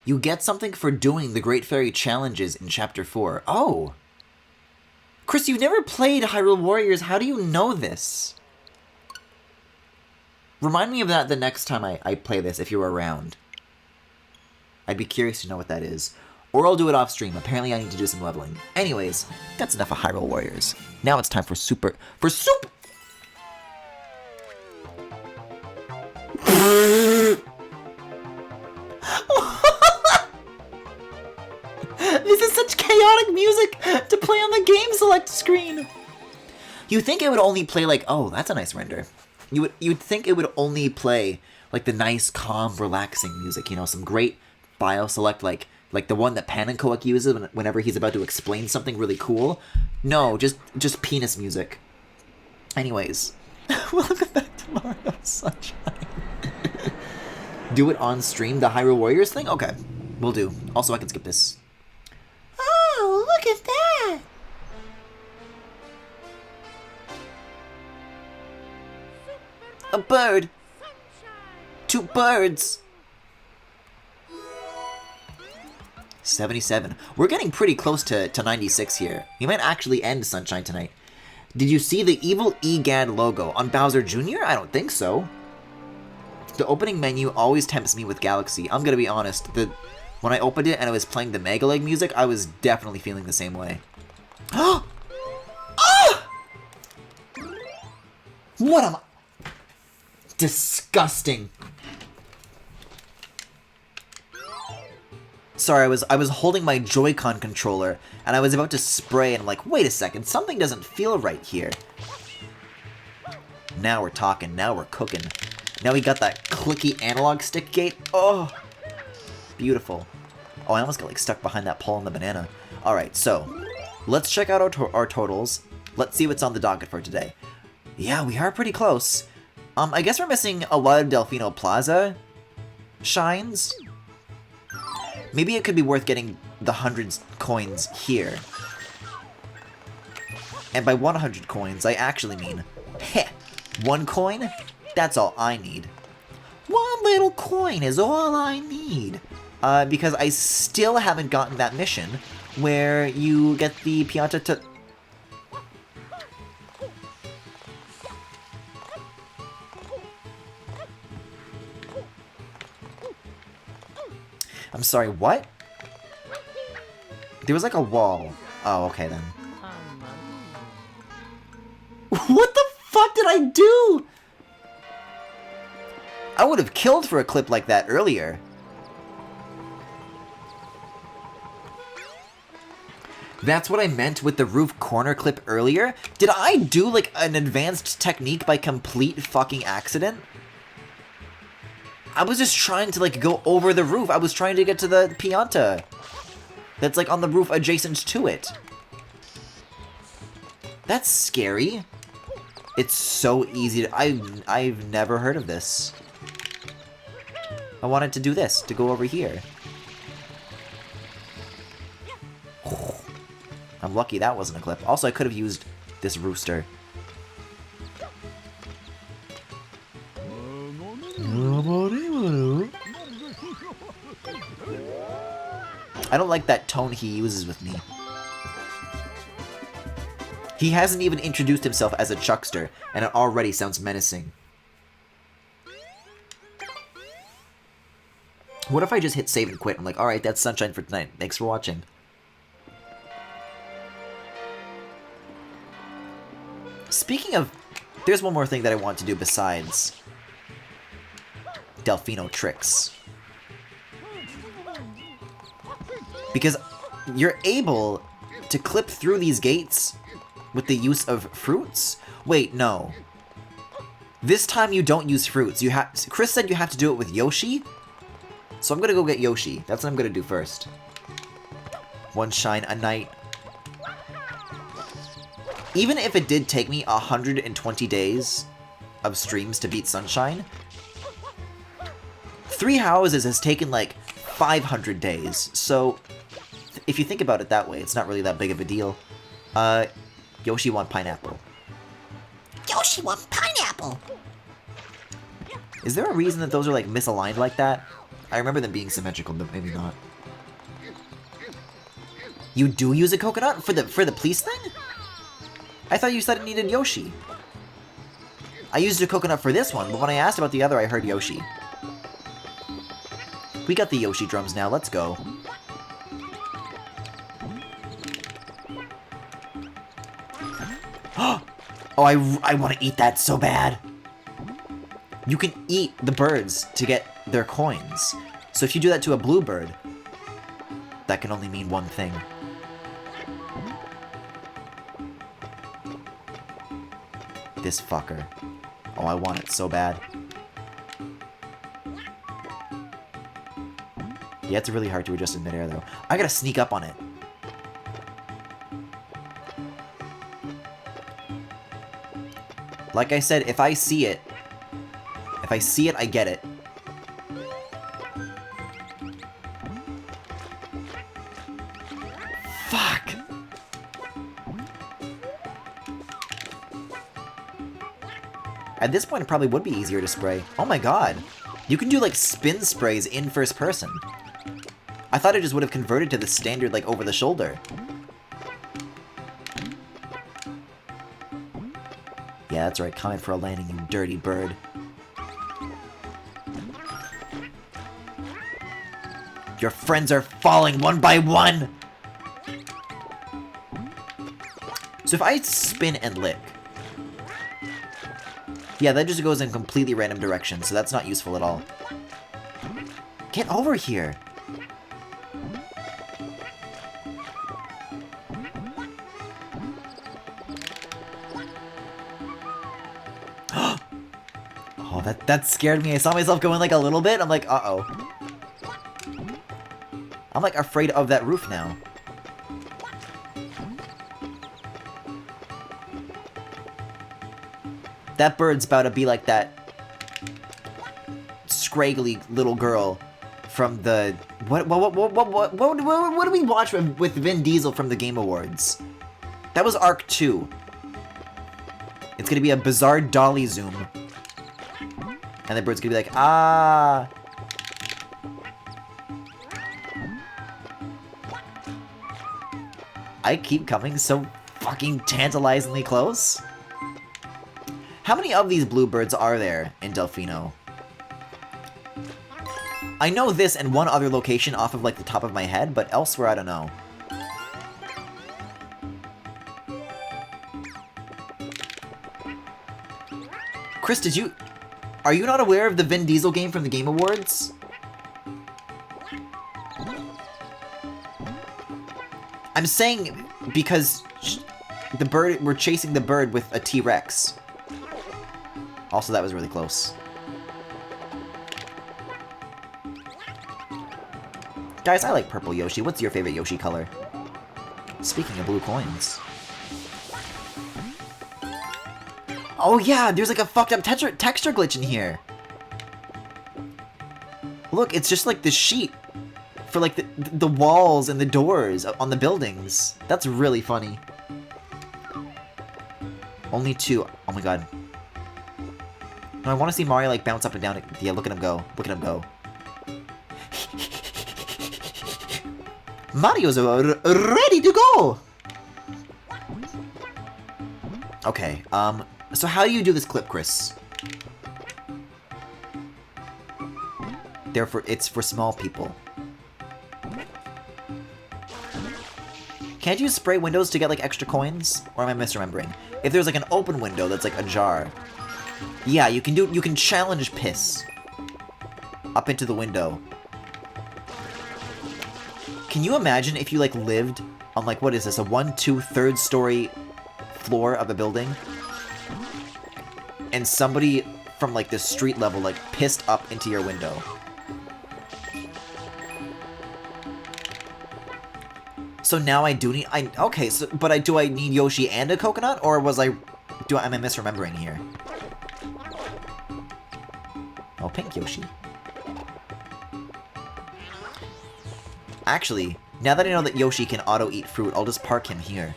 You get something for doing the Great Fairy challenges in Chapter 4. Oh! Chris, you've never played Hyrule Warriors. How do you know this? Remind me of that the next time I play this, if you're around. I'd be curious to know what that is. Or I'll do it off stream. Apparently I need to do some leveling. Anyways, that's enough of Hyrule Warriors. Now it's time for Super... This is such chaotic music to play on the game select screen. You think it would only play like, oh, that's a nice render. You'd think it would only play like the nice, calm, relaxing music. You know, some great bio select like the one that Panenkoek uses whenever he's about to explain something really cool. No, just penis music. Anyways, welcome back to Mario Sunshine. Do it on stream, the Hyrule Warriors thing? Okay, we'll do. Also, I can skip this. Oh, look at that! A bird! 2 birds! 77. We're getting pretty close to 96 here. We might actually end Sunshine tonight. Did you see the evil EGAD logo on Bowser Jr.? I don't think so. The opening menu always tempts me with Galaxy. I'm gonna be honest. When I opened it and it was playing the Mega Leg music, I was definitely feeling the same way. Oh! What am I? Disgusting. Sorry, I was holding my Joy-Con controller and I was about to spray and I'm like, wait a second, something doesn't feel right here. Now we're talking, now we're cooking. Now we got that clicky analog stick gate. Oh, beautiful. Oh, I almost got like stuck behind that pole in the banana. Alright, so let's check out our totals. Let's see what's on the docket for today. Yeah, we are pretty close. I guess we're missing a lot of Delfino Plaza shines. Maybe it could be worth getting the 100 coins here. And by 100 coins, I actually mean, heh, 1 coin? That's all I need. 1 little coin is all I need. Because I still haven't gotten that mission where you get the Pianta to... I'm sorry, what? There was like a wall. Oh, okay then. What the fuck did I do? I would have killed for a clip like that earlier. That's what I meant with the roof corner clip earlier? Did I do like an advanced technique by complete fucking accident? I was just trying to like go over the roof. I was trying to get to the Pianta that's like on the roof adjacent to it. That's scary. It's so easy to... I've never heard of this. I wanted to do this, to go over here. I'm lucky that wasn't a clip. Also, I could have used this rooster. I don't like that tone he uses with me. He hasn't even introduced himself as a chuckster, and it already sounds menacing. What if I just hit save and quit? I'm like, alright, that's Sunshine for tonight. Thanks for watching. Speaking of... There's one more thing that I want to do besides Delfino tricks. Because you're able to clip through these gates with the use of fruits? Wait, no. This time you don't use fruits. Chris said you have to do it with Yoshi? So I'm gonna go get Yoshi. That's what I'm gonna do first. 1 shine a night. Even if it did take me 120 days of streams to beat Sunshine, 3 houses has taken like 500 days. So if you think about it that way, it's not really that big of a deal. Yoshi want pineapple. Yoshi want pineapple! Is there a reason that those are like misaligned like that? I remember them being symmetrical, but maybe not. You do use a coconut for the police thing? I thought you said it needed Yoshi. I used a coconut for this one, but when I asked about the other, I heard Yoshi. We got the Yoshi drums now, let's go. Oh, I want to eat that so bad. You can eat the birds to get their coins. So if you do that to a blue bird, that can only mean one thing. This fucker. Oh, I want it so bad. Yeah, it's really hard to adjust in midair, though. I gotta sneak up on it. Like I said, if I see it, I get it. Fuck! At this point, it probably would be easier to spray. Oh my god. You can do, like, spin sprays in first person. I thought it just would have converted to the standard, like, over the shoulder. Yeah, that's right. Coming for a landing, you dirty bird. Your friends are falling one by one! So if I spin and lick... Yeah, that just goes in completely random directions, so that's not useful at all. Get over here! Oh, that scared me. I saw myself going like a little bit. I'm like, uh-oh. I'm like afraid of that roof now. That bird's about to be like that scraggly little girl from the what do we watch with Vin Diesel from the Game Awards? That was Arc 2. It's gonna be a bizarre dolly zoom. And the bird's gonna be like, ah. I keep coming so fucking tantalizingly close. How many of these bluebirds are there in Delfino? I know this and one other location off of like the top of my head, but elsewhere I don't know. Chris, are you not aware of the Vin Diesel game from the Game Awards? I'm saying because we're chasing the bird with a T-Rex. Also, that was really close. Guys, I like purple Yoshi. What's your favorite Yoshi color? Speaking of blue coins. Oh yeah, there's like a fucked up texture glitch in here. Look, it's just like the sheet for like the walls and the doors on the buildings. That's really funny. Only 2. Oh my god. No, I want to see Mario like bounce up and down. Yeah, look at him go. Look at him go. Mario's ready to go! Okay, so how do you do this clip, Chris? Therefore, it's for small people. Can't you spray windows to get, like, extra coins? Or am I misremembering? If there's, like, an open window that's, like, a jar. Yeah, you can challenge piss. Up into the window. Can you imagine if you, like, lived on, like, what is this? A 1, 2, 3rd story floor of a building? And somebody from, like, the street level, like, pissed up into your window. So now I do need... Okay, so, but do I need Yoshi and a coconut? Or am I misremembering here? Oh, pink Yoshi. Actually, now that I know that Yoshi can auto-eat fruit, I'll just park him here.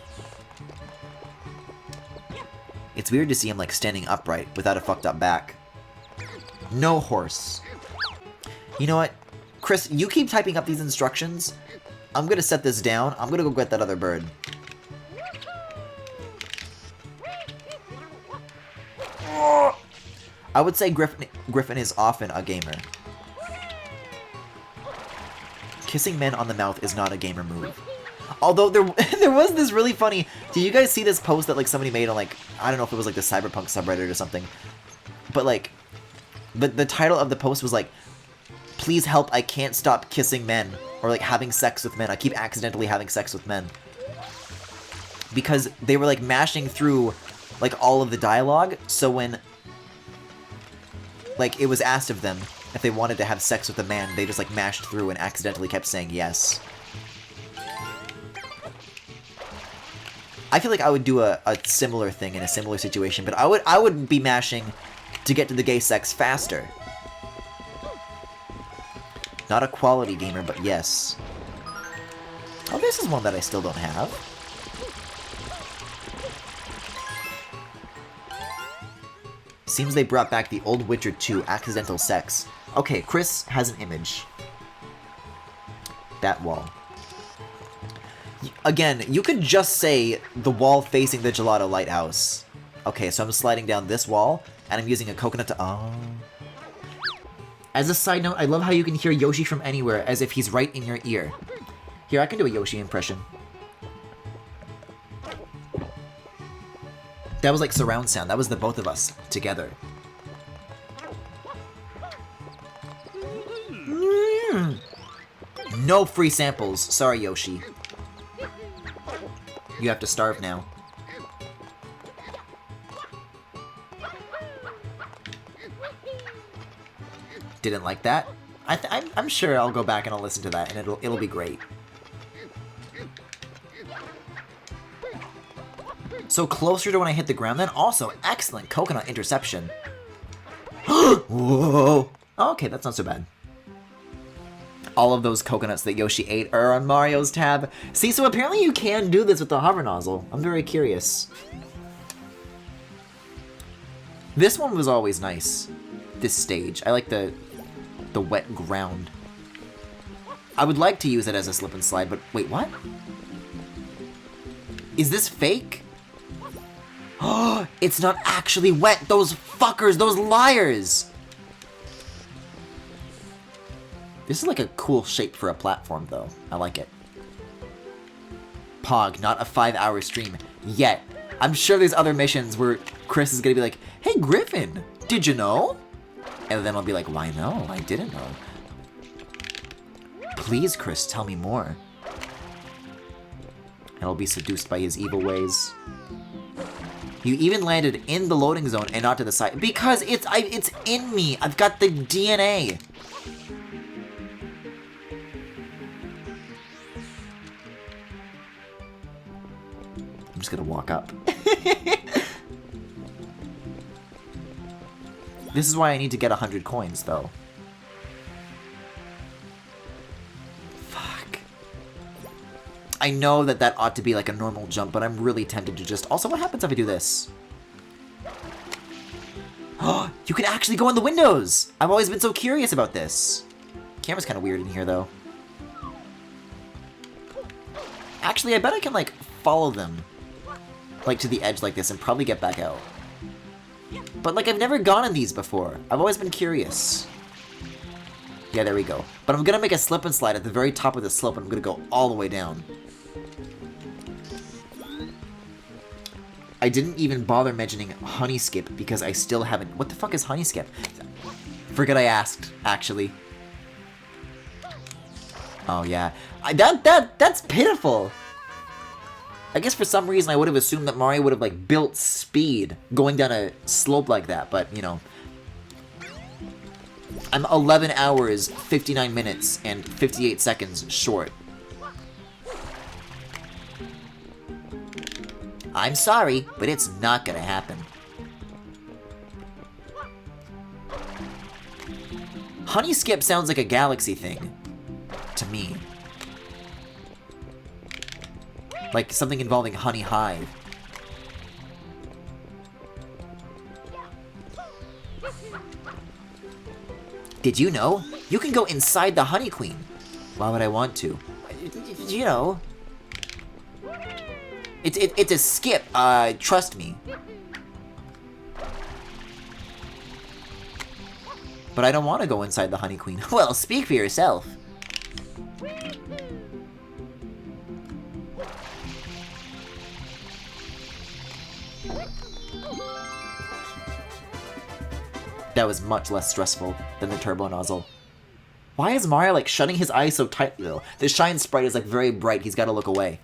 It's weird to see him, like, standing upright without a fucked up back. No horse. You know what? Chris, you keep typing up these instructions. I'm gonna set this down. I'm gonna go get that other bird. I would say Griffin is often a gamer. Kissing men on the mouth is not a gamer move. Although there was this really funny... Did you guys see this post that like somebody made on like... I don't know if it was like the Cyberpunk subreddit or something. But like... The title of the post was like... Please help, I can't stop kissing men. Or like having sex with men. I keep accidentally having sex with men. Because they were like mashing through like all of the dialogue. So when... like, it was asked of them if they wanted to have sex with a man, they just, like, mashed through and accidentally kept saying yes. I feel like I would do a similar thing in a similar situation, but I would be mashing to get to the gay sex faster. Not a quality gamer, but yes. Oh, this is one that I still don't have. Seems they brought back the old Witcher 2 accidental sex. Okay, Chris has an image. That wall. Again, you could just say the wall facing the Gelato Lighthouse. Okay, so I'm sliding down this wall, and I'm using a coconut to... Oh. As a side note, I love how you can hear Yoshi from anywhere, as if he's right in your ear. Here, I can do a Yoshi impression. That was like surround sound. That was the both of us together. No free samples. Sorry, Yoshi. You have to starve now. Didn't like that? I'm sure I'll go back and I'll listen to that, and it'll be great. So closer to when I hit the ground then. Also, excellent coconut interception. Whoa! Okay, that's not so bad. All of those coconuts that Yoshi ate are on Mario's tab. See, so apparently you can do this with the hover nozzle. I'm very curious. This one was always nice. This stage. I like the wet ground. I would like to use it as a slip and slide, but wait, what? Is this fake? Oh, it's not actually wet! Those fuckers! Those liars! This is like a cool shape for a platform, though. I like it. Pog, not a 5-hour stream. Yet. I'm sure there's other missions where Chris is gonna be like, hey, Griffin, did you know? And then I'll be like, why no? I didn't know. Please, Chris, tell me more. And I'll be seduced by his evil ways. You even landed in the loading zone and not to the side. Because it's in me. I've got the DNA. I'm just gonna walk up. This is why I need to get 100 coins, though. Fuck. I know that ought to be like a normal jump, but I'm really tempted to just... Also, what happens if I do this? Oh, you can actually go in the windows! I've always been so curious about this. Camera's kind of weird in here, though. Actually, I bet I can, like, follow them. Like, to the edge like this and probably get back out. But, like, I've never gone in these before. I've always been curious. Yeah, there we go. But I'm gonna make a slip and slide at the very top of the slope, and I'm gonna go all the way down. I didn't even bother mentioning Honey Skip because I still haven't... What the fuck is Honey Skip? Forget I asked, actually. Oh, yeah. That's pitiful! I guess for some reason I would have assumed that Mario would have, like, built speed going down a slope like that, but, you know. I'm 11 hours, 59 minutes, and 58 seconds short. I'm sorry, but it's not gonna happen. Honey Skip sounds like a Galaxy thing. To me. Like something involving Honey Hive. Did you know? You can go inside the Honey Queen. Why would I want to? You know. It's a skip, trust me. But I don't want to go inside the Honey Queen. Well, speak for yourself. That was much less stressful than the turbo nozzle. Why is Mario, like, shutting his eyes so tightly, though? The shine sprite is, like, very bright. He's got to look away.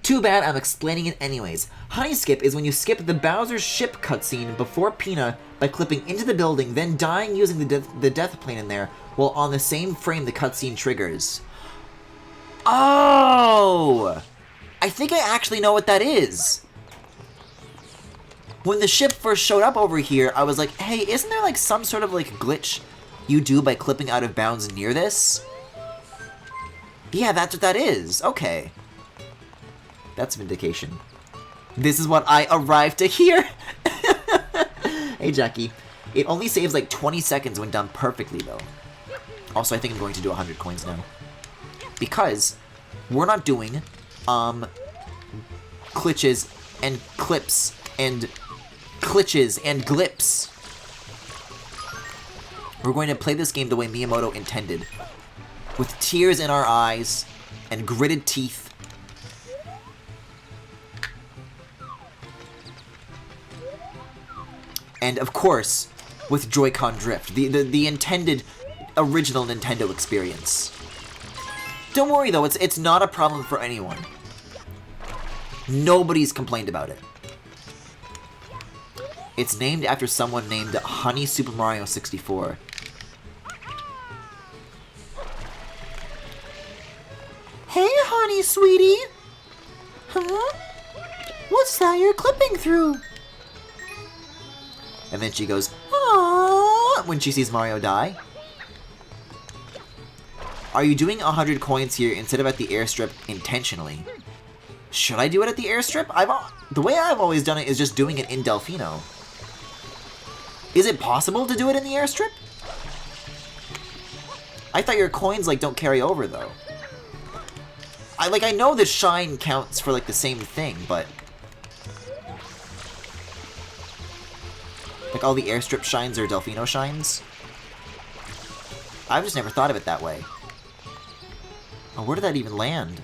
Too bad I'm explaining it anyways. Honey skip is when you skip the Bowser's ship cutscene before Pina by clipping into the building, then dying using the death plane in there, while on the same frame the cutscene triggers. Oh! I think I actually know what that is. When the ship first showed up over here, I was like, hey, isn't there like some sort of like glitch you do by clipping out of bounds near this? Yeah, that's what that is. Okay. That's vindication. This is what I arrived to hear. Hey, Jackie. It only saves like 20 seconds when done perfectly, though. Also, I think I'm going to do 100 coins now. Because we're not doing, glitches and clips and glitches and glips. We're going to play this game the way Miyamoto intended. With tears in our eyes and gritted teeth. And, of course, with Joy-Con drift. The intended original Nintendo experience. Don't worry, though. It's not a problem for anyone. Nobody's complained about it. It's named after someone named Honey Super Mario 64. Hey, honey, sweetie! Huh? What's that you're clipping through? And then she goes, aww, when she sees Mario die. Are you doing 100 coins here instead of at the airstrip intentionally? Should I do it at the airstrip? The way I've always done it is just doing it in Delfino. Is it possible to do it in the airstrip? I thought your coins, like, don't carry over, though. I know the shine counts for, like, the same thing, but... like, all the airstrip shines are Delfino shines? I've just never thought of it that way. Oh, where did that even land?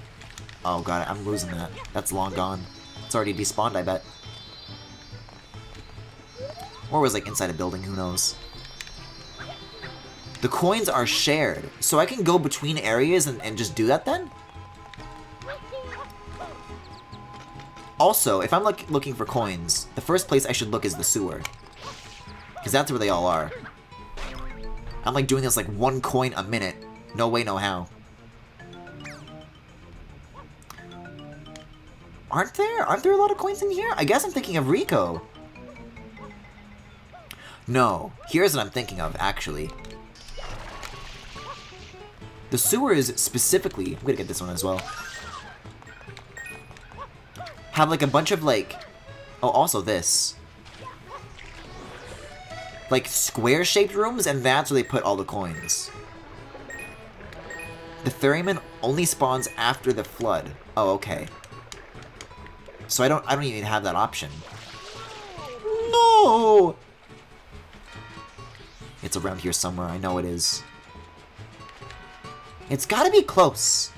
Oh, god, I'm losing that. That's long gone. It's already despawned, I bet. Or it was, like, inside a building, who knows. The coins are shared, so I can go between areas and just do that then? Also, if I'm looking for coins, the first place I should look is the sewer. Because that's where they all are. I'm like doing this like 1 coin a minute. No way, no how. Aren't there a lot of coins in here? I guess I'm thinking of Rico. No, here's what I'm thinking of, actually. The sewers specifically, I'm gonna get this one as well, have like a bunch of like, oh, also this. Like square-shaped rooms, and that's where they put all the coins. The ferryman only spawns after the flood. Oh, okay. So I don't even have that option. No! It's around here somewhere, I know it is. It's gotta be close.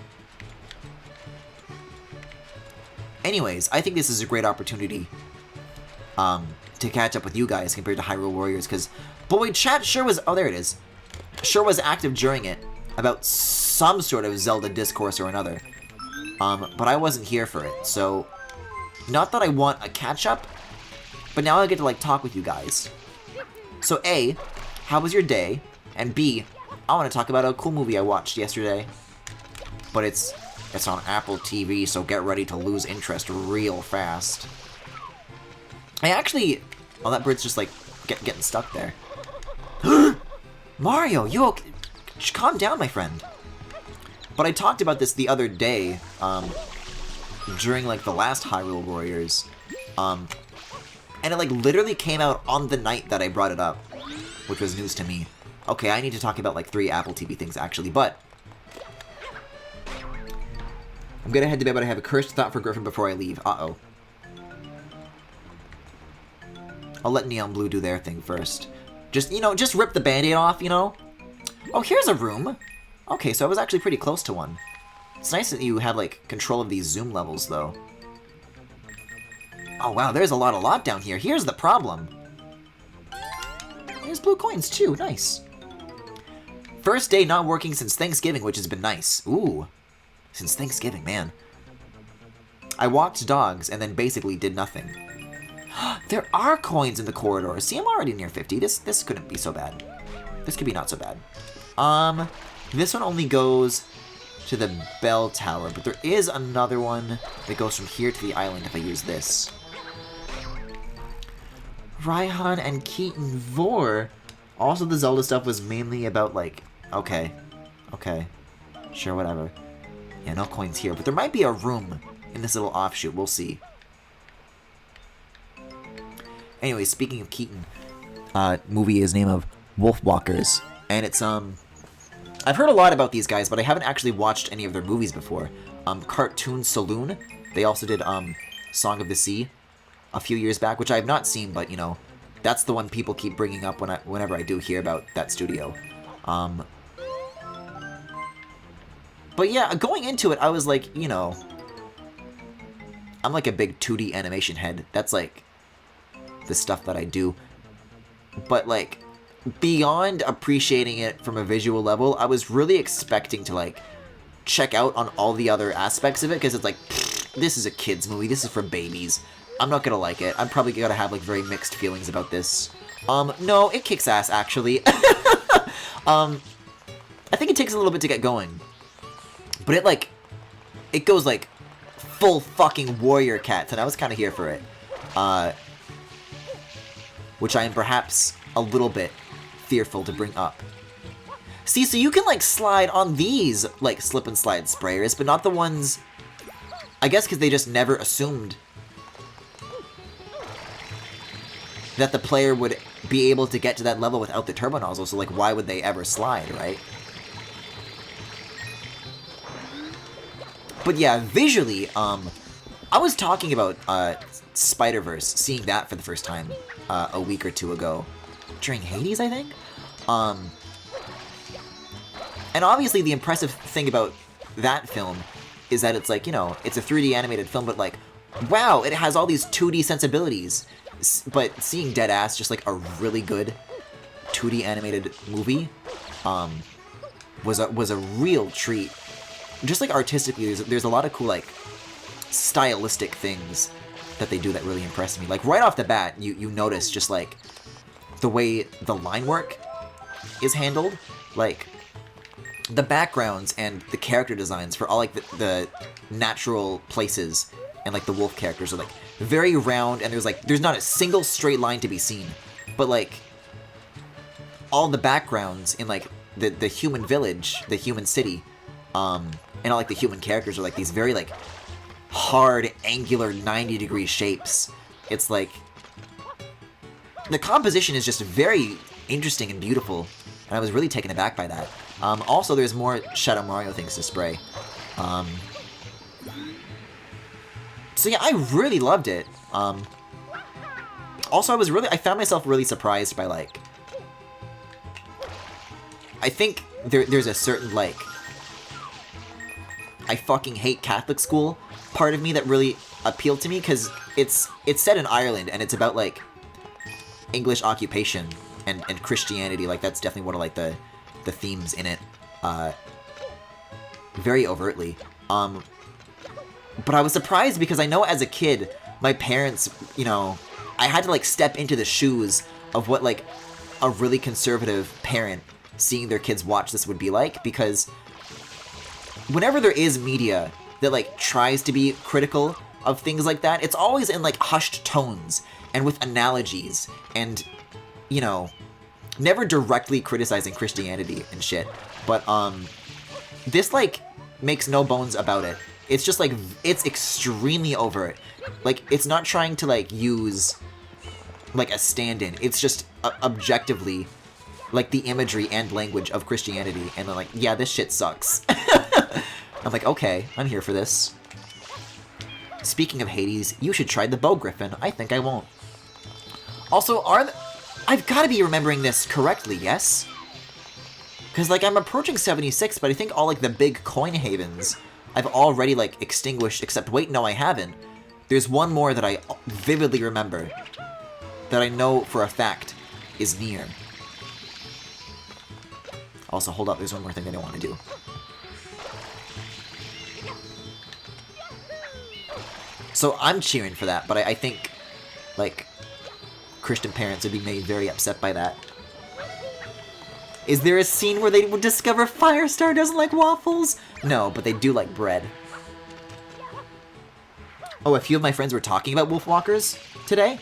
Anyways, I think this is a great opportunity to catch up with you guys compared to Hyrule Warriors, because, boy, chat sure was, oh, there it is, sure was active during it about some sort of Zelda discourse or another. But I wasn't here for it, so, not that I want a catch-up, but now I get to, like, talk with you guys. So, A, how was your day? And B, I want to talk about a cool movie I watched yesterday. But it's on Apple TV, so get ready to lose interest real fast. I actually... oh, that bird's just, like, getting stuck there. Mario, you okay? Calm down, my friend. But I talked about this the other day, during, like, the last Hyrule Warriors. And it, like, literally came out on the night that I brought it up. which was news to me. Okay, I need to talk about like 3 Apple TV things actually, but I'm gonna head to bed, but I have a cursed thought for Griffin before I leave. Uh-oh. I'll let Neon Blue do their thing first. Just, you know, just rip the band-aid off, you know? Oh, here's a room. Okay, so I was actually pretty close to one. It's nice that you have, like, control of these zoom levels, though. Oh, wow, there's a lot down here. Here's the problem. There's blue coins, too. Nice. First day not working since Thanksgiving, which has been nice. Ooh. Since Thanksgiving, man. I walked dogs and then basically did nothing. There are coins in the corridor. See, I'm already near 50. This couldn't be so bad. This could be not so bad. This one only goes to the bell tower, but there is another one that goes from here to the island if I use this. Raihan and Keaton Vor. Also, the Zelda stuff was mainly about, like, okay. Sure, whatever. Yeah, no coins here, but there might be a room in this little offshoot. We'll see. Anyway, speaking of Keaton, movie is name of Wolfwalkers, and it's, I've heard a lot about these guys, but I haven't actually watched any of their movies before. Cartoon Saloon, they also did, Song of the Sea a few years back, which I have not seen, but, you know, that's the one people keep bringing up whenever I do hear about that studio. But yeah, going into it, I was like, you know, I'm like a big 2D animation head. That's like the stuff that I do. But like, beyond appreciating it from a visual level, I was really expecting to like check out on all the other aspects of it, because it's like, this is a kid's movie, this is for babies. I'm not gonna like it. I'm probably gonna have like very mixed feelings about this. No, it kicks ass actually. I think it takes a little bit to get going. But it goes like full fucking warrior cats, and I was kind of here for it. Which I am perhaps a little bit fearful to bring up. See, so you can like slide on these like slip and slide sprayers, but not the ones, I guess because they just never assumed that the player would be able to get to that level without the turbo nozzle, so like why would they ever slide, right? But yeah, visually, I was talking about Spider-Verse, seeing that for the first time a week or two ago, during Hades, I think? And obviously the impressive thing about that film is that it's like, you know, it's a 3D animated film, but like, wow, it has all these 2D sensibilities. But seeing Deadass, just like a really good 2D animated movie, was a real treat. Just like artistically, there's a lot of cool like stylistic things that they do that really impress me. Like right off the bat, you notice just like the way the line work is handled, like the backgrounds and the character designs for all like the natural places and like the wolf characters are like very round, and there's not a single straight line to be seen, but like all the backgrounds in like the human village, the human city, and all like the human characters are like these very like hard, angular 90-degree shapes. It's like the composition is just very interesting and beautiful, and I was really taken aback by that. Also, there's more Shadow Mario things to spray. So yeah, I really loved it. Also, I found myself really surprised by like, I think there's a certain like, I fucking hate Catholic school part of me that really appealed to me, because it's set in Ireland, and it's about like English occupation and Christianity. Like that's definitely one of like the themes in it, very overtly. But I was surprised because I know as a kid, my parents, you know, I had to like step into the shoes of what like a really conservative parent seeing their kids watch this would be like, because whenever there is media that like tries to be critical of things like that, it's always in like hushed tones and with analogies and, you know, never directly criticizing Christianity and shit. But this like makes no bones about it. It's just like, it's extremely overt. Like, it's not trying to like use like a stand-in. It's just objectively like, the imagery and language of Christianity, and they're like, yeah, this shit sucks. I'm like, okay, I'm here for this. Speaking of Hades, you should try the bow griffin. I think I won't. Also, I've got to be remembering this correctly, yes? Because, like, I'm approaching 76, but I think all, like, the big coin havens I've already, like, extinguished, except, wait, no, I haven't. There's one more that I vividly remember, that I know for a fact is near. Also, hold up, there's one more thing that I want to do. So I'm cheering for that, but I think, like, Christian parents would be made very upset by that. Is there a scene where they would discover Firestar doesn't like waffles? No, but they do like bread. Oh, a few of my friends were talking about Wolfwalkers today.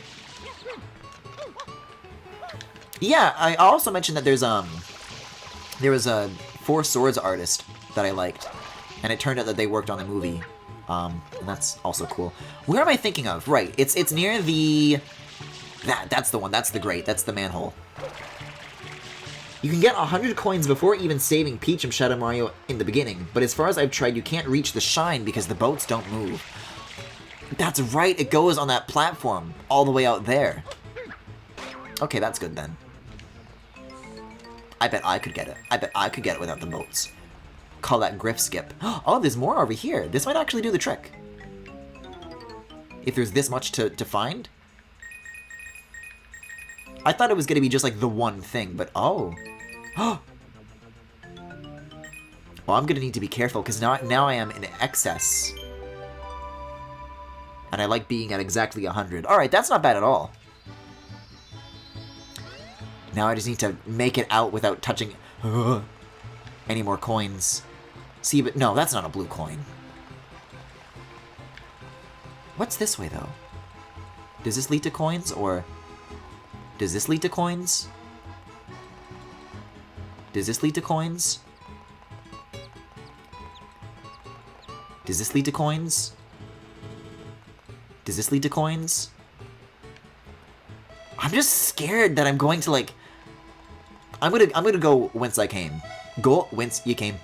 Yeah, I also mentioned that there was a Four Swords artist that I liked, and it turned out that they worked on the movie. And that's also cool. Where am I thinking of? Right, it's near the... That's the one, that's the grate, that's the manhole. You can get 100 coins before even saving Peach and Shadow Mario in the beginning, but as far as I've tried, you can't reach the shine because the boats don't move. That's right, it goes on that platform, all the way out there. Okay, that's good then. I bet I could get it. I bet I could get it without the boats. Call that Griff Skip. Oh, there's more over here. This might actually do the trick. If there's this much to find. I thought it was going to be just like the one thing, but oh. Well, I'm going to need to be careful because now I am in excess. And I like being at exactly 100. Alright, that's not bad at all. Now I just need to make it out without touching any more coins. See, but no, that's not a blue coin. What's this way, though? Does this lead to coins, or... Does this lead to coins? Does this lead to coins? Does this lead to coins? Does this lead to coins? I'm just scared that I'm going to, like... I'm gonna go whence I came. Go whence you came.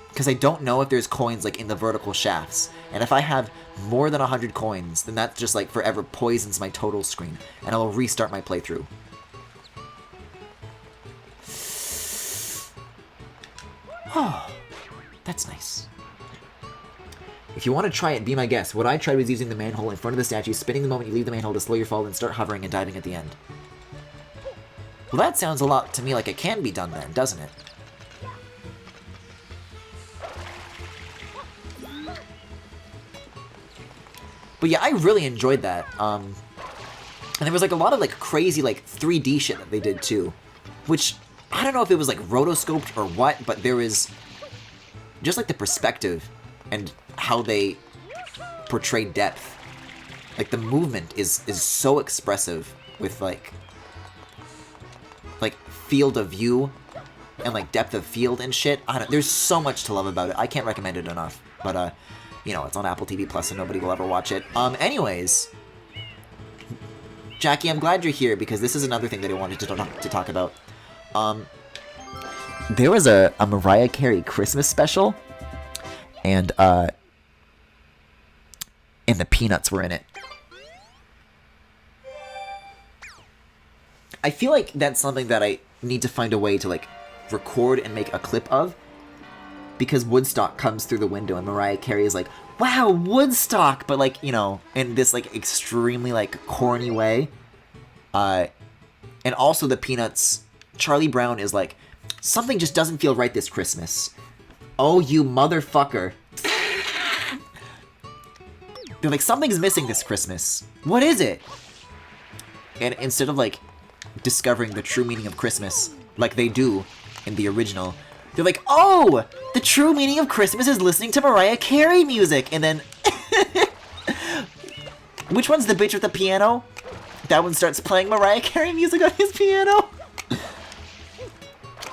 Because I don't know if there's coins, like, in the vertical shafts. And if I have more than 100 coins, then that just, like, forever poisons my total screen. And I will restart my playthrough. Oh, that's nice. If you want to try it, be my guest. What I tried was using the manhole in front of the statue, spinning the moment you leave the manhole to slow your fall, and start hovering and diving at the end. Well, that sounds a lot to me like it can be done then, doesn't it? But yeah, I really enjoyed that. And there was like a lot of like crazy like 3D shit that they did too. Which, I don't know if it was like rotoscoped or what, but there was just like the perspective and how they portrayed depth. Like the movement is so expressive with like field of view and like depth of field and shit. I don't, there's so much to love about it. I can't recommend it enough. But you know, it's on Apple TV Plus and nobody will ever watch it. Anyways, Jackie, I'm glad you're here because this is another thing that I wanted to talk about. There was a Mariah Carey Christmas special, and the Peanuts were in it. I feel like that's something that I need to find a way to like record and make a clip of. Because Woodstock comes through the window and Mariah Carey is like, wow, Woodstock! But like, you know, in this like extremely like corny way. And also the Peanuts, Charlie Brown is like, something just doesn't feel right this Christmas. Oh, you motherfucker. They're like, something's missing this Christmas. What is it? And instead of like discovering the true meaning of Christmas, like they do in the original, they're like, oh, the true meaning of Christmas is listening to Mariah Carey music. And then, which one's the bitch with the piano? That one starts playing Mariah Carey music on his piano.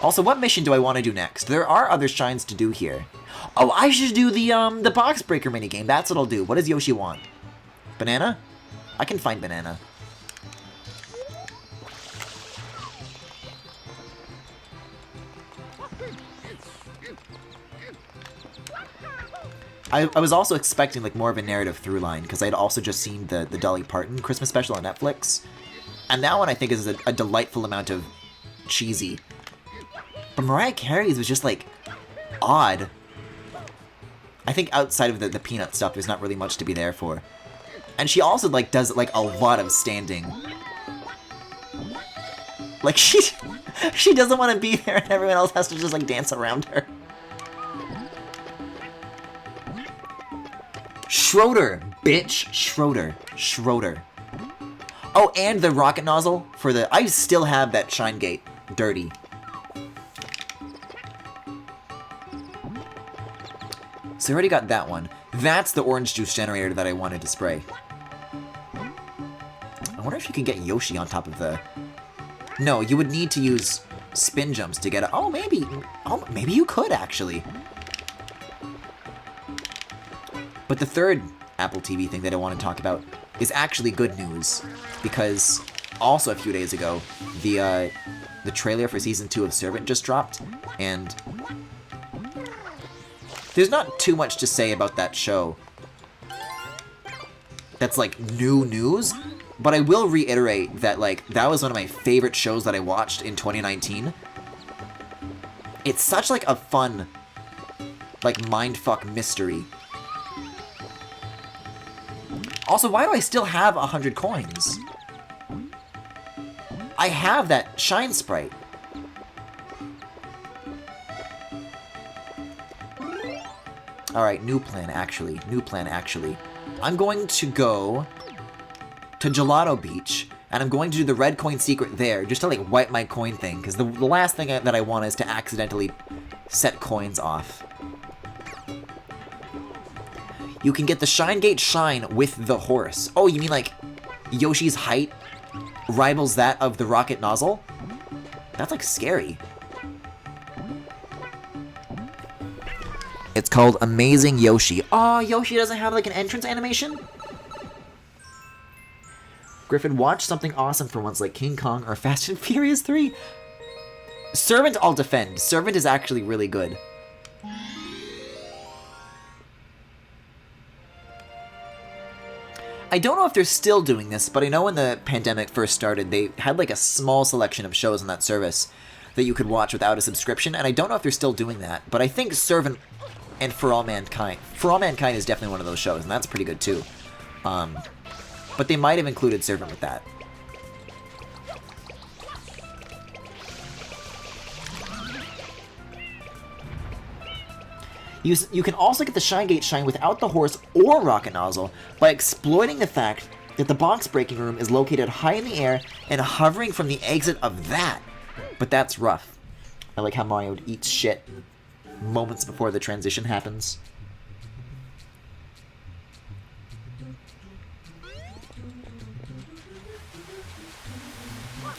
Also, what mission do I want to do next? There are other shines to do here. Oh, I should do the box breaker minigame. That's what I'll do. What does Yoshi want? Banana? I can find banana. I was also expecting like more of a narrative through line because I'd also just seen the Dolly Parton Christmas special on Netflix, and that one I think is a delightful amount of cheesy. But Mariah Carey's was just like odd. I think outside of the peanut stuff, there's not really much to be there for, and she also like does like a lot of standing. Like she doesn't want to be there, and everyone else has to just like dance around her. Schroeder, bitch. Schroeder. Oh, and the rocket nozzle for the... I still have that Shine Gate dirty. So I already got that one. That's the orange juice generator that I wanted to spray. I wonder if you can get Yoshi on top of the... No, you would need to use spin jumps to get it. Oh, maybe. Oh, maybe you could, actually. But the third Apple TV thing that I want to talk about is actually good news, because also a few days ago, the trailer for Season 2 of Servant just dropped, and there's not too much to say about that show that's, like, new news, but I will reiterate that, like, that was one of my favorite shows that I watched in 2019. It's such, like, a fun, like, mindfuck mystery. Also, why do I still have 100 coins? I have that Shine Sprite. Alright, new plan, actually. I'm going to go to Gelato Beach, and I'm going to do the red coin secret there, just to, like, wipe my coin thing, because the last thing that I want is to accidentally set coins off. You can get the Shine Gate Shine with the horse. Oh, you mean like Yoshi's height rivals that of the rocket nozzle? That's like scary. It's called Amazing Yoshi. Oh, Yoshi doesn't have like an entrance animation? Griffin, watch something awesome for once like King Kong or Fast and Furious 3. Servant I'll defend. Servant is actually really good. I don't know if they're still doing this, but I know when the pandemic first started, they had like a small selection of shows on that service that you could watch without a subscription, and I don't know if they're still doing that, but I think Servant and For All Mankind is definitely one of those shows, and that's pretty good too. But they might have included Servant with that. You can also get the Shine Gate Shine without the horse or rocket nozzle by exploiting the fact that the box breaking room is located high in the air and hovering from the exit of that. But that's rough. I like how Mario eats shit moments before the transition happens.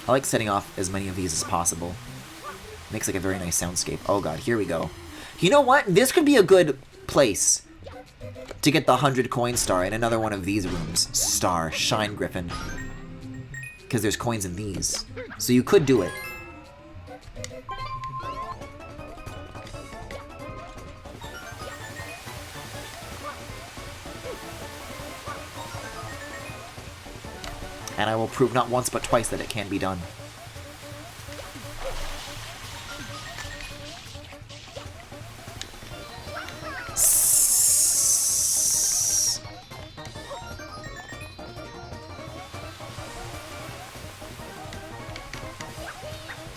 I like setting off as many of these as possible. Makes like a very nice soundscape. Oh god, here we go. You know what? This could be a good place to get the 100 coin star in another one of these rooms. Star, Shine Griffin. Because there's coins in these. So you could do it. And I will prove not once but twice that it can be done.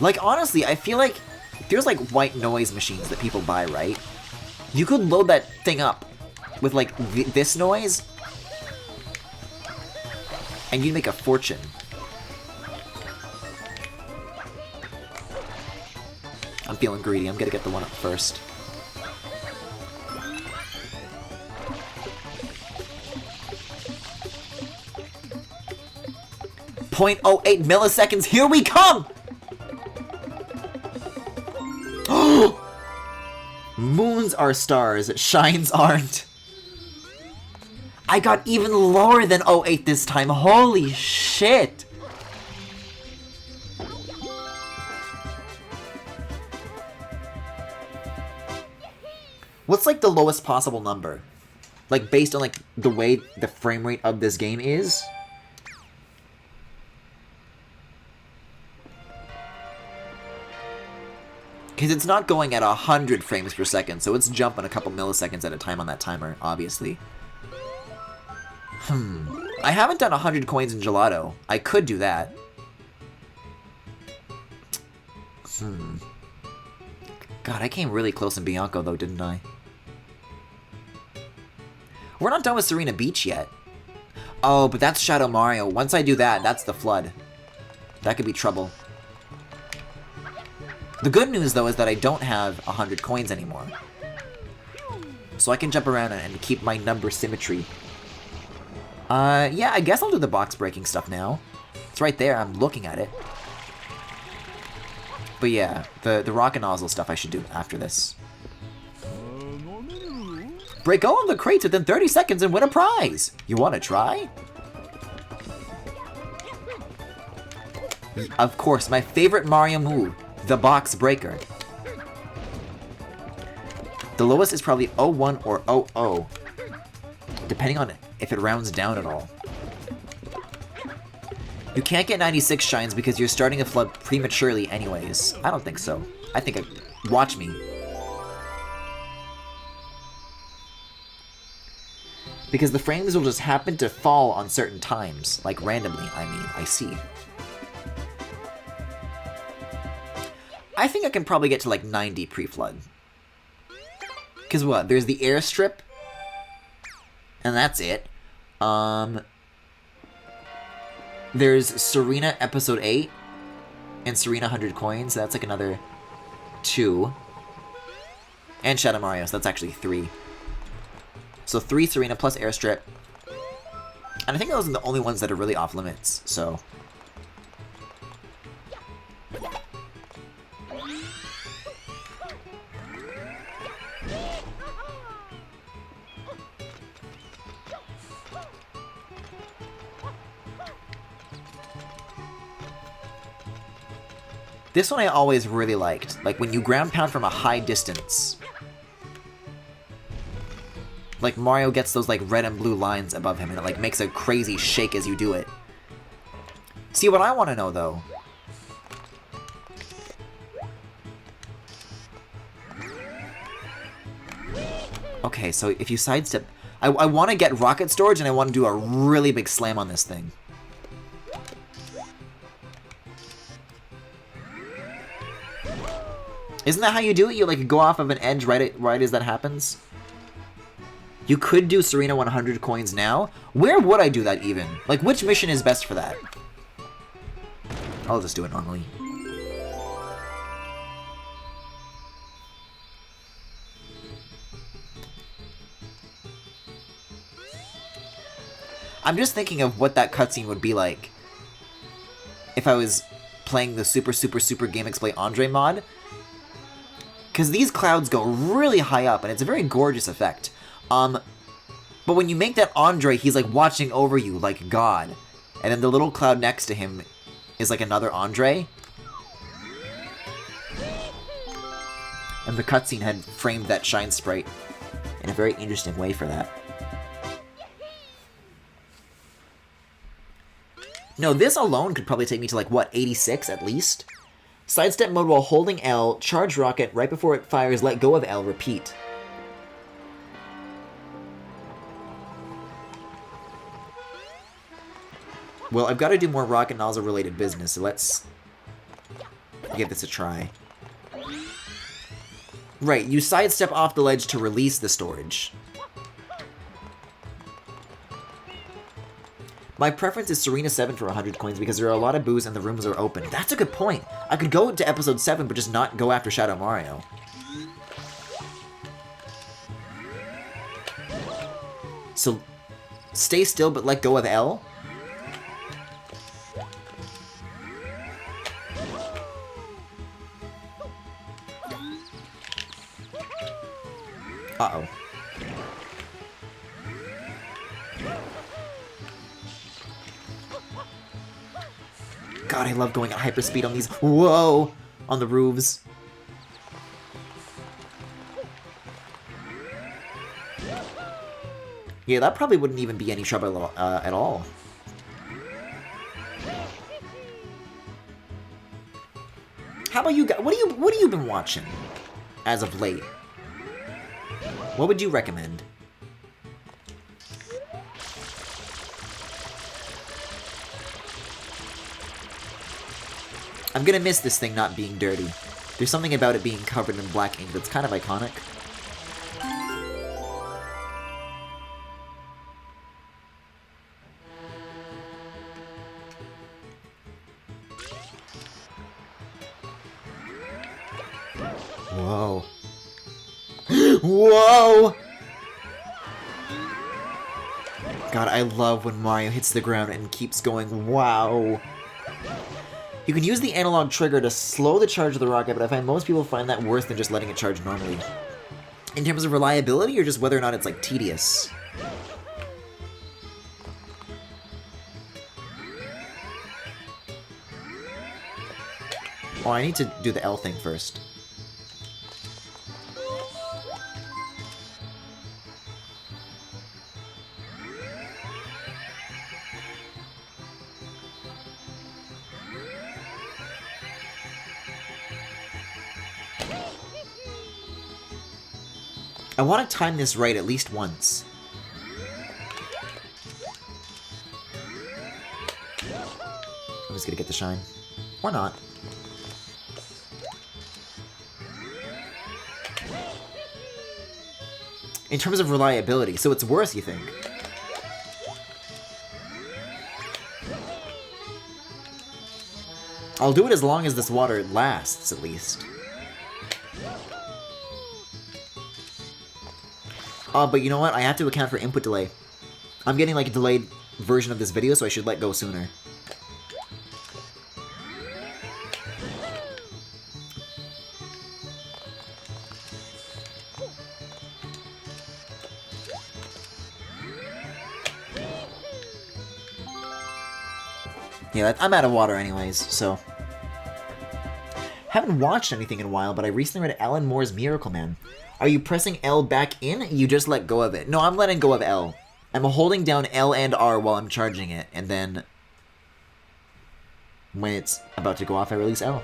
Like, honestly, I feel like there's, like, white noise machines that people buy, right? You could load that thing up with, like, this noise, and you'd make a fortune. I'm feeling greedy. I'm gonna get the one up first. .08 milliseconds. Here we come! Moons are stars, shines aren't. I got even lower than 08 this time. Holy shit! What's, like, the lowest possible number? Like, based on, like, the way the frame rate of this game is? Because it's not going at 100 frames per second, so it's jumping a couple milliseconds at a time on that timer, obviously. I haven't done 100 coins in Gelato. I could do that. God, I came really close in Bianco, though, didn't I? We're not done with Serena Beach yet. Oh, but that's Shadow Mario. Once I do that, that's the flood. That could be trouble. The good news, though, is that I don't have 100 coins anymore. So I can jump around and keep my number symmetry. Yeah, I guess I'll do the box breaking stuff now. It's right there, I'm looking at it. But yeah, the rocket nozzle stuff I should do after this. Break all of the crates within 30 seconds and win a prize! You wanna try? Of course, my favorite Mario move, the box breaker. The lowest is probably 01 or 00, depending on if it rounds down at all. You can't get 96 shines because you're starting a flood prematurely anyways. I don't think so. I think watch me. Because the frames will just happen to fall on certain times. Like randomly, I mean. I see. I think I can probably get to like 90 pre-flood. Because what? There's the airstrip. And that's it. There's Serena Episode 8. And Serena 100 coins. That's like another 2. And Shadow Mario, so that's actually 3. So 3 Serena plus airstrip. And I think those are the only ones that are really off limits, so... This one I always really liked, like when you ground pound from a high distance. Like Mario gets those like red and blue lines above him and it like makes a crazy shake as you do it. See, what I want to know though. Okay, so if you sidestep... I want to get rocket storage and I want to do a really big slam on this thing. Isn't that how you do it? You like go off of an edge right as that happens? You could do Serena 100 coins now. Where would I do that even? Like which mission is best for that? I'll just do it normally. I'm just thinking of what that cutscene would be like if I was playing the Super Game Explain Andre mod. Because these clouds go really high up, and it's a very gorgeous effect. But when you make that Andre, he's like watching over you like God. And then the little cloud next to him is like another Andre. And the cutscene had framed that shine sprite in a very interesting way for that. No, this alone could probably take me to like, what, 86 at least? Sidestep mode while holding L, charge rocket, right before it fires, let go of L, repeat. Well, I've got to do more rocket nozzle related business, so let's give this a try. Right, you sidestep off the ledge to release the storage. My preference is Serena 7 for 100 coins because there are a lot of boos and the rooms are open. That's a good point. I could go to episode 7 but just not go after Shadow Mario. So, stay still but let go of L. Uh-oh. God, I love going at hyperspeed on these. Whoa! On the roofs. Yeah, that probably wouldn't even be any trouble at all. How about you guys? What have you been watching as of late? What would you recommend? I'm gonna miss this thing not being dirty. There's something about it being covered in black ink that's kind of iconic. Whoa. Whoa! God, I love when Mario hits the ground and keeps going, wow. You can use the analog trigger to slow the charge of the rocket, but I find most people find that worse than just letting it charge normally. In terms of reliability, or just whether or not it's, like, tedious? Oh, I need to do the L thing first. I want to time this right at least once. I'm just gonna get the shine. Or not. In terms of reliability, so it's worse, you think? I'll do it as long as this water lasts, at least. But you know what? I have to account for input delay. I'm getting like a delayed version of this video, so I should let go sooner. Yeah, I'm out of water anyways, so... Haven't watched anything in a while, but I recently read Alan Moore's Miracle Man. Are you pressing L back in? You just let go of it. No, I'm letting go of L. I'm holding down L and R while I'm charging it, and then... when it's about to go off, I release L.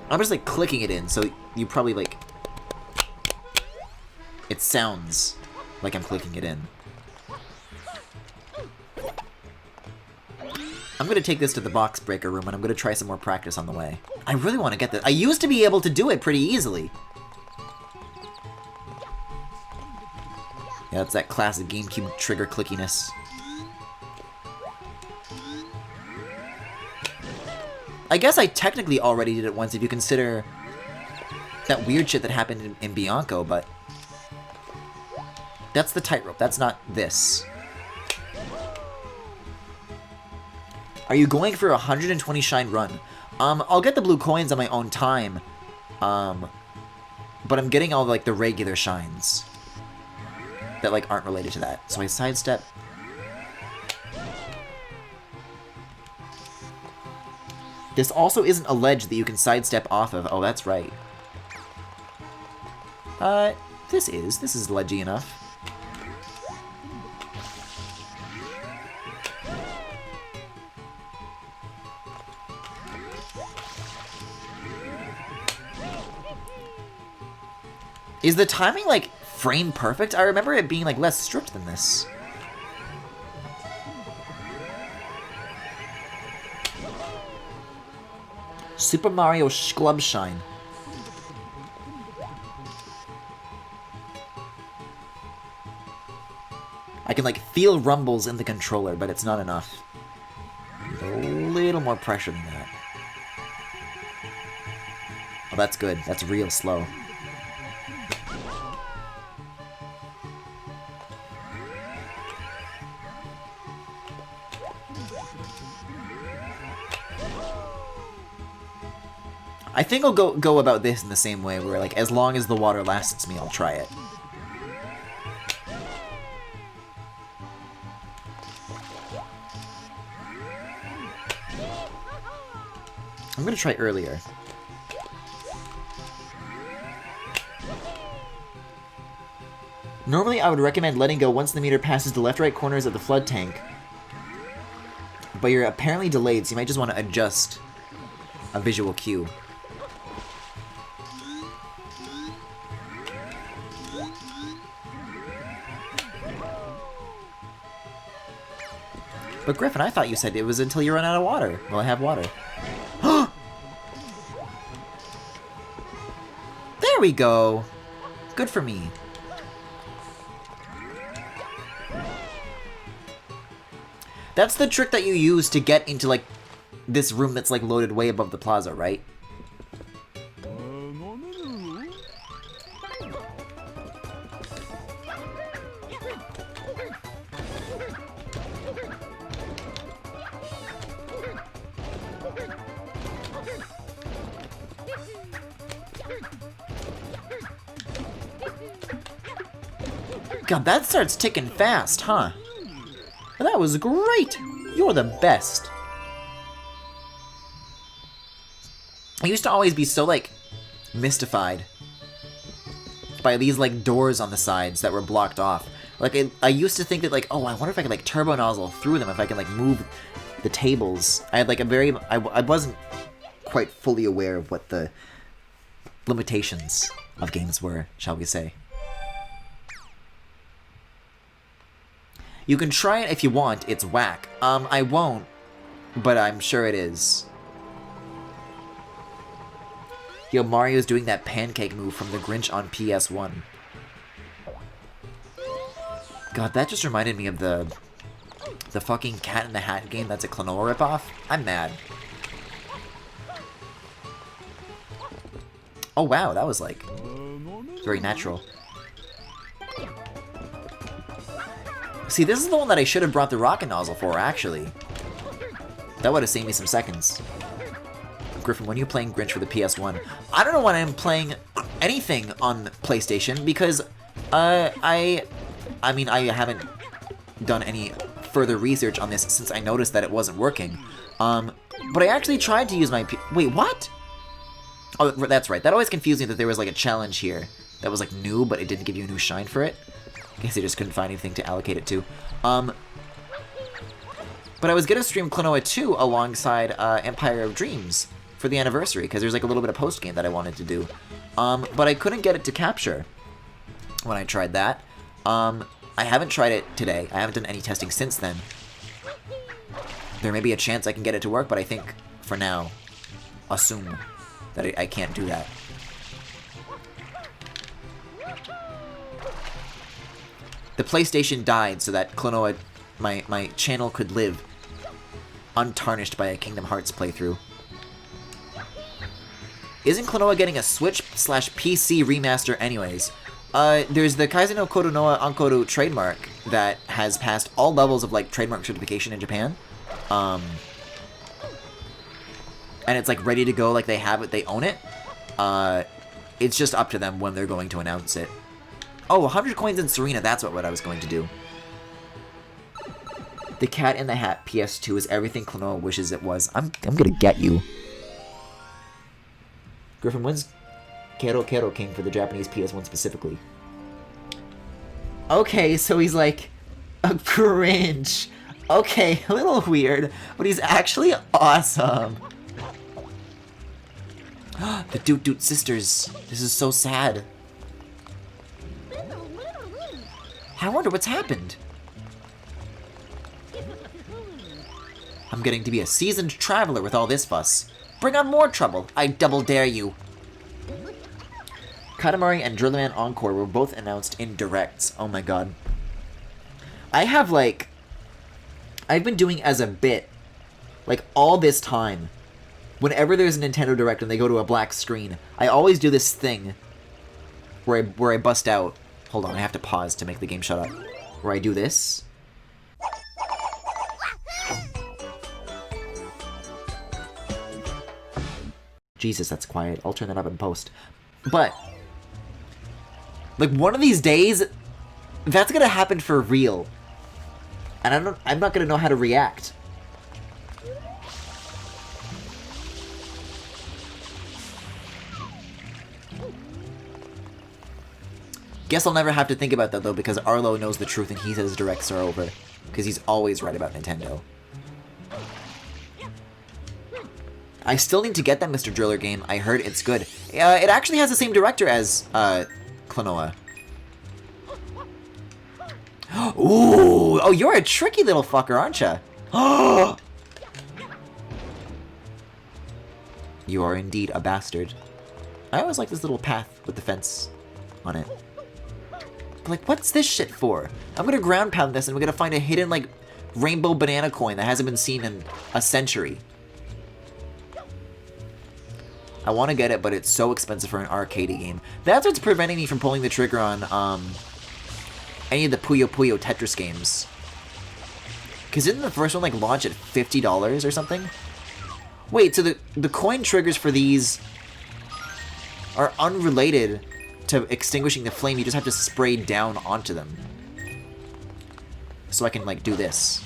I'm just, like, clicking it in, so you probably, like... It sounds like I'm clicking it in. I'm going to take this to the box breaker room, and I'm going to try some more practice on the way. I really want to get this. I used to be able to do it pretty easily. Yeah, it's that classic GameCube trigger clickiness. I guess I technically already did it once if you consider that weird shit that happened in Bianco, but... That's the tightrope. That's not this. Are you going for a 120 shine run? I'll get the blue coins on my own time. But I'm getting all, like, the regular shines. That, like, aren't related to that. So I sidestep. This also isn't a ledge that you can sidestep off of. Oh, that's right. This is ledgy enough. Is the timing, like, frame perfect? I remember it being, like, less strict than this. Super Mario Schlub Shine. I can, like, feel rumbles in the controller, but it's not enough. Need a little more pressure than that. Oh, that's good. That's real slow. I think I'll go about this in the same way, where, like, as long as the water lasts me, I'll try it. I'm gonna try earlier. Normally, I would recommend letting go once the meter passes the left-right corners of the flood tank. But you're apparently delayed, so you might just want to adjust a visual cue. But Griffin, I thought you said it was until you run out of water. Well, I have water. There we go! Good for me. That's the trick that you use to get into, like, this room that's, like, loaded way above the plaza, right? God, that starts ticking fast, huh? That was great! You're the best! I used to always be so, like, mystified by these, like, doors on the sides that were blocked off. Like, I used to think that, like, oh, I wonder if I could, like, turbo nozzle through them, if I can, like, move the tables. I had, like, a very... I wasn't quite fully aware of what the limitations of games were, shall we say. You can try it if you want, it's whack. I won't, but I'm sure it is. Yo, Mario's doing that pancake move from the Grinch on PS1. God, that just reminded me of the fucking Cat in the Hat game that's a Klonoa ripoff. I'm mad. Oh wow, that was like very natural. See, this is the one that I should have brought the rocket nozzle for, actually. That would have saved me some seconds. Griffin, when are you playing Grinch for the PS1? I don't know when I'm playing anything on PlayStation, because, I mean, I haven't done any further research on this since I noticed that it wasn't working. But I actually tried to use my wait, what? Oh, that's right. That always confused me that there was, like, a challenge here that was, like, new, but it didn't give you a new shine for it. I guess I just couldn't find anything to allocate it to. But I was gonna stream Klonoa 2 alongside Empire of Dreams for the anniversary, because there's like a little bit of post-game that I wanted to do. But I couldn't get it to capture when I tried that. I haven't tried it today. I haven't done any testing since then. There may be a chance I can get it to work, but I think, for now, assume that I can't do that. The PlayStation died so that Klonoa, my channel could live untarnished by a Kingdom Hearts playthrough. Isn't Klonoa getting a Switch/PC remaster anyways? There's the Kaizen no Kodonoa Ankoru trademark that has passed all levels of, like, trademark certification in Japan. And it's, like, ready to go, like, they have it, they own it. It's just up to them when they're going to announce it. Oh, 100 coins in Serena, that's what I was going to do. The Cat in the Hat PS2 is everything Klonoa wishes it was. I'm gonna get you. Griffin, when's Kero Kero King for the Japanese PS1 specifically? Okay, so he's like a cringe. Okay, a little weird, but he's actually awesome. The Doot Doot sisters. This is so sad. I wonder what's happened. I'm getting to be a seasoned traveler with all this fuss. Bring on more trouble. I double dare you. Katamari and Drillman Encore were both announced in directs. Oh my god. I have, like... I've been doing as a bit, like, all this time. Whenever there's a Nintendo Direct and they go to a black screen, I always do this thing where I bust out. Hold on, I have to pause to make the game shut up. Where I do this. Jesus, that's quiet. I'll turn that up in post. But, like, one of these days, that's gonna happen for real. And I'm not gonna know how to react. Guess I'll never have to think about that, though, because Arlo knows the truth and he says directs are over. Because he's always right about Nintendo. I still need to get that Mr. Driller game. I heard it's good. It actually has the same director as Klonoa. Ooh! Oh, you're a tricky little fucker, aren't you? Oh! You are indeed a bastard. I always like this little path with the fence on it. But, like, what's this shit for? I'm gonna ground pound this and we're gonna find a hidden, like, rainbow banana coin that hasn't been seen in a century. I want to get it, but it's so expensive for an arcade game. That's what's preventing me from pulling the trigger on any of the Puyo Puyo Tetris games. Because didn't the first one like launch at $50 or something? Wait, so the coin triggers for these are unrelated to extinguishing the flame. You just have to spray down onto them. So I can like do this.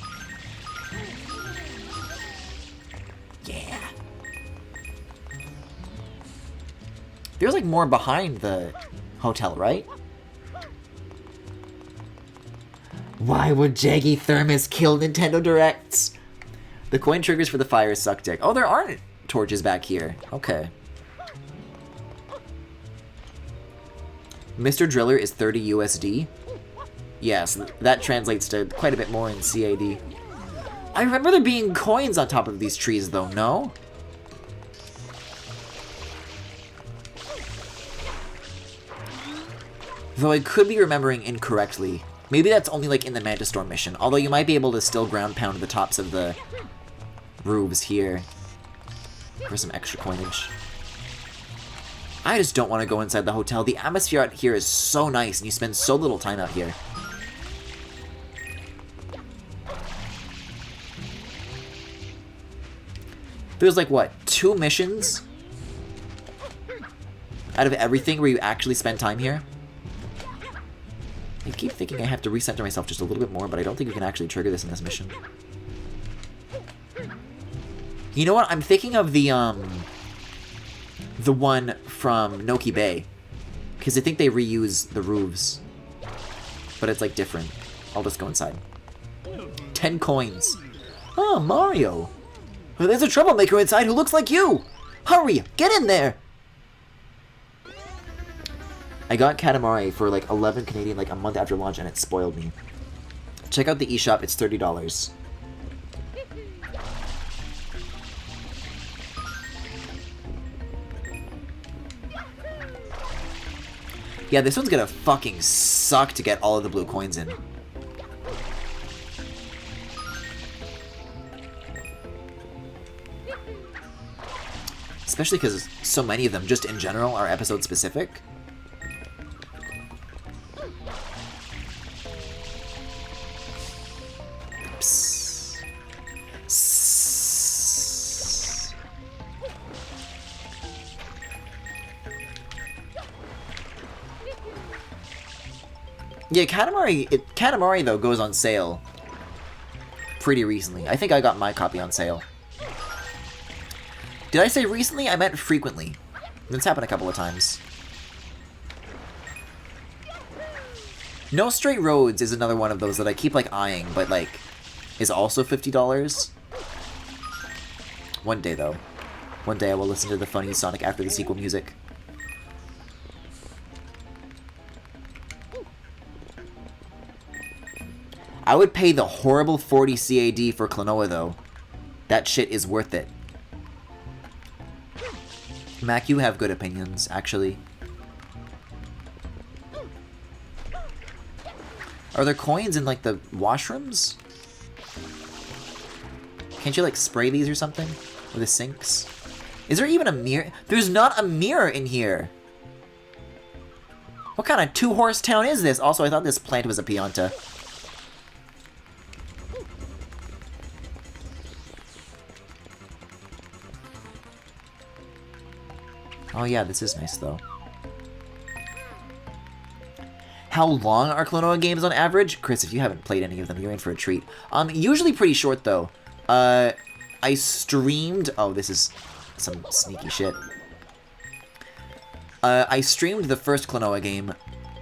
Yeah. There's like more behind the hotel, right? Why would Jaggy Thermos kill Nintendo Directs? The coin triggers for the fire suck dick. Oh, there aren't torches back here. Okay. Mr. Driller is 30 USD. Yes, that translates to quite a bit more in CAD. I remember there being coins on top of these trees, though, no? Though I could be remembering incorrectly. Maybe that's only like in the Manta Storm mission, although you might be able to still ground pound the tops of the roofs here for some extra coinage. I just don't want to go inside the hotel. The atmosphere out here is so nice and you spend so little time out here. There's like, what, 2 missions out of everything where you actually spend time here? I keep thinking I have to recenter myself just a little bit more, but I don't think you can actually trigger this in this mission. You know what? I'm thinking of the one from Noki Bay. Because I think they reuse the roofs. But it's, like, different. I'll just go inside. 10 coins. Oh, Mario. Well, there's a troublemaker inside who looks like you. Hurry, get in there. I got Katamari for like 11 Canadian like a month after launch and it spoiled me. Check out the eShop, it's $30. Yeah, this one's gonna fucking suck to get all of the blue coins in. Especially because so many of them, just in general, are episode specific. Yeah, Katamari though goes on sale pretty recently. I think I got my copy on sale. Did I say recently? I meant frequently. It's happened a couple of times. No Straight Roads is another one of those that I keep like eyeing, but like is also $50. One day though. One day I will listen to the funny Sonic after the sequel music. I would pay the horrible 40 CAD for Klonoa, though. That shit is worth it. Mac, you have good opinions, actually. Are there coins in, like, the washrooms? Can't you, like, spray these or something? Or the sinks? Is there even a mirror? There's not a mirror in here! What kind of two-horse town is this? Also, I thought this plant was a Pianta. Oh yeah, this is nice though. How long are Klonoa games on average? Chris, if you haven't played any of them, you're in for a treat. Usually pretty short though. I streamed... Oh, this is some sneaky shit. I streamed the first Klonoa game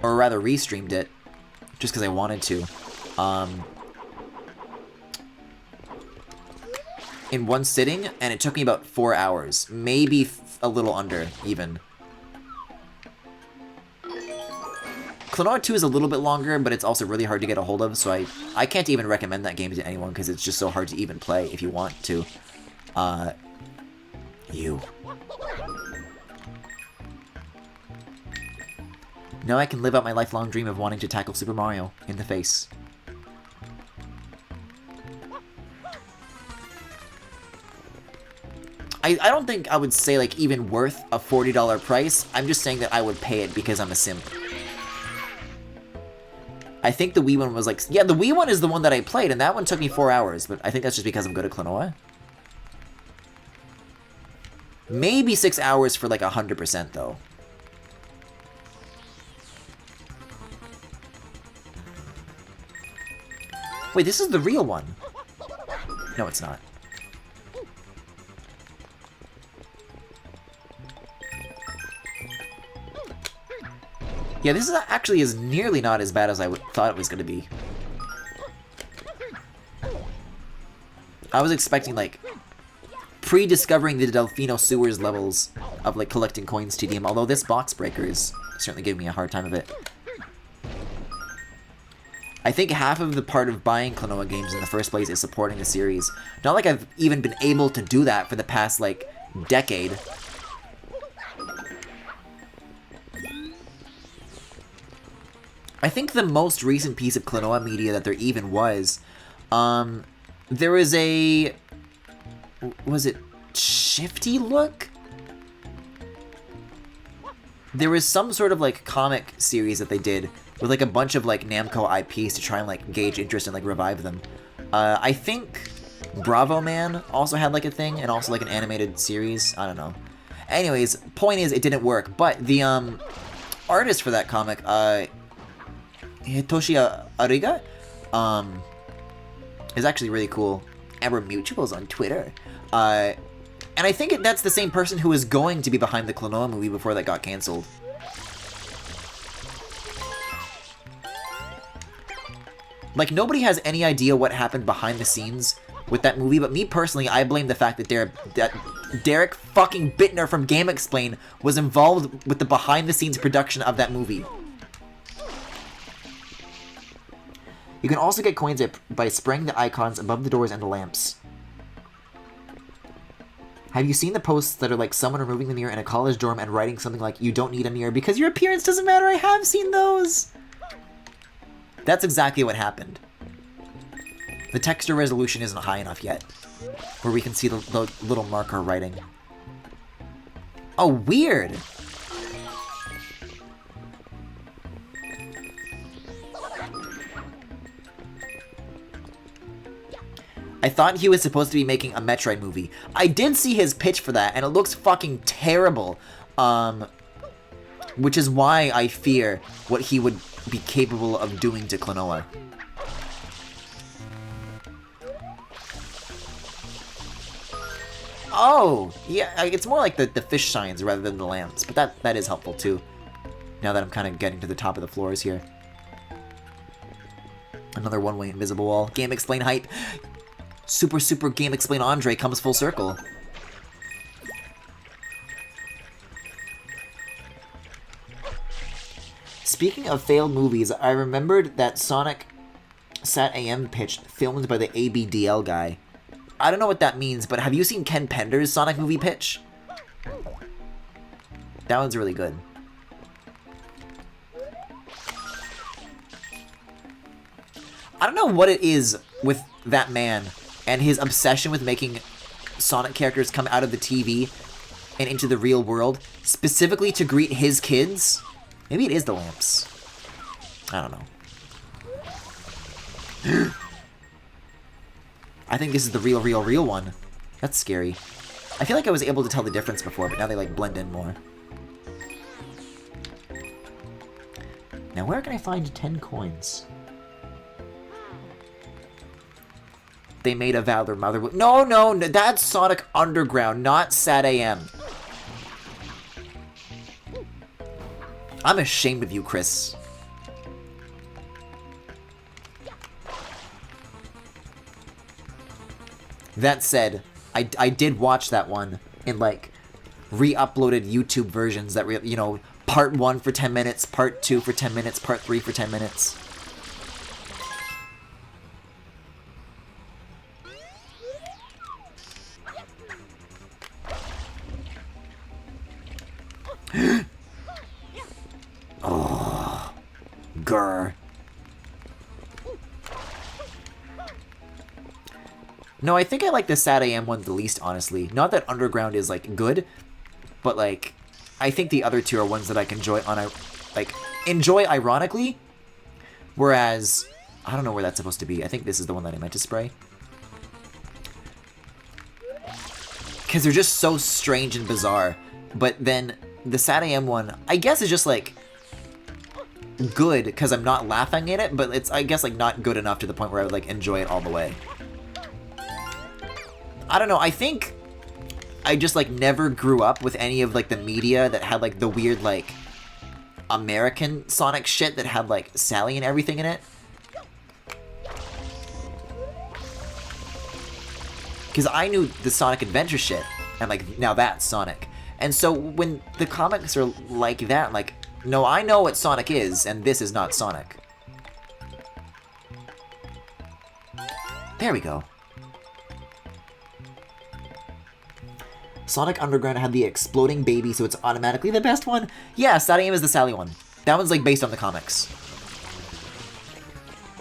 or rather restreamed it, just because I wanted to, in one sitting, and it took me about 4 hours, maybe a little under, even. Klonoa 2 is a little bit longer, but it's also really hard to get a hold of, so I can't even recommend that game to anyone, because it's just so hard to even play if you want to. Now I can live out my lifelong dream of wanting to tackle Super Mario in the face. I don't think I would say, like, even worth a $40 price. I'm just saying that I would pay it because I'm a simp. I think the Wii one was like... Yeah, the Wii one is the one that I played, and that one took me 4 hours, but I think that's just because I'm good at Klonoa. Maybe 6 hours for, like, 100%, though. Wait, this is the real one. No, it's not. Yeah, this is actually is nearly not as bad as I thought it was going to be. I was expecting, like, pre-discovering the Delfino Sewers levels of, like, collecting coins TDM, although this box breaker is certainly giving me a hard time of it. I think half of the part of buying Klonoa games in the first place is supporting the series. Not like I've even been able to do that for the past, like, decade. I think the most recent piece of Klonoa media that there even was, there was a... Was it Shifty Look? There was some sort of, like, comic series that they did with, like, a bunch of, like, Namco IPs to try and, like, gauge interest and, like, revive them. I think Bravo Man also had, like, a thing, and also, like, an animated series. I don't know. Anyways, point is, it didn't work. But the, artist for that comic, Hitoshi Ariga, is actually really cool. And we're mutuals on Twitter. And I think that's the same person who was going to be behind the Klonoa movie before that got cancelled. Like, nobody has any idea what happened behind the scenes with that movie, but me personally, I blame the fact that Derek fucking Bittner from Game Explain was involved with the behind-the-scenes production of that movie. You can also get coins by spraying the icons above the doors and the lamps. Have you seen the posts that are like someone removing the mirror in a college dorm and writing something like, "You don't need a mirror because your appearance doesn't matter"? I have seen those! That's exactly what happened. The texture resolution isn't high enough yet, where we can see the little marker writing. Oh, weird! I thought he was supposed to be making a Metroid movie. I did see his pitch for that, and it looks fucking terrible. Which is why I fear what he would be capable of doing to Klonoa. Oh! Yeah, it's more like the fish signs rather than the lamps, but that is helpful too. Now that I'm kind of getting to the top of the floors here. Another one-way invisible wall. Game Explain hype. Super Game Explain Andre comes full circle. Speaking of failed movies, I remembered that Sonic Sat AM pitch filmed by the ABDL guy. I don't know what that means, but have you seen Ken Pender's Sonic movie pitch? That one's really good. I don't know what it is with that man and his obsession with making Sonic characters come out of the TV and into the real world, specifically to greet his kids. Maybe it is the lamps. I don't know. I think this is the real one. That's scary. I feel like I was able to tell the difference before, but now they like blend in more. Now where can I find 10 coins? They made a Valor Mother. No, that's Sonic Underground, not Sat AM. I'm ashamed of you, Chris. That said, I did watch that one in, like, re-uploaded YouTube versions that, you know, part 1 for 10 minutes, part 2 for 10 minutes, part 3 for 10 minutes. Oh, grr. No, I think I like the Sad AM one the least, honestly. Not that Underground is, like, good, but, like, I think the other two are ones that I can enjoy ironically, whereas, I don't know where that's supposed to be. I think this is the one that I meant to spray. Because they're just so strange and bizarre. But then, the Sad AM one, I guess is just, like, good, because I'm not laughing at it, but it's, I guess, like, not good enough to the point where I would, like, enjoy it all the way. I don't know, I think I just, like, never grew up with any of, like, the media that had, like, the weird, like, American Sonic shit that had, like, Sally and everything in it. Because I knew the Sonic Adventure shit, and, like, now that's Sonic. And so when the comics are like that, like, no, I know what Sonic is, and this is not Sonic. There we go. Sonic Underground had the exploding baby, so it's automatically the best one? Yeah, Sad AM is the Sally one. That one's, like, based on the comics.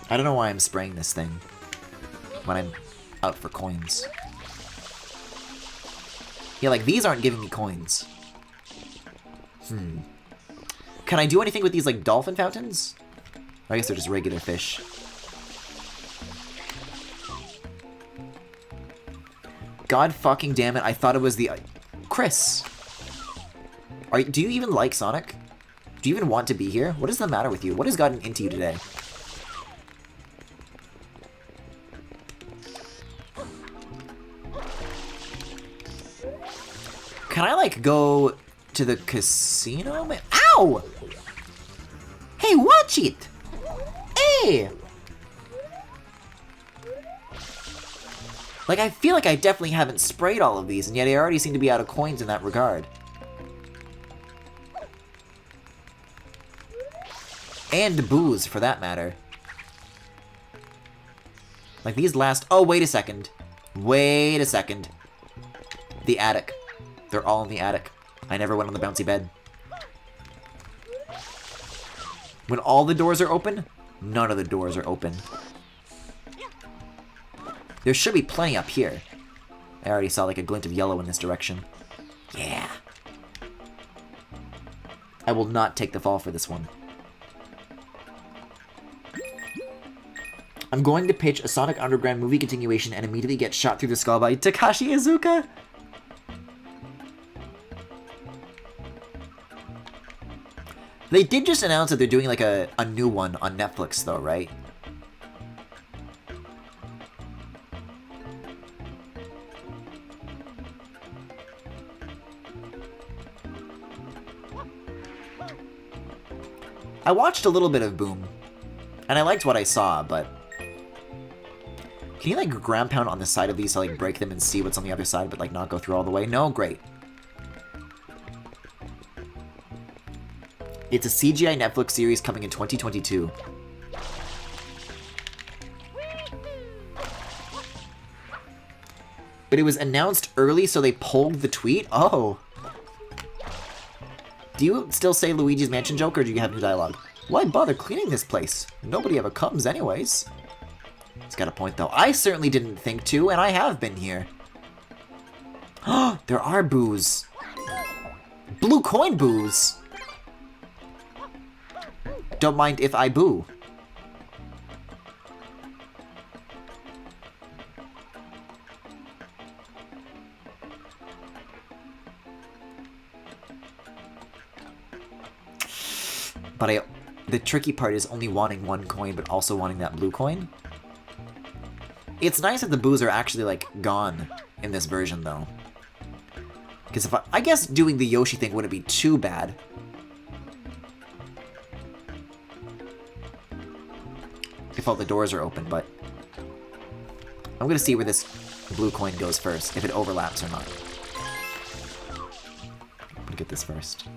I don't know why I'm spraying this thing when I'm out for coins. Yeah, like, these aren't giving me coins. Can I do anything with these, like, dolphin fountains? I guess they're just regular fish. God fucking damn it, I thought it was the... Chris! Do you even like Sonic? Do you even want to be here? What is the matter with you? What has gotten into you today? Can I, like, go to the casino? Ow! Hey, watch it! Hey! Like, I feel like I definitely haven't sprayed all of these, and yet I already seem to be out of coins in that regard. And booze, for that matter. Like, these last... Oh, wait a second. Wait a second. The attic. They're all in the attic. I never went on the bouncy bed. When all the doors are open, none of the doors are open. There should be plenty up here. I already saw, like, a glint of yellow in this direction. Yeah. I will not take the fall for this one. I'm going to pitch a Sonic Underground movie continuation and immediately get shot through the skull by Takashi Iizuka. They did just announce that they're doing, like, a new one on Netflix, though, right? I watched a little bit of Boom, and I liked what I saw, but... Can you, like, ground pound on the side of these to, like, break them and see what's on the other side, but, like, not go through all the way? No? Great. It's a CGI Netflix series coming in 2022. But it was announced early, so they pulled the tweet? Oh. Do you still say Luigi's Mansion joke, or do you have new dialogue? Why bother cleaning this place? Nobody ever comes anyways. He's got a point, though. I certainly didn't think to, and I have been here. There are boos. Blue coin boos. Don't mind if I boo. But the tricky part is only wanting one coin, but also wanting that blue coin. It's nice that the boos are actually, like, gone in this version, though. Because if I guess doing the Yoshi thing wouldn't be too bad. If all the doors are open, but... I'm gonna see where this blue coin goes first, if it overlaps or not. I'm gonna get this first.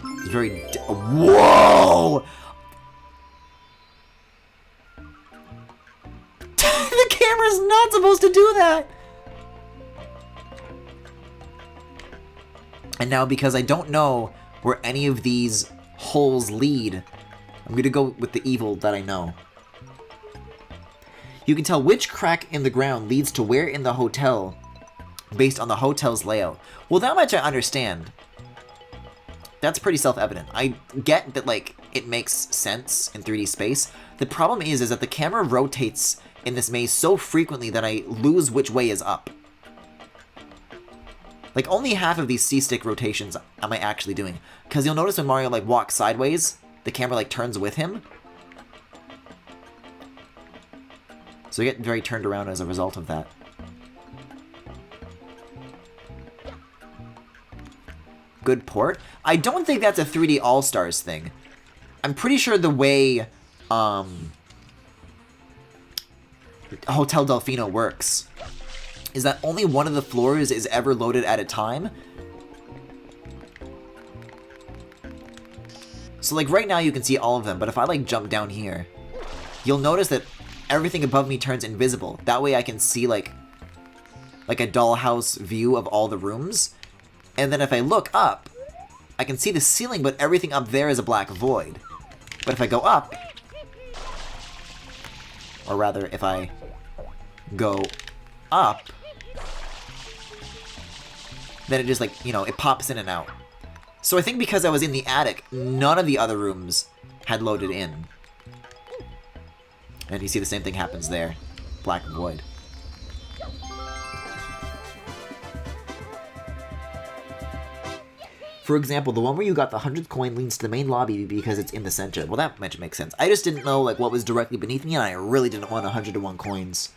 It's very... Whoa! The camera's not supposed to do that! And now, because I don't know where any of these holes lead, I'm gonna go with the evil that I know. You can tell which crack in the ground leads to where in the hotel based on the hotel's layout. Well, that much I understand. That's pretty self-evident. I get that, like, it makes sense in 3D space. The problem is that the camera rotates in this maze so frequently that I lose which way is up. Like, only half of these C-stick rotations am I actually doing. Because you'll notice when Mario, like, walks sideways, the camera, like, turns with him. So I get very turned around as a result of that. Good port? I don't think that's a 3D All-Stars thing. I'm pretty sure the way Hotel Delfino works is that only one of the floors is ever loaded at a time. So, like, right now you can see all of them, but if I, like, jump down here, you'll notice that everything above me turns invisible. That way I can see, like a dollhouse view of all the rooms. And then if I look up, I can see the ceiling, but everything up there is a black void. But if I go up, or rather, if I go up, then it just, like, you know, it pops in and out. So I think because I was in the attic, none of the other rooms had loaded in. And you see the same thing happens there. Black void. For example, the one where you got the 100th coin leads to the main lobby because it's in the center. Well, that much makes sense. I just didn't know, like, what was directly beneath me, and I really didn't want 101 coins.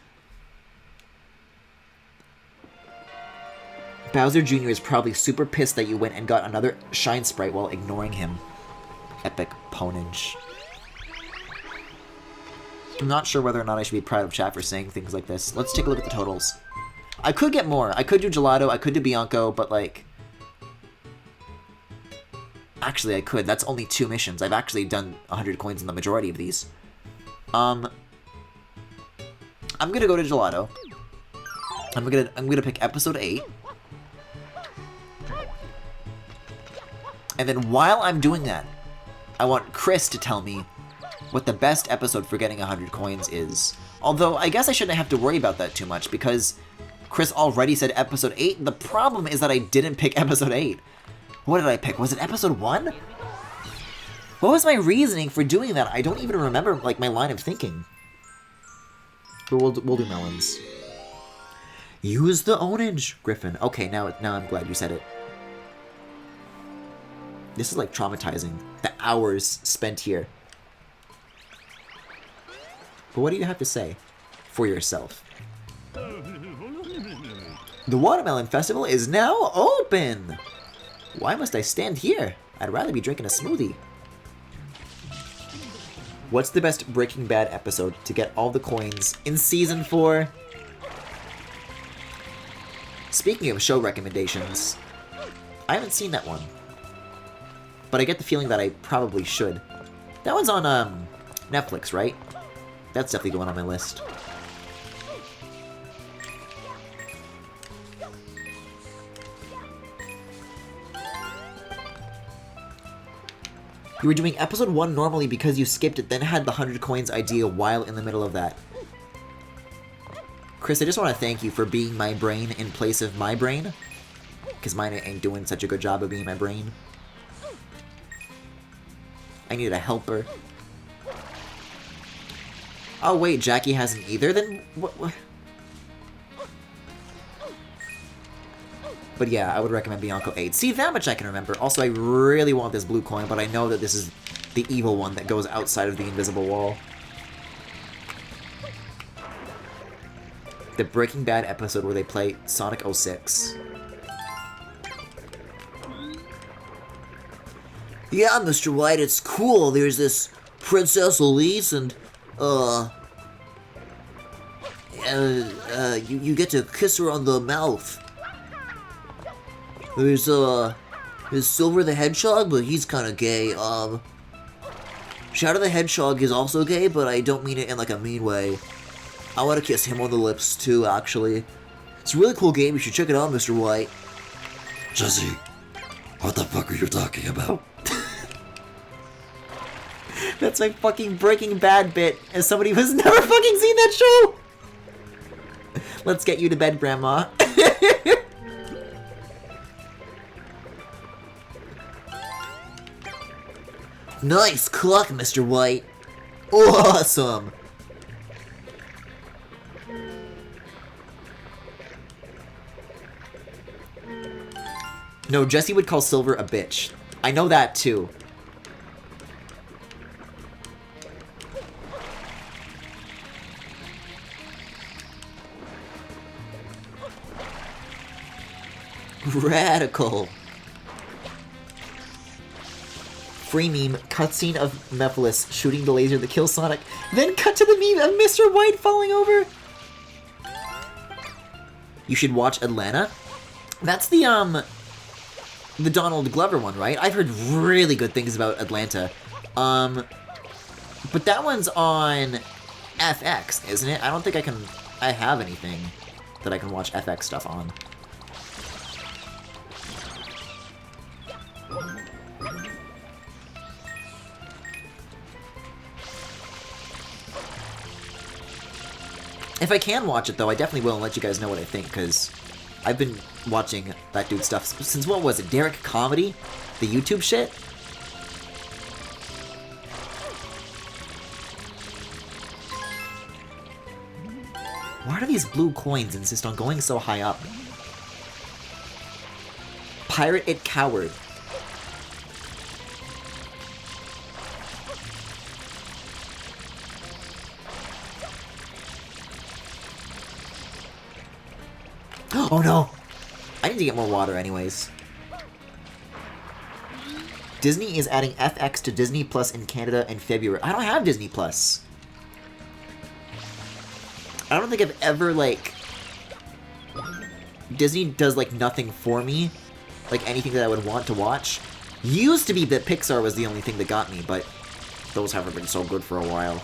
Bowser Jr. is probably super pissed that you went and got another Shine Sprite while ignoring him. Epic ponage. I'm not sure whether or not I should be proud of chat for saying things like this. Let's take a look at the totals. I could get more. I could do Gelato, I could do Bianco, but, like... Actually, I could. That's only 2 missions. I've actually done 100 coins in the majority of these. I'm gonna go to Gelato. I'm gonna pick episode 8. And then while I'm doing that, I want Chris to tell me what the best episode for getting 100 coins is. Although, I guess I shouldn't have to worry about that too much, because Chris already said episode 8. The problem is that I didn't pick episode 8. What did I pick? Was it episode 1? What was my reasoning for doing that? I don't even remember, like, my line of thinking. But we'll do melons. Use the ownage, Griffin. Okay, now I'm glad you said it. This is, like, traumatizing. The hours spent here. But what do you have to say for yourself? The Watermelon Festival is now open! Why must I stand here? I'd rather be drinking a smoothie. What's the best Breaking Bad episode to get all the coins in Season 4? Speaking of show recommendations, I haven't seen that one. But I get the feeling that I probably should. That one's on, Netflix, right? That's definitely going on my list. You were doing episode 1 normally because you skipped it, then had the 100 coins idea while in the middle of that. Chris, I just want to thank you for being my brain in place of my brain. Because mine ain't doing such a good job of being my brain. I needed a helper. Oh wait, Jackie hasn't either? Then what? But yeah, I would recommend Bianco 8. See, that much I can remember. Also, I really want this blue coin, but I know that this is the evil one that goes outside of the invisible wall. The Breaking Bad episode where they play Sonic 06. Yeah, Mr. White, it's cool. There's this Princess Elise and, you get to kiss her on the mouth. There's Silver the Hedgehog, but he's kind of gay. Shadow the Hedgehog is also gay, but I don't mean it in like a mean way. I want to kiss him on the lips too, actually. It's a really cool game. You should check it out, Mr. White. Jesse, what the fuck are you talking about? That's my fucking Breaking Bad bit, as somebody who's never fucking seen that show! Let's get you to bed, Grandma. Nice clock, Mr. White. Awesome. No, Jesse would call Silver a bitch. I know that too. Radical. Free meme, cutscene of Mephiles shooting the laser that kills Sonic, then cut to the meme of Mr. White falling over. You should watch Atlanta. That's the Donald Glover one, right? I've heard really good things about Atlanta. But that one's on FX, isn't it? I don't think I have anything that I can watch FX stuff on. If I can watch it, though, I definitely will and let you guys know what I think, because I've been watching that dude's stuff since, what was it, Derek Comedy? The YouTube shit? Why do these blue coins insist on going so high up? Pirate it, coward. Oh no! I need to get more water anyways. Disney is adding FX to Disney Plus in Canada in February. I don't have Disney Plus. I don't think I've ever, like... Disney does, like, nothing for me. Like, anything that I would want to watch. Used to be that Pixar was the only thing that got me, but those haven't been so good for a while.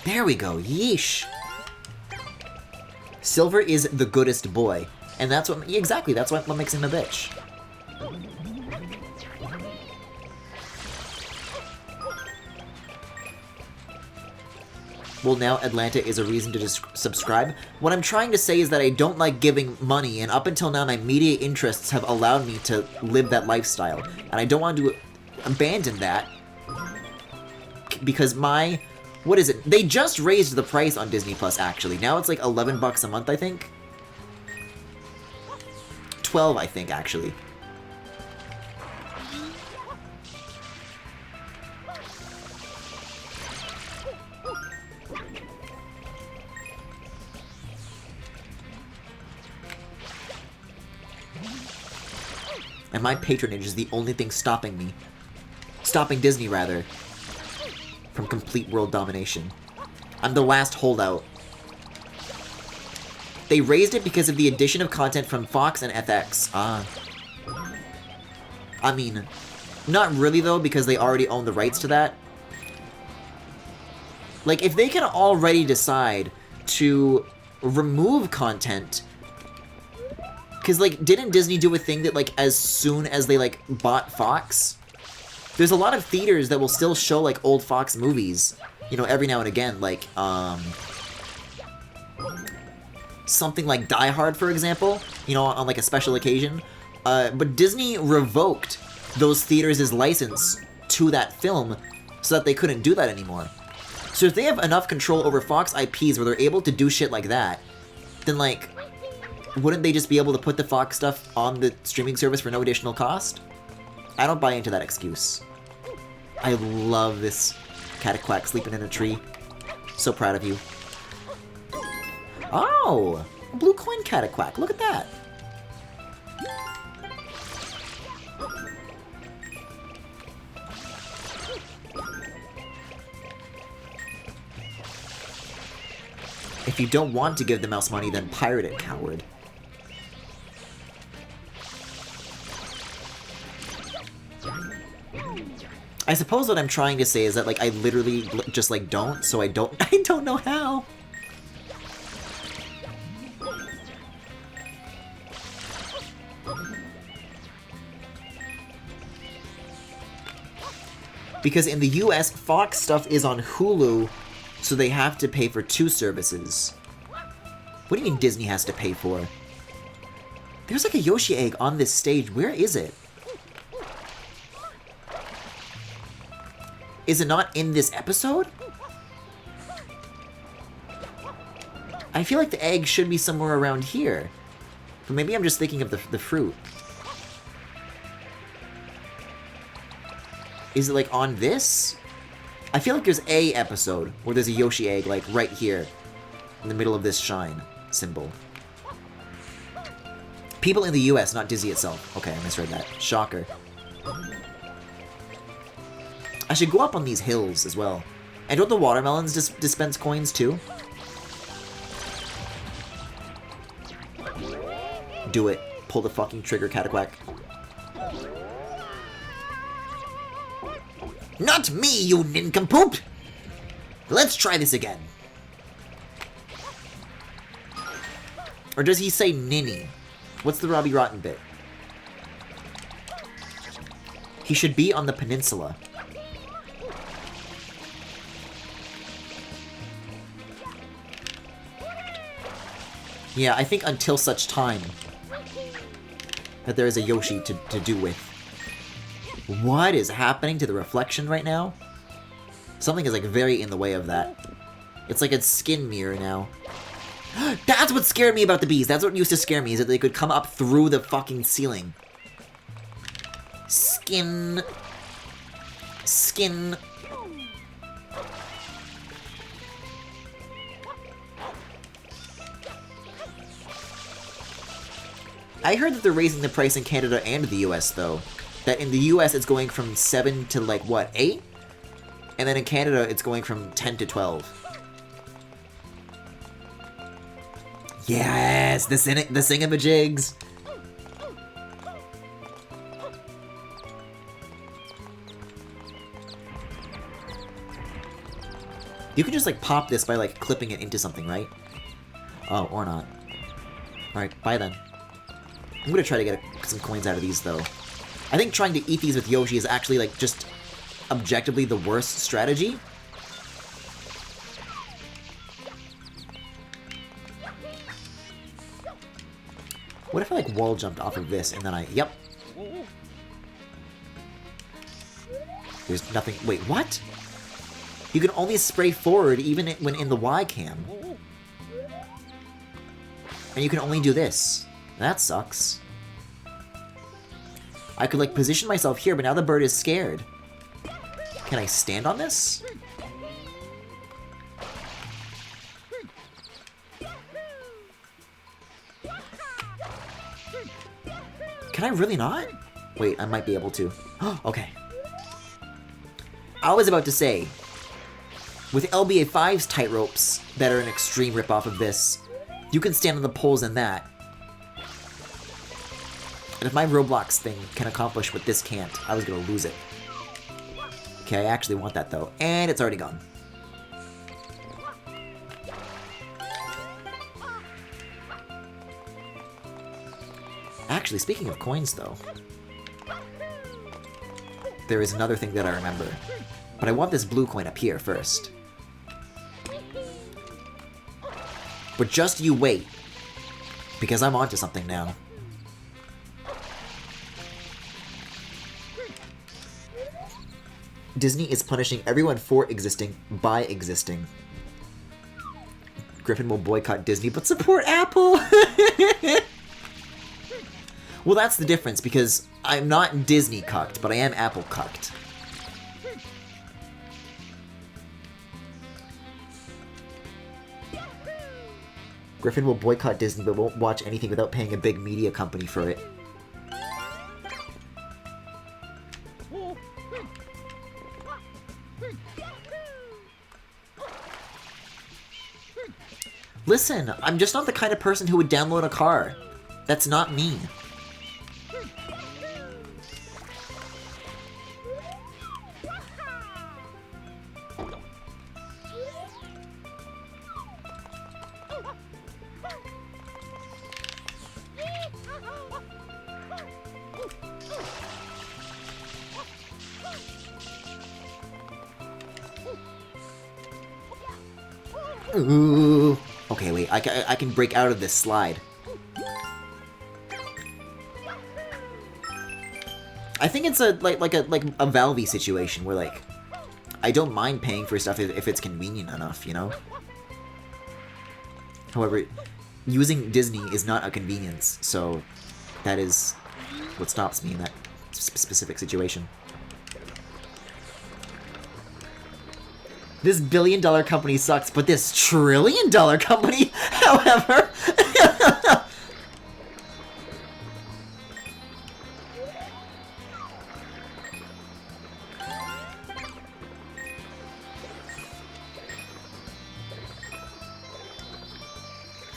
There we go, yeesh. Silver is the goodest boy. And that's what, exactly, that's what makes him a bitch. Well, now Atlanta is a reason to subscribe. What I'm trying to say is that I don't like giving money, and up until now my media interests have allowed me to live that lifestyle. And I don't want to abandon that. Because my... What is it? They just raised the price on Disney Plus, actually. Now it's like 11 bucks a month, I think. 12, I think, actually. And my patronage is the only thing stopping me. Stopping Disney, rather. From complete world domination. I'm the last holdout. They raised it because of the addition of content from Fox and FX. Ah. I mean, not really though, because they already own the rights to that. Like, if they can already decide to remove content... Because, like, didn't Disney do a thing that, like, as soon as they, like, bought Fox... There's a lot of theaters that will still show, like, old Fox movies, you know, every now and again, like, something like Die Hard, for example, you know, on, like, a special occasion, but Disney revoked those theaters' license to that film so that they couldn't do that anymore. So if they have enough control over Fox IPs where they're able to do shit like that, then, like, wouldn't they just be able to put the Fox stuff on the streaming service for no additional cost? I don't buy into that excuse. I love this Cataquack sleeping in a tree. So proud of you. Oh! A blue coin Cataquack. Look at that. If you don't want to give the mouse money, then pirate it, coward. I suppose what I'm trying to say is that, like, I literally just, like, don't, so I don't know how. Because in the US, Fox stuff is on Hulu, so they have to pay for 2 services. What do you mean Disney has to pay for? There's like a Yoshi egg on this stage. Where is it? Is it not in this episode? I feel like the egg should be somewhere around here. But maybe I'm just thinking of the fruit. Is it like on this? I feel like there's a episode where there's a Yoshi egg like right here in the middle of this shine symbol. People in the US, not Disney itself. Okay, I misread that. Shocker. I should go up on these hills as well. And don't the watermelons dispense coins too? Do it. Pull the fucking trigger, Cataquack. Not me, you nincompoop! Let's try this again. Or does he say ninny? What's the Robbie Rotten bit? He should be on the peninsula. Yeah, I think until such time that there is a Yoshi to do with. What is happening to the reflection right now? Something is like very in the way of that. It's like a skin mirror now. That's what scared me about the bees. That's what used to scare me, is that they could come up through the fucking ceiling. Skin. Skin. I heard that they're raising the price in Canada and the US, though. That in the US it's going from 7 to, like, what, 8? And then in Canada it's going from 10 to 12. Yes! The singamajigs! You can just, like, pop this by, like, clipping it into something, right? Oh, or not. Alright, bye then. I'm gonna try to get some coins out of these, though. I think trying to eat these with Yoshi is actually, like, just objectively the worst strategy. What if I, like, wall jumped off of this and then I... Yep. There's nothing... Wait, what? You can only spray forward even when in the Y cam. And you can only do this. That sucks. I could, like, position myself here, but now the bird is scared. Can I stand on this? Can I really not? Wait, I might be able to. Okay. I was about to say, with LBA 5's tight ropes that are an extreme ripoff of this, you can stand on the poles in that. And if my Roblox thing can accomplish what this can't, I was gonna lose it. Okay, I actually want that though. And it's already gone. Actually, speaking of coins though, there is another thing that I remember. But I want this blue coin up here first. But just you wait. Because I'm onto something now. Disney is punishing everyone for existing by existing. Griffin will boycott Disney but support Apple! Well, that's the difference, because I'm not Disney cucked, but I am Apple cucked. Griffin will boycott Disney but won't watch anything without paying a big media company for it. Listen, I'm just not the kind of person who would download a car. That's not me. Ooh. Okay, wait. I can break out of this slide. I think it's like a Valvey situation where like I don't mind paying for stuff if it's convenient enough, you know. However, using Disney is not a convenience, so that is what stops me in that specific situation. This billion-dollar company sucks, but this trillion-dollar company, however...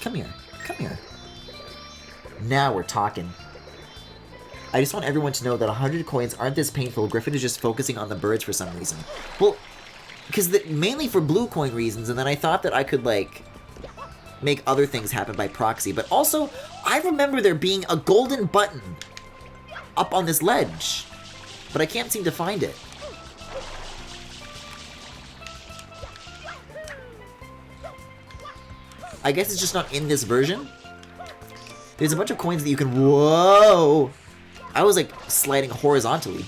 Come here. Come here. Now we're talking. I just want everyone to know that 100 coins aren't this painful. Griffin is just focusing on the birds for some reason. Well... Because mainly for blue coin reasons, and then I thought that I could, like, make other things happen by proxy. But also, I remember there being a golden button up on this ledge. But I can't seem to find it. I guess it's just not in this version. There's a bunch of coins that you can... Whoa! I was, like, sliding horizontally.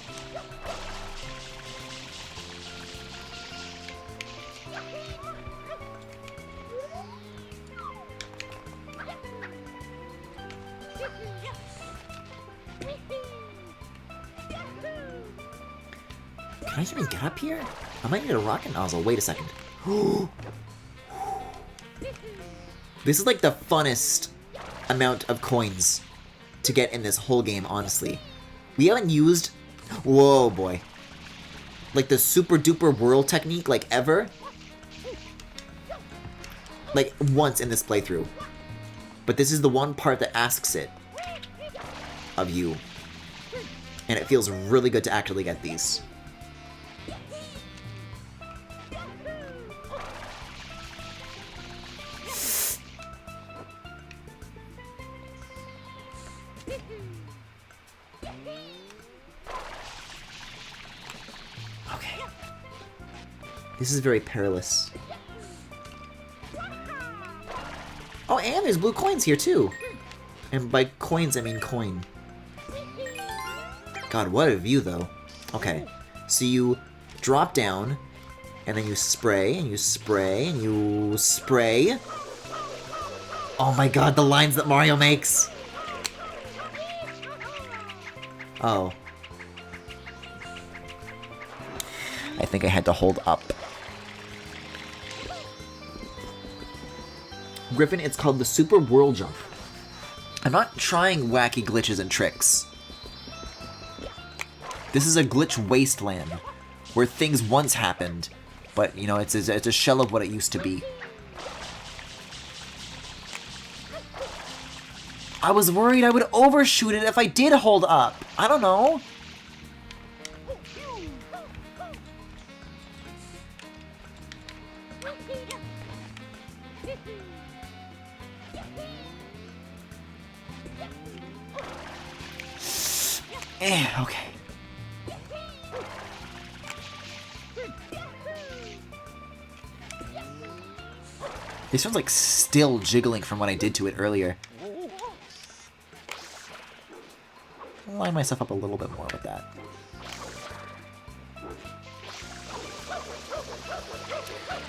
Can I even get up here? I might need a rocket nozzle. Wait a second. This is like the funnest amount of coins to get in this whole game, honestly. We haven't used... Whoa, boy. Like the super duper whirl technique, like ever. Like once in this playthrough. But this is the one part that asks it of you. And it feels really good to actually get these. This is very perilous. Oh, and there's blue coins here, too. And by coins, I mean coin. God, what a view, though. Okay, so you drop down, and then you spray, and you spray, and you spray. Oh my god, the lines that Mario makes! Oh. I think I had to hold up. Griffin, it's called the Super Whirl Jump. I'm not trying wacky glitches and tricks. This is a glitch wasteland, where things once happened, but, you know, it's a shell of what it used to be. I was worried I would overshoot it if I did hold up. I don't know. Okay. This one's like still jiggling from what I did to it earlier. I'll line myself up a little bit more with that.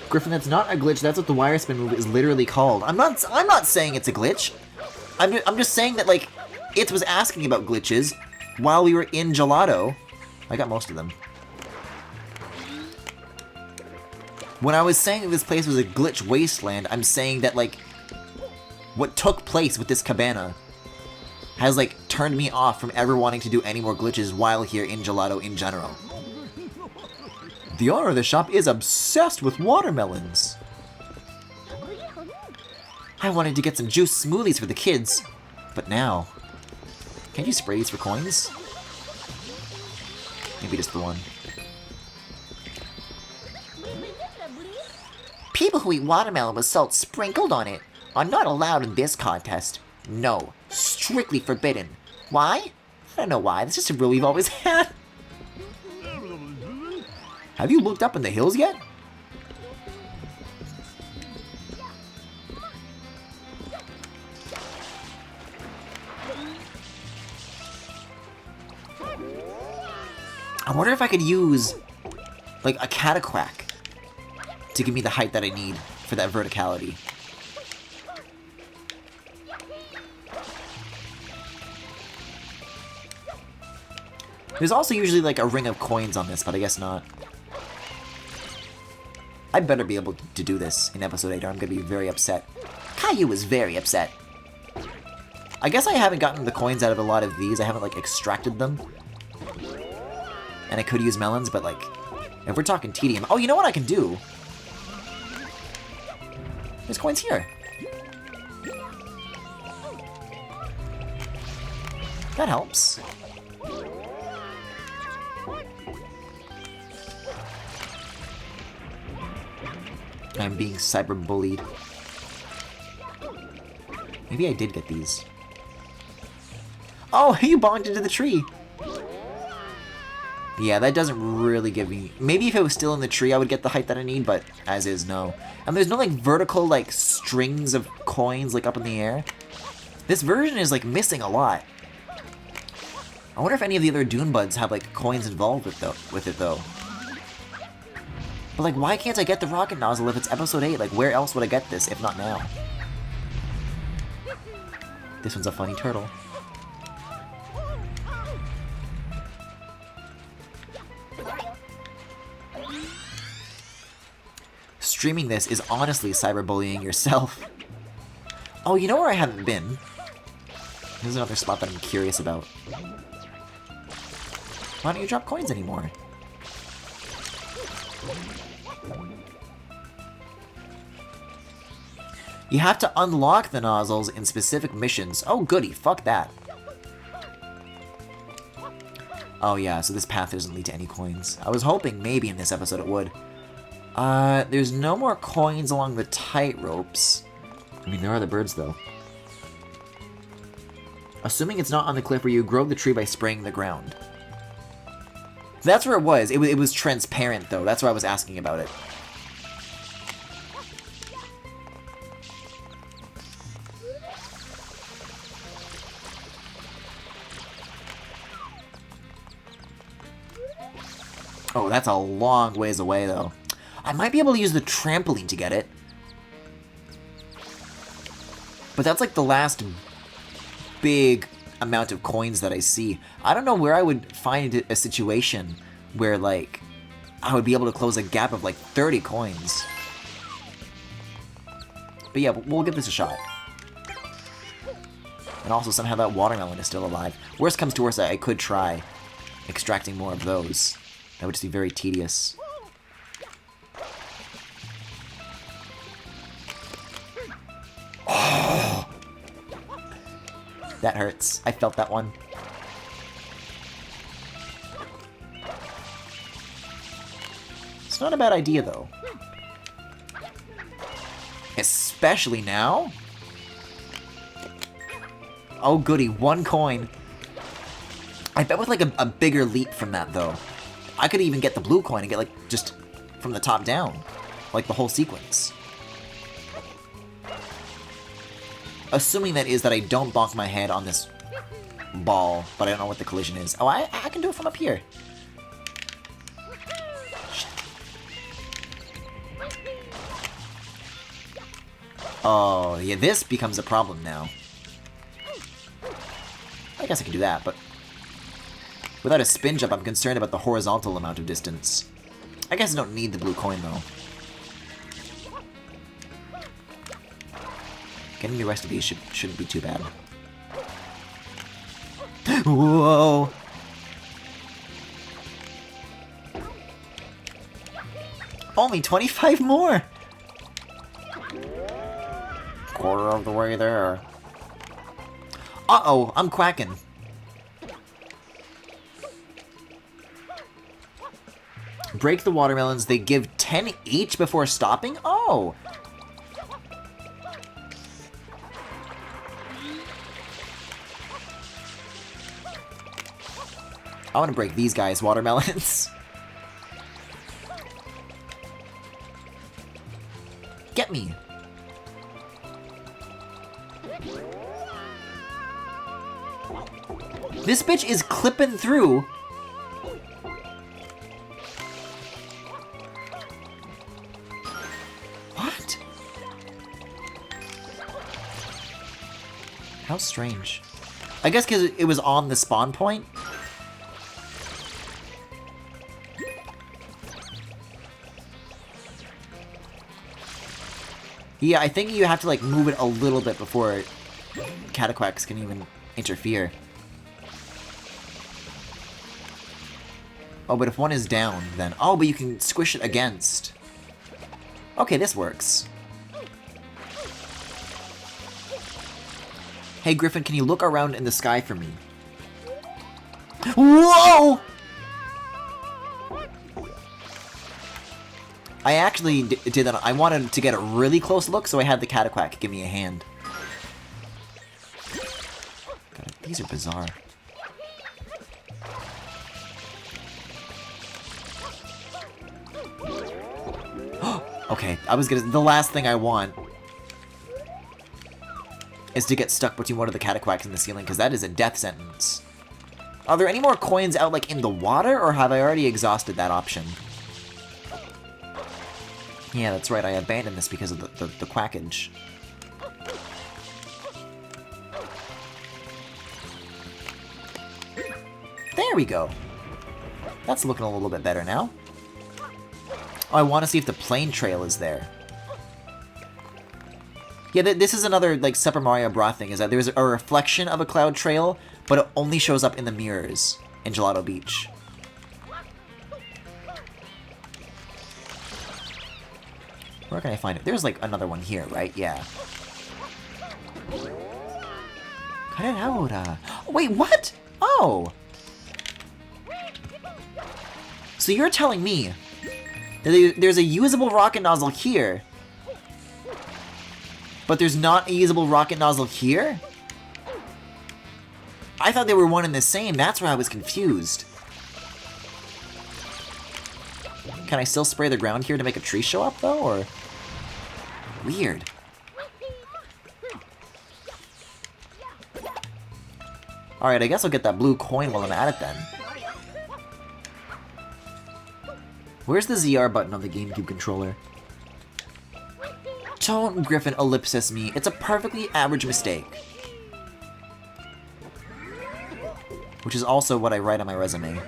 Griffin, that's not a glitch. That's what the wire spin move is literally called. I'm not saying it's a glitch. I'm just saying that, like, it was asking about glitches while we were in Gelato. I got most of them. When I was saying that this place was a glitch wasteland, I'm saying that, like, what took place with this cabana has, like, turned me off from ever wanting to do any more glitches while here in Gelato in general. The owner of the shop is obsessed with watermelons. I wanted to get some juice smoothies for the kids, but now... Can't you spray these for coins? Maybe just the one. People who eat watermelon with salt sprinkled on it are not allowed in this contest. No, strictly forbidden. Why? I don't know why, that's just a rule we've always had. Have you looked up in the hills yet? I wonder if I could use, like, a cataquack to give me the height that I need for that verticality. There's also usually, like, a ring of coins on this, but I guess not. I better be able to do this in episode 8 or I'm gonna be very upset. Caillou is very upset. I guess I haven't gotten the coins out of a lot of these. I haven't, like, extracted them. And I could use melons, but, like, if we're talking tedium... Oh, you know what I can do? There's coins here. That helps. I'm being cyber-bullied. Maybe I did get these. Oh, you bonked into the tree! Yeah, that doesn't really give me... Maybe if it was still in the tree, I would get the height that I need, but as is, no. And there's no, like, vertical, like, strings of coins, like, up in the air. This version is, like, missing a lot. I wonder if any of the other Dune Buds have, like, coins involved with it, though. But, like, why can't I get the rocket nozzle if it's episode 8? Like, where else would I get this, if not now? This one's a funny turtle. Streaming this is honestly cyberbullying yourself. Oh, you know where I haven't been? There's another spot that I'm curious about. Why don't you drop coins anymore? You have to unlock the nozzles in specific missions. Oh, goody. Fuck that. Oh, yeah, so this path doesn't lead to any coins. I was hoping maybe in this episode it would. There's no more coins along the tight ropes. I mean, there are the birds, though. Assuming it's not on the cliff where you grow the tree by spraying the ground. That's where it was. It was transparent, though. That's why I was asking about it. Oh, that's a long ways away, though. I might be able to use the trampoline to get it. But that's like the last big amount of coins that I see. I don't know where I would find a situation where, like, I would be able to close a gap of, like, 30 coins. But yeah, we'll give this a shot. And also, somehow that watermelon is still alive. Worst comes to worst, I could try extracting more of those. That would just be very tedious. Oh! That hurts. I felt that one. It's not a bad idea, though. Especially now? Oh, goody. 1 coin. I bet with, like, a bigger leap from that, though. I could even get the blue coin and get, like, just from the top down. Like, the whole sequence. Assuming that is that I don't bonk my head on this ball, but I don't know what the collision is. Oh, I can do it from up here. Oh, yeah, this becomes a problem now. I guess I can do that, but... Without a spin jump, I'm concerned about the horizontal amount of distance. I guess I don't need the blue coin, though. Getting the rest of these shouldn't be too bad. Whoa! Only 25 more! quarter of the way there. Uh-oh, I'm quacking. Break the watermelons. They give 10 each before stopping? Oh! I want to break these guys' watermelons. Get me! This bitch is clipping through. What? How strange. I guess because it was on the spawn point? Yeah, I think you have to, like, move it a little bit before Cataquax can even interfere. Oh, but if one is down, then... Oh, but you can squish it against. Okay, this works. Hey, Griffin, can you look around in the sky for me? Whoa! I actually did that. I wanted to get a really close look, so I had the Cataquac give me a hand. God, these are bizarre. Okay, I was gonna... The last thing I want is to get stuck between one of the Cataquacs and the ceiling, because that is a death sentence. Are there any more coins out, like, in the water, or have I already exhausted that option? Yeah, that's right, I abandoned this because of the quackage. There we go. That's looking a little bit better now. Oh, I want to see if the plane trail is there. Yeah, this is another, like, Super Mario Bros. Thing, is that there's a reflection of a cloud trail, but it only shows up in the mirrors in Gelato Beach. Where can I find it? There's, like, another one here, right? Yeah. Cut it out. Wait, what? Oh! So you're telling me that there's a usable rocket nozzle here, but there's not a usable rocket nozzle here? I thought they were one and the same. That's why I was confused. Can I still spray the ground here to make a tree show up, though, or...? Weird. Alright, I guess I'll get that blue coin while I'm at it, then. Where's the ZR button on the GameCube controller? Don't Griffin ellipsis me. It's a perfectly average mistake. Which is also what I write on my resume.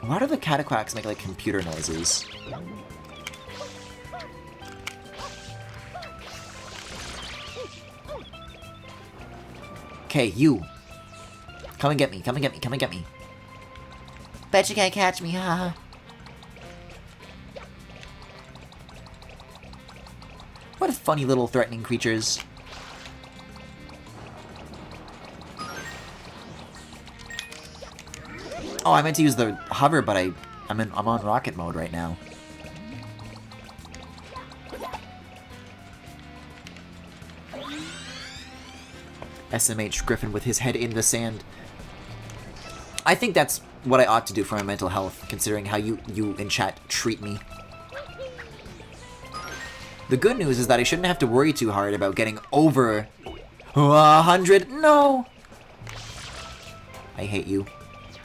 Why do the Cataquacs make, like, computer noises? Okay, you. Come and get me, come and get me, come and get me. Bet you can't catch me, haha. What funny little threatening creatures. Oh, I meant to use the hover, but I'm on rocket mode right now. SMH Griffin with his head in the sand. I think that's what I ought to do for my mental health, considering how you in chat treat me. The good news is that I shouldn't have to worry too hard about getting over 100. No! I hate you.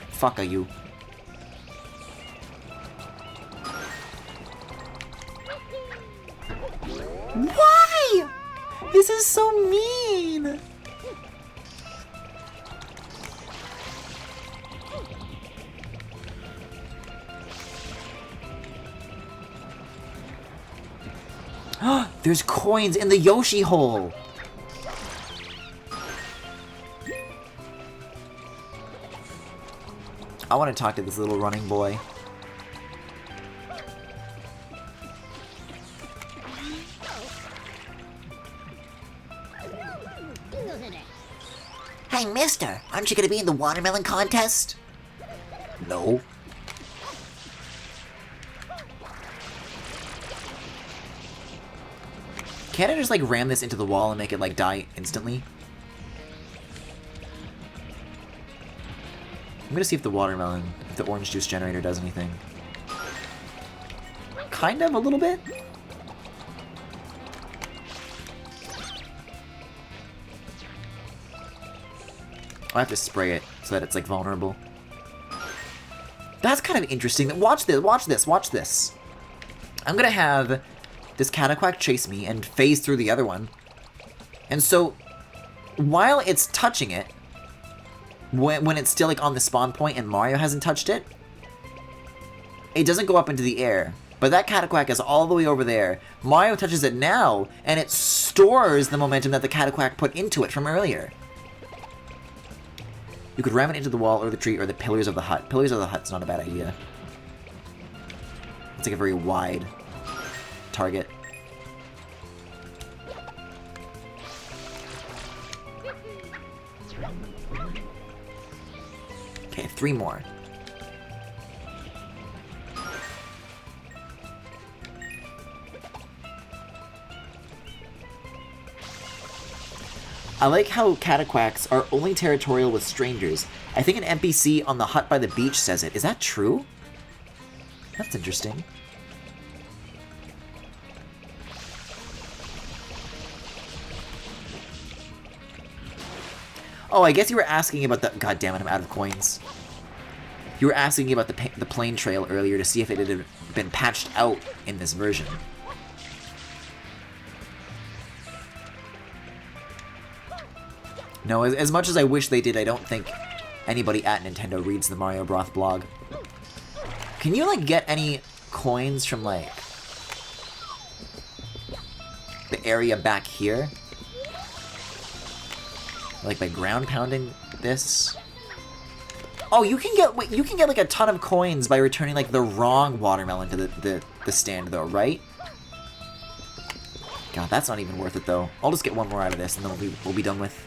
Fuck are you. Why? This is so mean! There's coins in the Yoshi hole! I want to talk to this little running boy. Hey, mister, aren't you gonna be in the watermelon contest? No. Can't I just, like, ram this into the wall and make it, like, die instantly? I'm gonna see if the watermelon, if the orange juice generator does anything. Kind of, a little bit? I have to spray it so that it's, like, vulnerable. That's kind of interesting. Watch this, watch this, watch this. I'm gonna have this Cataquack chase me and phase through the other one. And so, while it's touching it, when it's still, like, on the spawn point and Mario hasn't touched it, it doesn't go up into the air. But that Cataquack is all the way over there. Mario touches it now, and it stores the momentum that the Cataquack put into it from earlier. You could ram it into the wall or the tree or the pillars of the hut. Pillars of the hut's not a bad idea. It's like a very wide target. Okay, 3 more. I like how Cataquacks are only territorial with strangers. I think an NPC on the hut by the beach says it. Is that true? That's interesting. Oh, I guess you were asking about the... God damn it, I'm out of coins. You were asking about the plane trail earlier to see if it had been patched out in this version. No, as much as I wish they did, I don't think anybody at Nintendo reads the Mario Broth blog. Can you, like, get any coins from, like, the area back here? Like, by ground pounding this? Oh, you can get, wait, you can get, like, a ton of coins by returning, like, the wrong watermelon to the stand, though, right? God, that's not even worth it, though. I'll just get one more out of this, and then we'll be done with...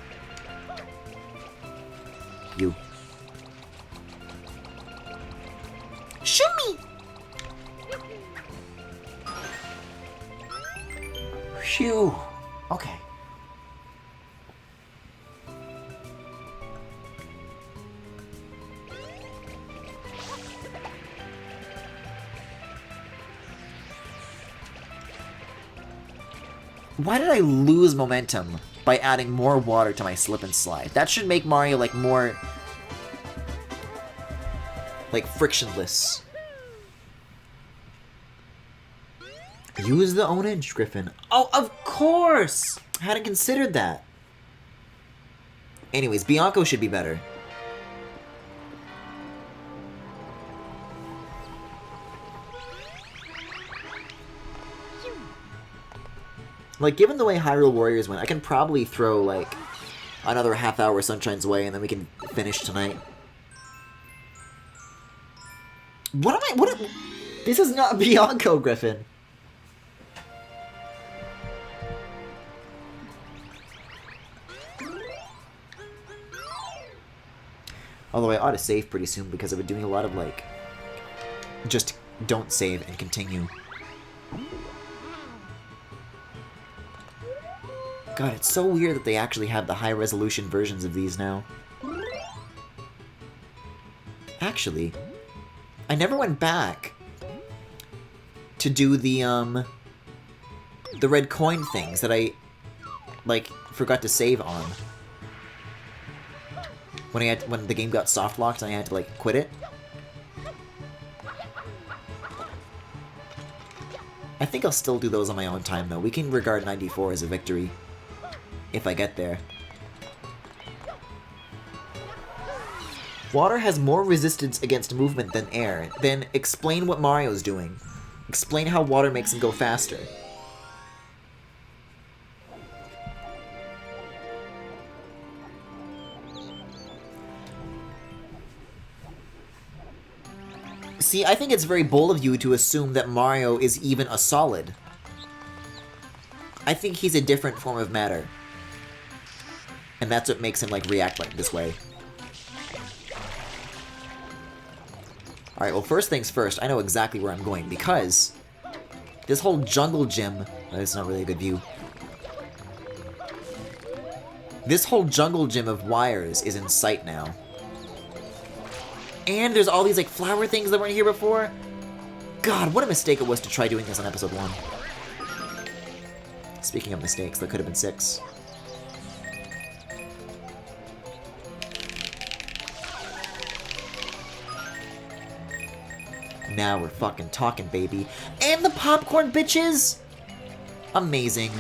you. Shimmy! Phew. Okay. Why did I lose momentum by adding more water to my slip and slide? That should make Mario, like, more... like, frictionless. Use the ownage, Griffin. Oh, of course! I hadn't considered that. Anyways, Bianco should be better. Like, given the way Hyrule Warriors went, I can probably throw, like, another half hour Sunshine's Way, and then we can finish tonight. This is not Bianco, Griffin. Although I ought to save pretty soon because I've been doing a lot of, like, just don't save and continue. God, it's so weird that they actually have the high-resolution versions of these now. Actually, I never went back to do the red coin things that I, like, forgot to save on. When the game got soft locked and I had to, like, quit it. I think I'll still do those on my own time, though. We can regard 94 as a victory. If I get there. Water has more resistance against movement than air. Then explain what Mario's doing. Explain how water makes him go faster. See, I think it's very bold of you to assume that Mario is even a solid. I think he's a different form of matter. And that's what makes him, like, react like this way. Alright, well, first things first, I know exactly where I'm going, because this whole jungle gym... That's not really a good view. This whole jungle gym of wires is in sight now. And there's all these, like, flower things that weren't here before. God, what a mistake it was to try doing this on episode 1. Speaking of mistakes, there could have been 6. Now we're fucking talking, baby. And the popcorn, bitches! Amazing.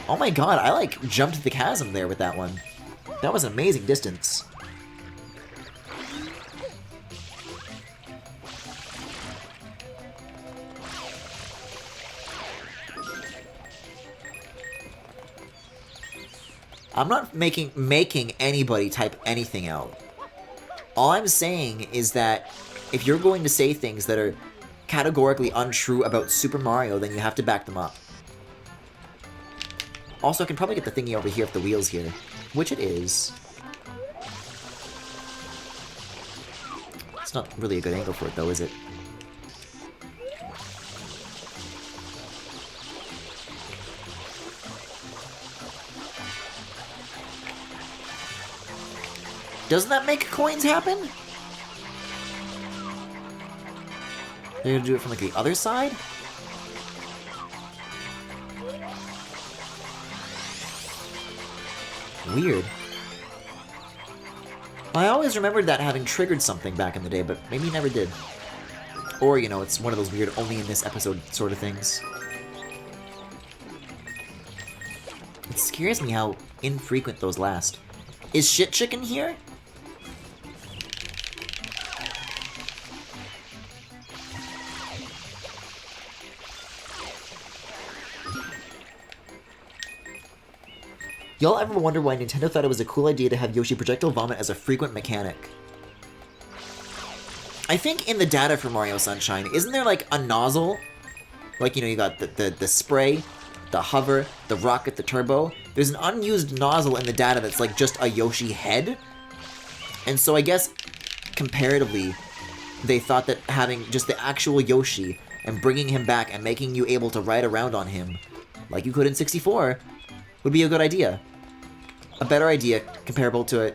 Oh my god, I, like, jumped the chasm there with that one. That was an amazing distance. I'm not making anybody type anything out. All I'm saying is that if you're going to say things that are categorically untrue about Super Mario, then you have to back them up. Also, I can probably get the thingy over here if the wheel's here. Which it is. It's not really a good angle for it, though, is it? Doesn't that make coins happen? They're gonna do it from, like, the other side? Weird. I always remembered that having triggered something back in the day, but maybe never did. Or, you know, it's one of those weird only in this episode sort of things. It scares me how infrequent those last. Is Shit Chicken here? Y'all ever wonder why Nintendo thought it was a cool idea to have Yoshi projectile vomit as a frequent mechanic? I think in the data for Mario Sunshine, isn't there like a nozzle? Like, you know, you got the spray, the hover, the rocket, the turbo. There's an unused nozzle in the data that's like just a Yoshi head. And so I guess, comparatively, they thought that having just the actual Yoshi and bringing him back and making you able to ride around on him, like you could in 64, would be a good idea. A better idea comparable to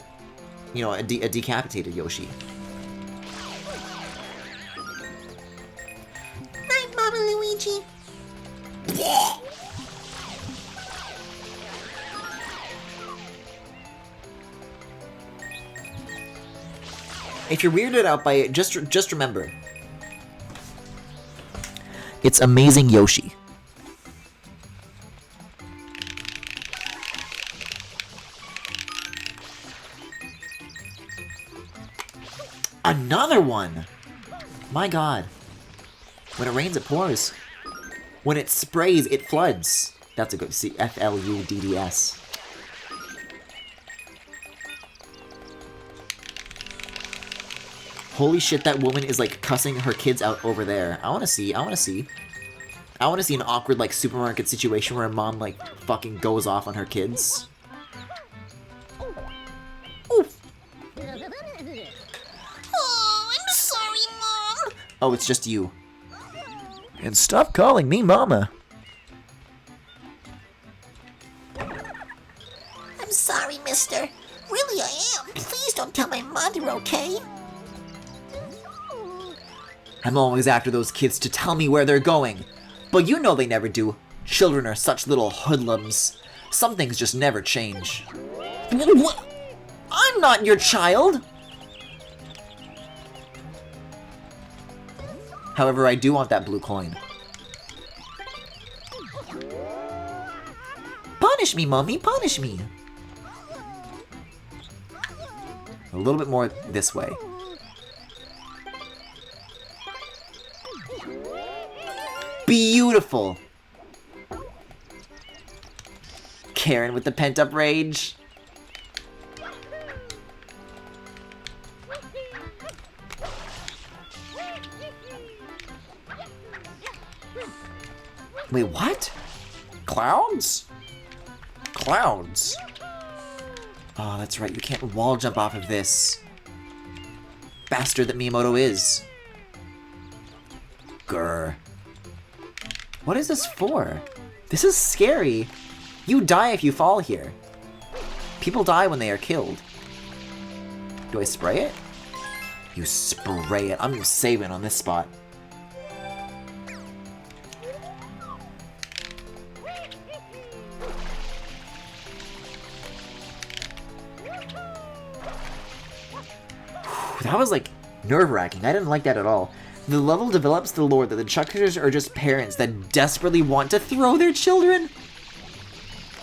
a decapitated Yoshi. Night, Mama Luigi. If you're weirded out by it, just remember. It's Amazing Yoshi. Another one! My god. When it rains, it pours. When it sprays, it floods. That's a good... See, F-L-U-D-D-S. Holy shit, that woman is, like, cussing her kids out over there. I wanna see. I wanna see an awkward, like, supermarket situation where a mom, like, fucking goes off on her kids. Oh, I'm sorry, Mom. Oh, it's just you. And stop calling me Mama. I'm sorry, mister. Really, I am. Please don't tell my mother, okay? I'm always after those kids to tell me where they're going. But you know they never do. Children are such little hoodlums. Some things just never change. What? I'm not your child! However, I do want that blue coin. Punish me, Mommy, punish me! A little bit more this way. Beautiful! Karen with the pent-up rage. Wait, what? Clouds? Clouds. Oh, that's right. You can't wall jump off of this. Bastard that Miyamoto is. Grr. What is this for? This is scary. You die if you fall here. People die when they are killed. Do I spray it? You spray it. I'm saving on this spot. That was like nerve-wracking. I didn't like that at all. The level develops the lore that the Chuckers are just parents that desperately want to throw their children.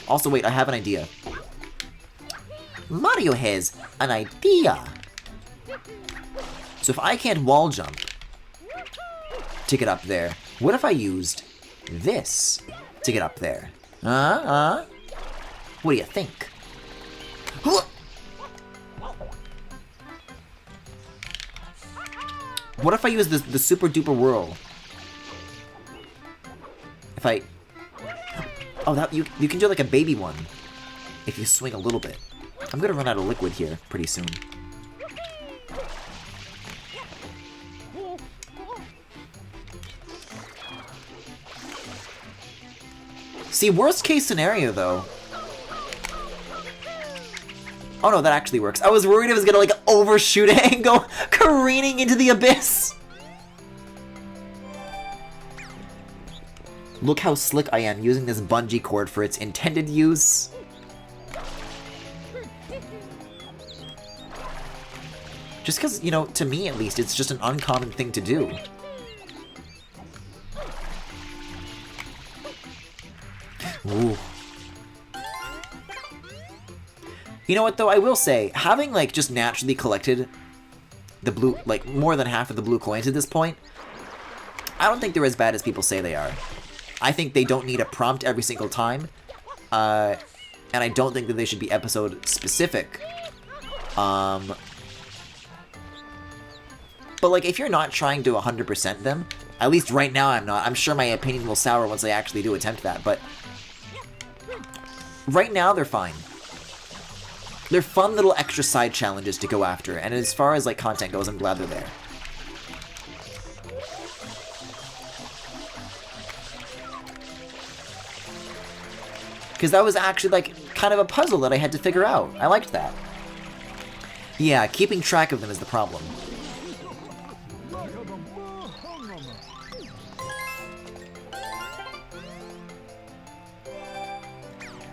Also, wait, I have an idea. Mario has an idea. So if I can't wall jump to get up there, what if I used this to get up there? What do you think? What if I use the super duper whirl? If I... Oh, that you can do like a baby one if you swing a little bit. I'm gonna run out of liquid here pretty soon. See, worst case scenario though. Oh no, that actually works. I was worried it was gonna like overshoot it and go careening into the abyss. Look how slick I am using this bungee cord for its intended use. Just because, you know, to me at least, it's just an uncommon thing to do. Ooh. You know what, though? I will say, having, like, just naturally collected the blue, like, more than half of the blue coins at this point, I don't think they're as bad as people say they are. I think they don't need a prompt every single time, and I don't think that they should be episode-specific. But, like, if you're not trying to 100% them, at least right now I'm not. I'm sure my opinion will sour once I actually do attempt that, but right now they're fine. They're fun little extra side challenges to go after, and as far as, like, content goes, I'm glad they're there. Because that was actually, like, kind of a puzzle that I had to figure out. I liked that. Yeah, keeping track of them is the problem.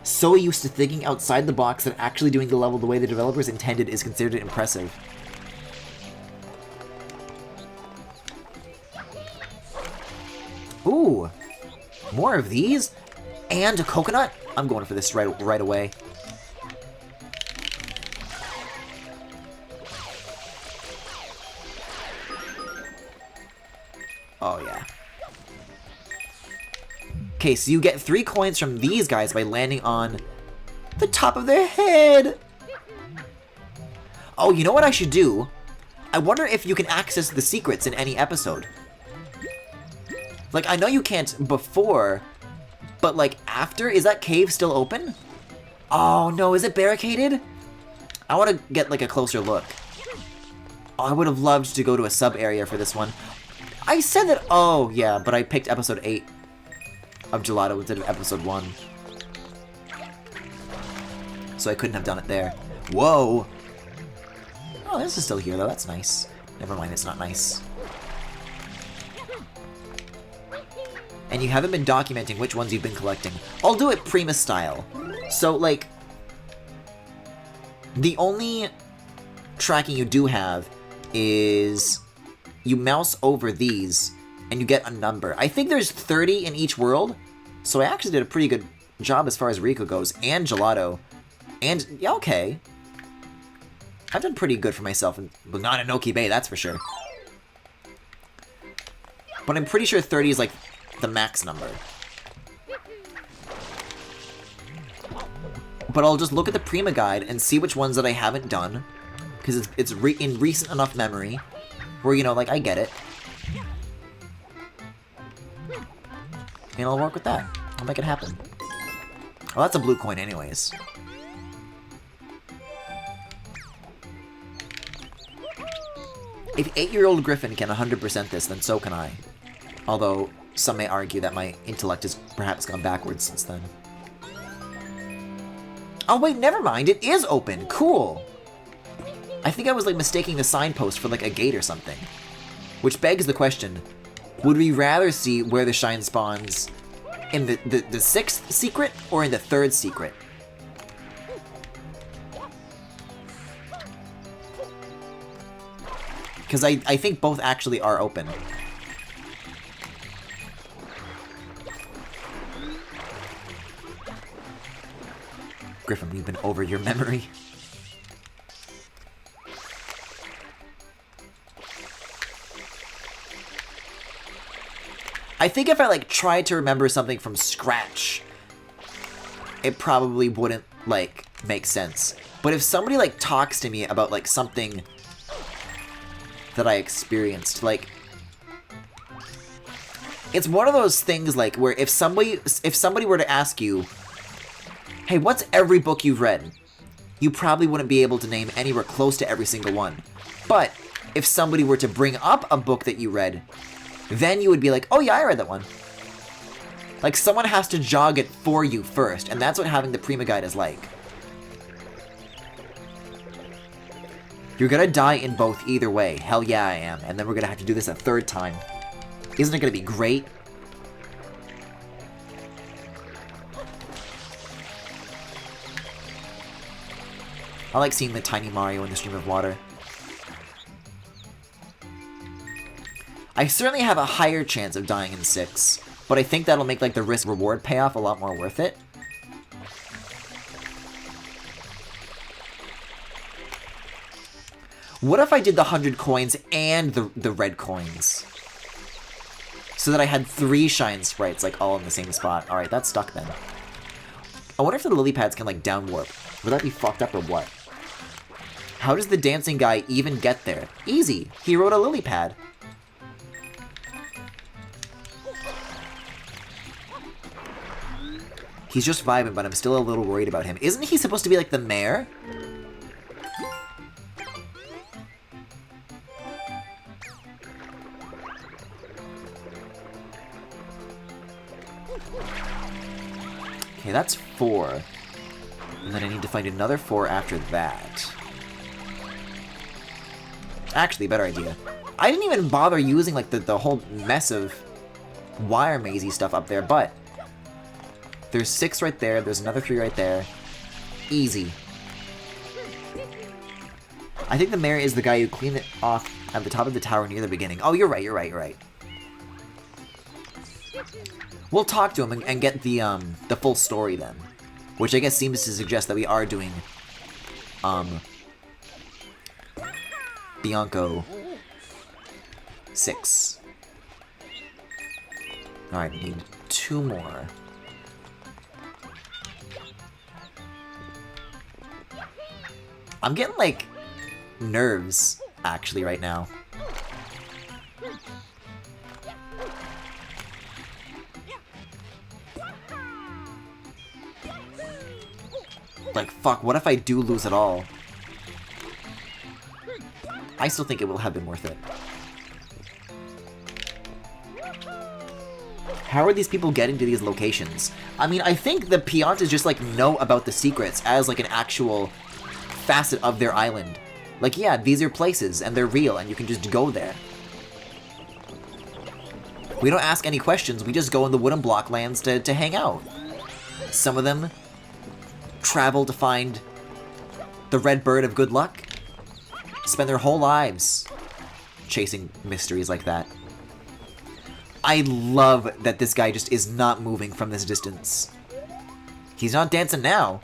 So used to thinking outside the box that actually doing the level the way the developers intended is considered impressive. Ooh, more of these? And a coconut? I'm going for this right away. Oh, yeah. Okay, so you get 3 coins from these guys by landing on the top of their head. Oh, you know what I should do? I wonder if you can access the secrets in any episode. Like, I know you can't before, but, like, after? Is that cave still open? Oh, no, is it barricaded? I want to get, like, a closer look. Oh, I would have loved to go to a sub-area for this one. I said that... Oh, yeah, but I picked episode 8 of Gelato instead of episode 1. So I couldn't have done it there. Whoa! Oh, this is still here, though. That's nice. Never mind, it's not nice. And you haven't been documenting which ones you've been collecting. I'll do it Prima style. So, like, the only tracking you do have is you mouse over these and you get a number. I think there's 30 in each world, so I actually did a pretty good job as far as Rico goes, and Gelato. And, yeah, okay. I've done pretty good for myself, but not in Noki Bay, that's for sure. But I'm pretty sure 30 is, like, the max number. But I'll just look at the Prima guide and see which ones that I haven't done, because it's in recent enough memory where, you know, like, I get it. and I'll work with that. I'll make it happen. Well, that's a blue coin anyways. If 8-year-old Griffin can 100% this, then so can I. Although, some may argue that my intellect has perhaps gone backwards since then. Oh wait, never mind, it is open! Cool! I think I was like mistaking the signpost for like a gate or something. Which begs the question, would we rather see where the shine spawns in the 6th secret or in the 3rd secret? Because I think both actually are open. Griffin, we've been over your memory. I think if I like tried to remember something from scratch, it probably wouldn't like make sense. But if somebody like talks to me about like something that I experienced, like it's one of those things like where if somebody were to ask you, hey, what's every book you've read? You probably wouldn't be able to name anywhere close to every single one. But if somebody were to bring up a book that you read, then you would be like, oh yeah, I read that one. Like, someone has to jog it for you first, and that's what having the Prima Guide is like. You're gonna die in both either way. Hell yeah, I am. And then we're gonna have to do this a 3rd time. Isn't it gonna be great? I like seeing the tiny Mario in the stream of water. I certainly have a higher chance of dying in 6, but I think that'll make like the risk-reward payoff a lot more worth it. What if I did the 100 coins and the red coins? So that I had 3 shine sprites like all in the same spot. Alright, that's stuck then. I wonder if the lily pads can like down warp. Would that be fucked up or what? How does the dancing guy even get there? Easy. He rode a lily pad. He's just vibing, but I'm still a little worried about him. Isn't he supposed to be like the mayor? Okay, that's 4. And then I need to find another 4 after that. Actually, better idea. I didn't even bother using like the whole mess of wire mazy stuff up there, but there's 6 right there, there's another 3 right there. Easy. I think the mayor is the guy who cleaned it off at the top of the tower near the beginning. Oh, you're right. We'll talk to him and get the full story then. Which I guess seems to suggest that we are doing Bianco 6. Alright, we need 2 more. I'm getting, like, nerves, actually, right now. Like, fuck, what if I do lose it all? I still think it will have been worth it. How are these people getting to these locations? I mean, I think the Piantas just, like, know about the secrets as, like, an actual facet of their island. Like, yeah, these are places, and they're real, and you can just go there. We don't ask any questions, we just go in the wooden block lands to hang out. Some of them travel to find the red bird of good luck. Spend their whole lives chasing mysteries like that. I love that this guy just is not moving from this distance. He's not dancing now.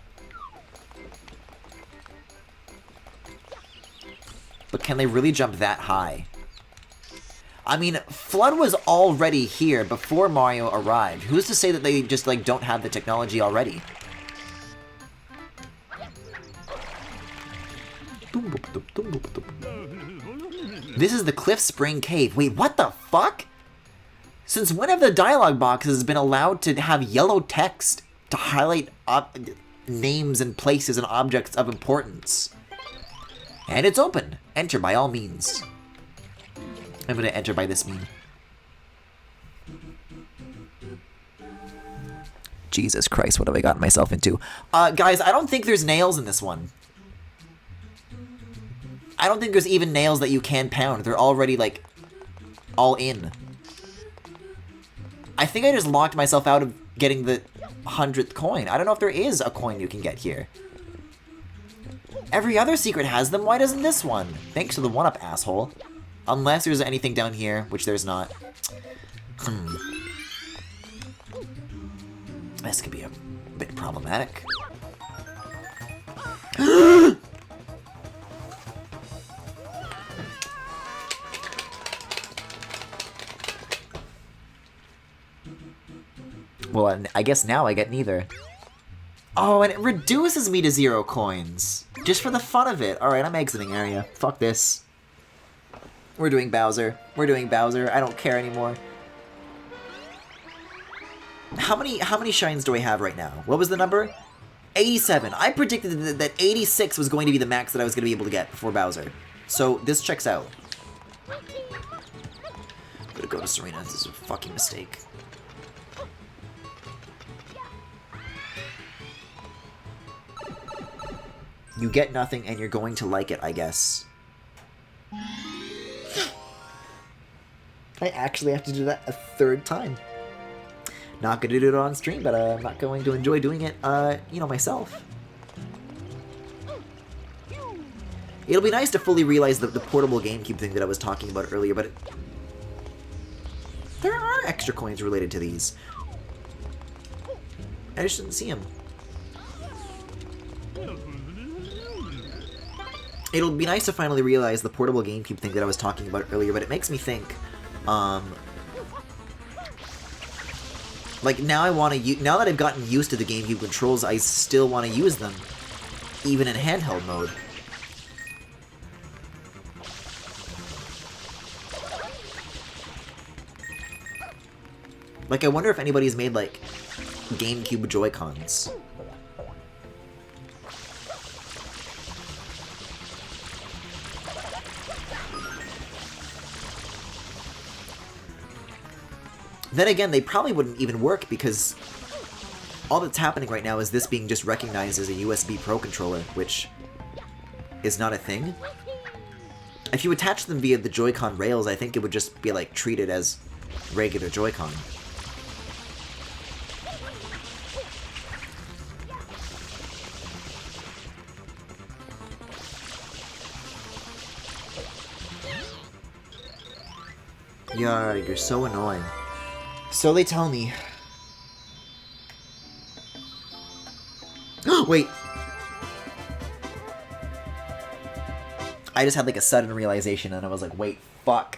But can they really jump that high? I mean, Flood was already here before Mario arrived. Who's to say that they just, like, don't have the technology already? This is the Cliff Spring Cave. Wait, what the fuck? Since when have the dialogue boxes been allowed to have yellow text to highlight names and places and objects of importance? And it's open. Enter by all means. I'm going to enter by this mean. Jesus Christ, what have I gotten myself into? Guys, I don't think there's nails in this one. I don't think there's even nails that you can pound. They're already, like, all in. I think I just locked myself out of getting the 100th coin. I don't know if there is a coin you can get here. Every other secret has them. Why doesn't this one? Thanks to the one-up, asshole. Unless there's anything down here, which there's not. This could be a bit problematic. Well, I guess now I get neither. Oh, and it reduces me to 0 coins. Just for the fun of it. Alright, I'm exiting area. Fuck this. We're doing Bowser. We're doing Bowser. I don't care anymore. How many shines do I have right now? What was the number? 87. I predicted that 86 was going to be the max that I was going to be able to get before Bowser. So, this checks out. I'm gonna go to Serena. This is a fucking mistake. You get nothing, and you're going to like it, I guess. I actually have to do that a 3rd time. Not gonna do it on stream, but I'm not going to enjoy doing it, you know, myself. It'll be nice to fully realize the portable GameCube thing that I was talking about earlier, but there are extra coins related to these. I just didn't see them. It'll be nice to finally realize the portable GameCube thing that I was talking about earlier, but it makes me think, like, now I want to now that I've gotten used to the GameCube controls, I still want to use them, even in handheld mode. Like, I wonder if anybody's made, like, GameCube Joy-Cons. Then again, they probably wouldn't even work because all that's happening right now is this being just recognized as a USB Pro controller, which is not a thing. If you attach them via the Joy-Con rails, I think it would just be, like, treated as regular Joy-Con. You're so annoying. So they tell me. Wait. I just had like a sudden realization and I was like, wait, fuck.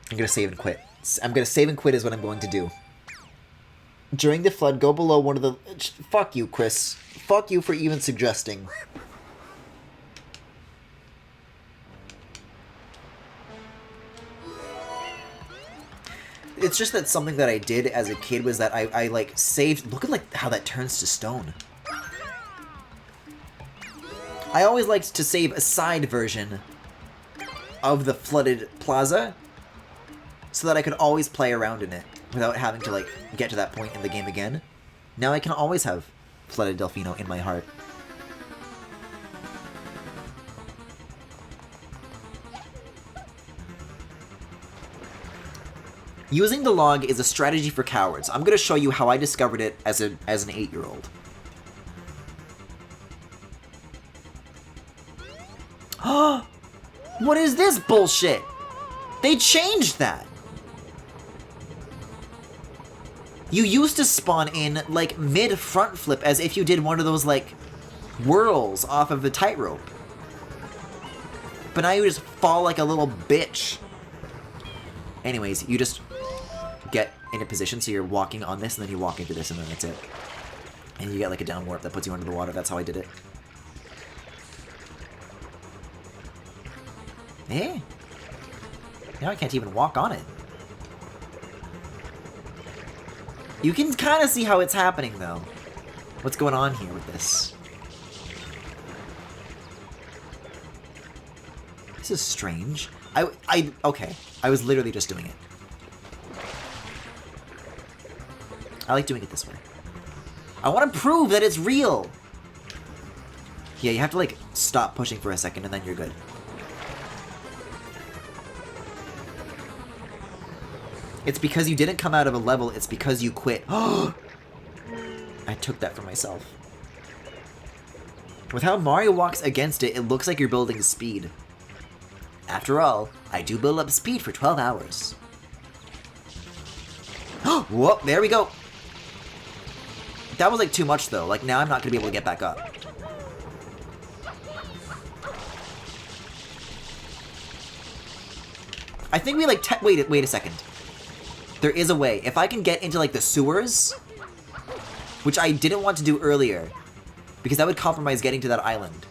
I'm gonna save and quit. I'm gonna save and quit is what I'm going to do. During the flood, go below one of the... Fuck you, Chris. Fuck you for even suggesting. It's just that something that I did as a kid was that I like, saved... Look at, like, how that turns to stone. I always liked to save a side version of the flooded plaza so that I could always play around in it without having to, like, get to that point in the game again. Now I can always have flooded Delfino in my heart. Using the log is a strategy for cowards. I'm gonna show you how I discovered it as an 8-year-old. What is this bullshit? They changed that. You used to spawn in, like, mid-front flip as if you did one of those, like, whirls off of the tightrope. But now you just fall like a little bitch. Anyways, you just get in a position so you're walking on this, and then you walk into this, and then that's it. And you get, like, a down warp that puts you under the water. That's how I did it. Eh? Now I can't even walk on it. You can kind of see how it's happening, though. What's going on here with this? This is strange. Okay. I was literally just doing it. I like doing it this way. I want to prove that it's real! Yeah, you have to, like, stop pushing for a second and then you're good. It's because you didn't come out of a level, it's because you quit. I took that for myself. With how Mario walks against it, it looks like you're building speed. After all, I do build up speed for 12 hours. Whoa, there we go. That was like too much though. Like now I'm not gonna be able to get back up. I think we like wait a second. There is a way. If I can get into like the sewers, which I didn't want to do earlier, because that would compromise getting to that island.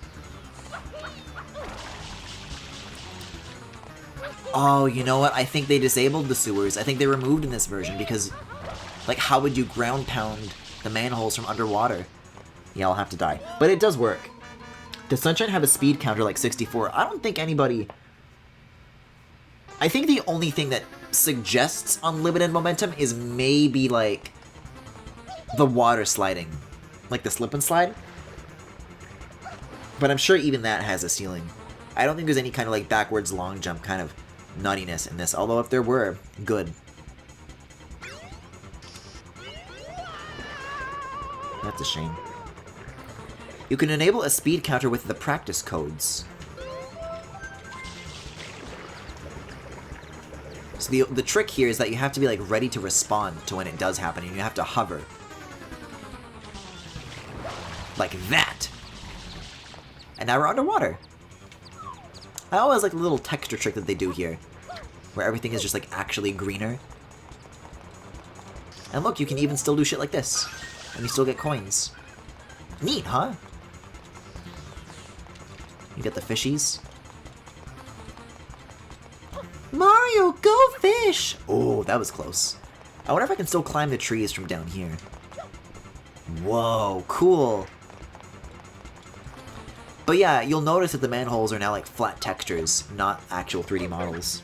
Oh, you know what? I think they disabled the sewers. I think they removed in this version because, like, how would you ground pound the manholes from underwater? Yeah, I'll have to die. But it does work. Does Sunshine have a speed counter like 64? I don't think anybody... I think the only thing that suggests unlimited momentum is maybe, like, the water sliding. Like the slip and slide. But I'm sure even that has a ceiling. I don't think there's any kind of, like, backwards long jump kind of nuttiness in this. Although if there were, good. That's a shame. You can enable a speed counter with the practice codes. So the trick here is that you have to be like ready to respond to when it does happen, and you have to hover. Like that! And now we're underwater. I always like the little texture trick that they do here, where everything is just like actually greener. And look, you can even still do shit like this, and you still get coins. Neat, huh? You get the fishies. Mario, go fish! Oh, that was close. I wonder if I can still climb the trees from down here. Whoa, cool. But yeah, you'll notice that the manholes are now like flat textures, not actual 3D models.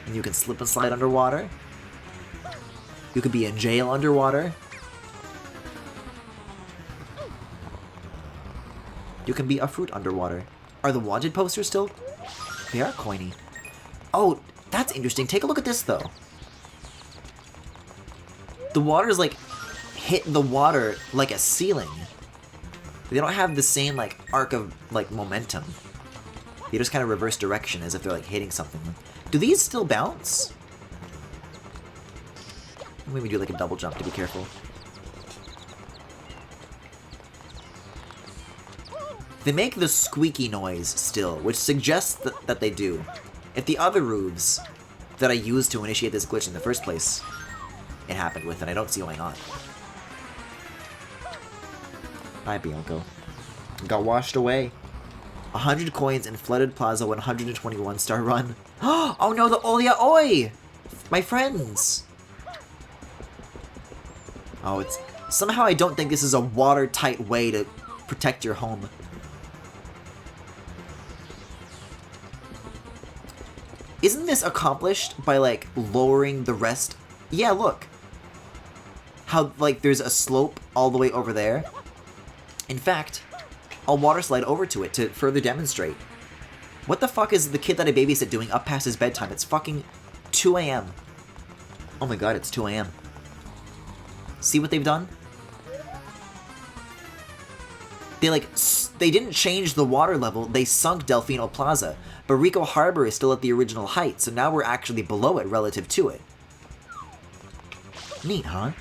And you can slip and slide underwater. You could be in jail underwater. You can be a fruit underwater. Are the wanted posters still? They are coiny. Oh, that's interesting. Take a look at this, though. The water's, like, hit the water like a ceiling. They don't have the same, like, arc of, like, momentum. They just kind of reverse direction as if they're, like, hitting something. Do these still bounce? Maybe do, like, a double jump to be careful. They make the squeaky noise still, which suggests that they do. If the other roofs that I used to initiate this glitch in the first place, it happened with, and I don't see why not. Bye, Bianco. Got washed away. 100 coins in Flooded Plaza 121 star run. Oh no, the Olia Oi! My friends! Oh, it's... Somehow I don't think this is a watertight way to protect your home. Isn't this accomplished by, like, lowering the rest? Yeah, look. How, like, there's a slope all the way over there. In fact, I'll water slide over to it to further demonstrate. What the fuck is the kid that I babysit doing up past his bedtime? It's fucking 2 a.m. Oh my god, it's 2 a.m. See what they've done? They didn't change the water level, they sunk Delfino Plaza. But Rico Harbor is still at the original height, so now we're actually below it relative to it. Neat, huh?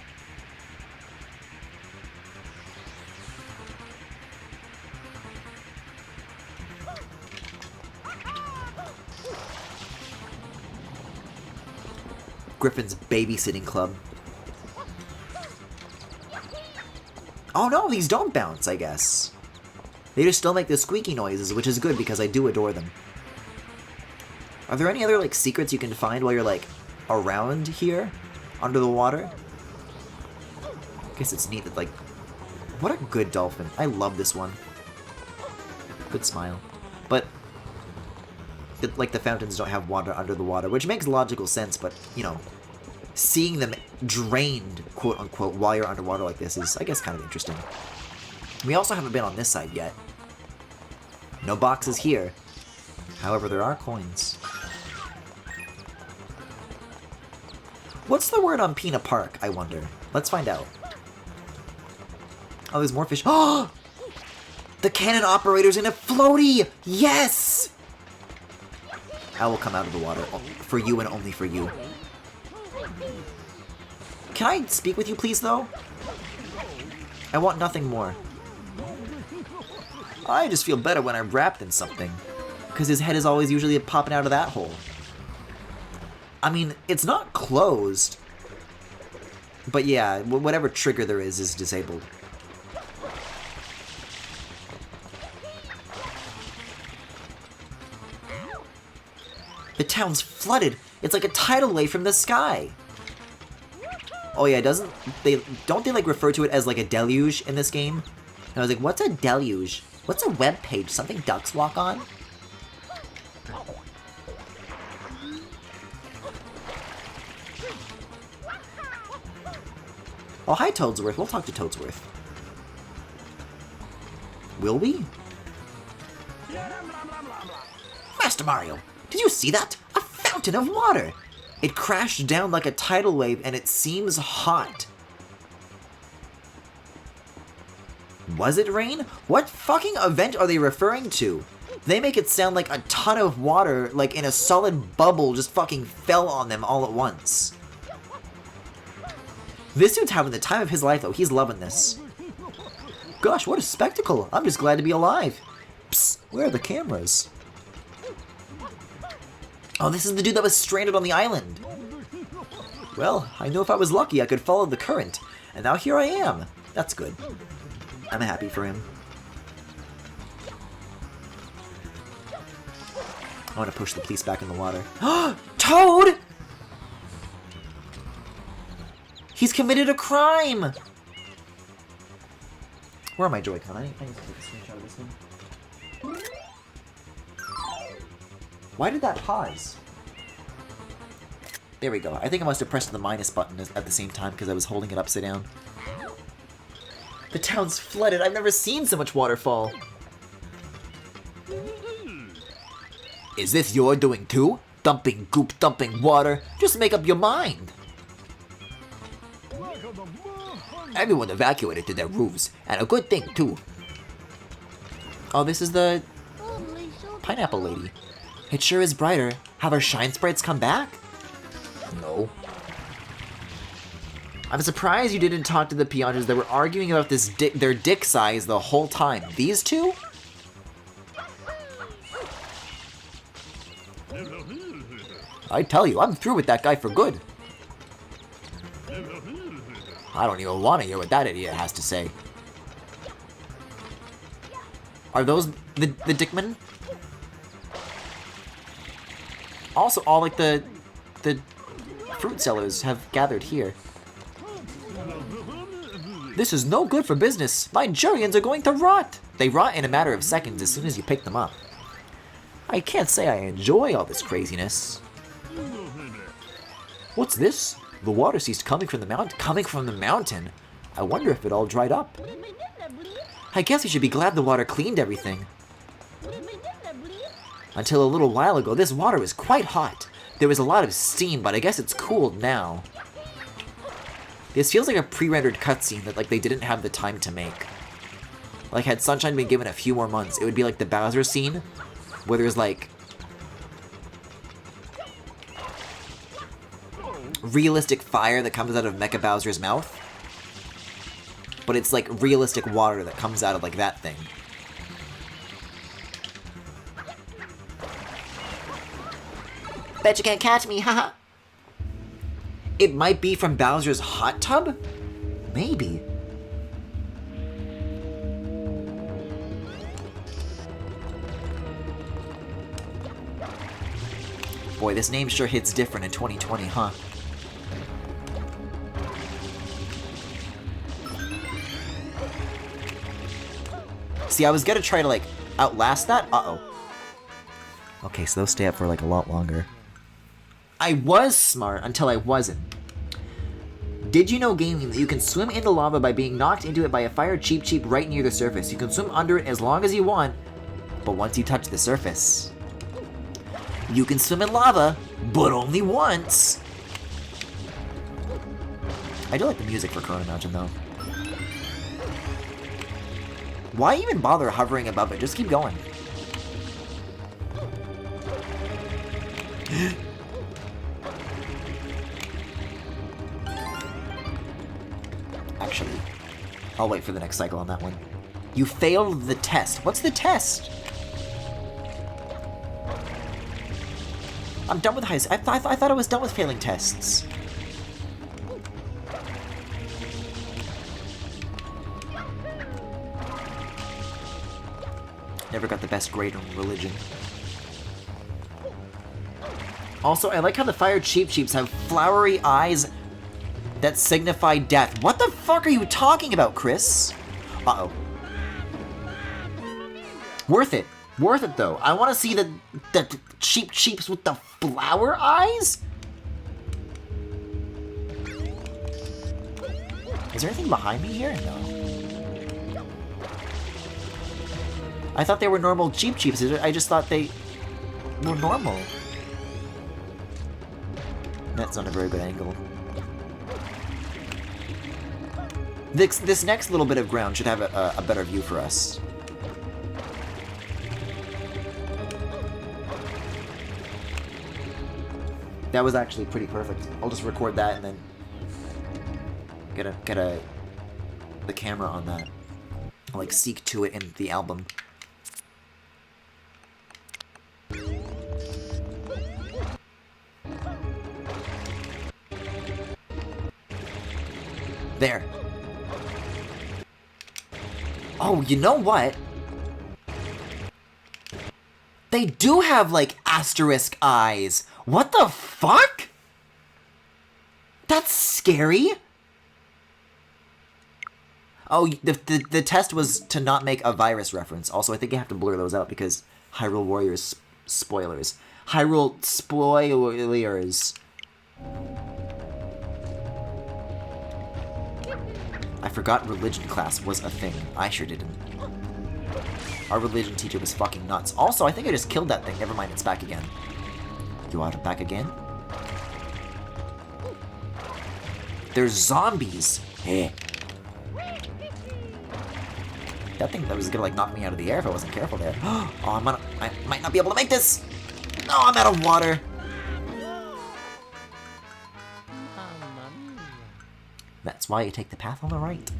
Griffin's babysitting club. Oh no, these don't bounce, I guess. They just still make the squeaky noises, which is good because I do adore them. Are there any other, like, secrets you can find while you're, like, around here? Under the water? I guess it's neat that, like... What a good dolphin. I love this one. Good smile. But... like, the fountains don't have water under the water, which makes logical sense, but, you know... Seeing them drained, quote-unquote, while you're underwater like this is, I guess, kind of interesting. We also haven't been on this side yet. No boxes here. However, there are coins. What's the word on Peanut Park, I wonder? Let's find out. Oh, there's more fish. Oh! The cannon operator's in a floaty! Yes! I will come out of the water. For you and only for you. Can I speak with you, please, though? I want nothing more. I just feel better when I'm wrapped in something. Because his head is always usually popping out of that hole. I mean, it's not closed. But yeah, whatever trigger there is disabled. The town's flooded. It's like a tidal wave from the sky. Oh yeah, don't they like refer to it as like a deluge in this game? And I was like, what's a deluge? What's a web page? Something ducks walk on? Oh, hi Toadsworth. We'll talk to Toadsworth. Will we? Master Mario, did you see that? A fountain of water! It crashed down like a tidal wave and it seems hot. Was it rain? What fucking event are they referring to? They make it sound like a ton of water, like in a solid bubble, just fucking fell on them all at once. This dude's having the time of his life though, he's loving this. Gosh, what a spectacle! I'm just glad to be alive. Psst, where are the cameras? Oh, this is the dude that was stranded on the island. Well, I know if I was lucky I could follow the current, and now here I am. That's good. I'm happy for him. I want to push the police back in the water. Toad! He's committed a crime! Where are my Joy-Con? I need to take a screenshot of this one. Why did that pause? There we go. I think I must have pressed the minus button at the same time because I was holding it upside down. The town's flooded. I've never seen so much waterfall. Is this your doing too? Dumping goop, dumping water? Just make up your mind. Everyone evacuated to their roofs, and a good thing too. Oh, this is the pineapple lady. It sure is brighter. Have our shine sprites come back? No. I'm surprised you didn't talk to the Pianjas that were arguing about their dick size the whole time. These two? I tell you, I'm through with that guy for good. I don't even want to hear what that idiot has to say. Are those the Dickmen? Also, all like the fruit sellers have gathered here. This is no good for business. My Jurians are going to rot. They rot in a matter of seconds as soon as you pick them up. I can't say I enjoy all this craziness. What's this? The water ceased coming from the mountain. Coming from the mountain? I wonder if it all dried up. I guess we should be glad the water cleaned everything. Until a little while ago, this water was quite hot. There was a lot of steam, but I guess it's cooled now. This feels like a pre-rendered cutscene that like they didn't have the time to make. Like had Sunshine been given a few more months, it would be like the Bowser scene, where there's like realistic fire that comes out of Mecha Bowser's mouth, but it's like realistic water that comes out of like that thing. Bet you can't catch me, haha. It might be from Bowser's hot tub? Maybe. Boy, this name sure hits different in 2020, huh? See, I was gonna try to, like, outlast that. Uh-oh. Okay, so those stay up for, like, a lot longer. I was smart until I wasn't. Did you know, gaming, that you can swim into lava by being knocked into it by a fire Cheep Cheep right near the surface? You can swim under it as long as you want, but once you touch the surface, you can swim in lava, but only once. I do like the music for Corona Mountain, though. Why even bother hovering above it? Just keep going. Actually, I'll wait for the next cycle on that one. You failed the test. What's the test? I'm done with high school. I thought I was done with failing tests. Never got the best grade on religion. Also, I like how the fire Cheep Cheeps have flowery eyes that signify death. What the fuck are you talking about, Chris? Uh-oh. Worth it. Worth it, though. I want to see the Cheep Cheeps with the flower eyes? Is there anything behind me here? No. I thought they were normal Cheep Cheeps. I just thought they were normal. That's not a very good angle. This next little bit of ground should have a better view for us. That was actually pretty perfect. I'll just record that and then get the camera on that. I'll, like, seek to it in the album. There. Oh, you know what? They do have, like, asterisk eyes. What the fuck? That's scary. Oh, the test was to not make a virus reference. Also, I think you have to blur those out because Hyrule Warriors spoilers. Hyrule spoilers. I forgot religion class was a thing. I sure didn't. Our religion teacher was fucking nuts. Also, I think I just killed that thing. Never mind, it's back again. You are back again? There's zombies. Hey. That thing that was gonna, like, knock me out of the air if I wasn't careful there. Oh, I might not be able to make this. No, I'm out of water. That's why you take the path on the right.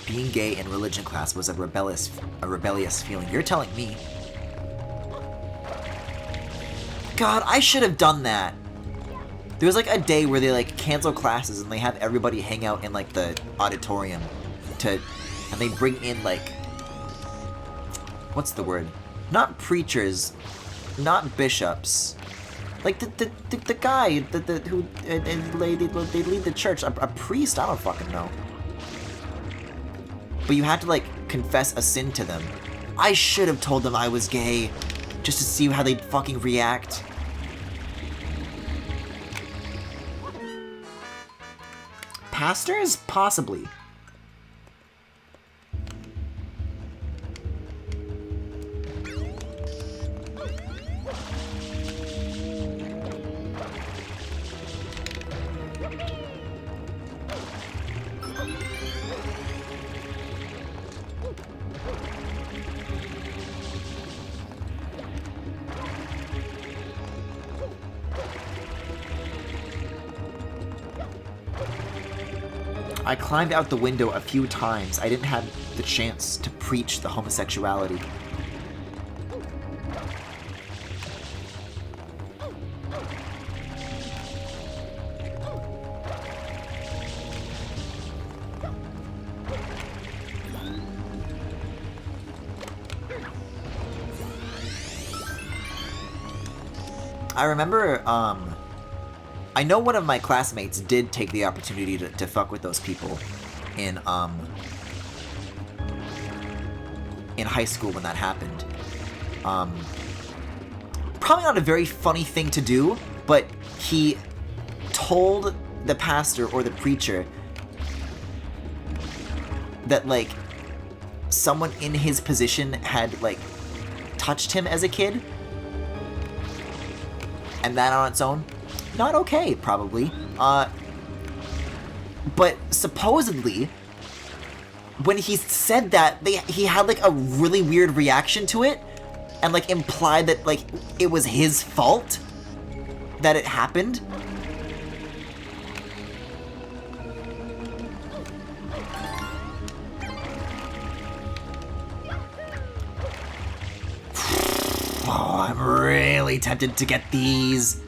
Being gay in religion class was a rebellious feeling. You're telling me. God, I should have done that. There was, like, a day where they, like, cancel classes and they have everybody hang out in, like, the auditorium and they bring in, like, what's the word? Not preachers, not bishops. Like, the guy who they lead the church, a priest, I don't fucking know. But you had to, like, confess a sin to them. I should have told them I was gay, just to see how they'd fucking react. Pastors? Possibly. I climbed out the window a few times. I didn't have the chance to preach the homosexuality. I remember, I know one of my classmates did take the opportunity to fuck with those people in high school when that happened. Probably not a very funny thing to do, but he told the pastor or the preacher that, like, someone in his position had, like, touched him as a kid. And that on its own, not okay, probably. But supposedly, when he said that, he had, like, a really weird reaction to it, and, like, implied that, like, it was his fault that it happened. Oh, I'm really tempted to get these.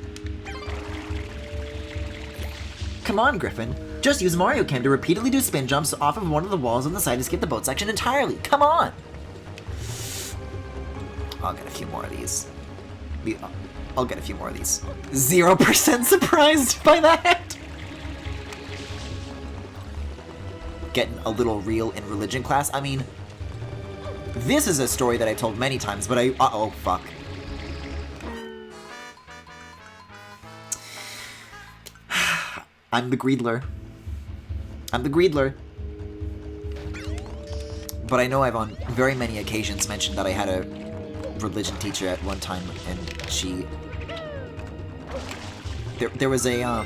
Come on, Griffin. Just use Mario Cam to repeatedly do spin jumps off of one of the walls on the side to skip the boat section entirely. Come on! I'll get a few more of these. I'll get a few more of these. 0% surprised by that! Getting a little real in religion class. I mean, this is a story that I've told many times, but uh-oh, fuck. I'm the Greedler. I'm the Greedler. But I know I've on very many occasions mentioned that I had a religion teacher at one time, and she... There was a,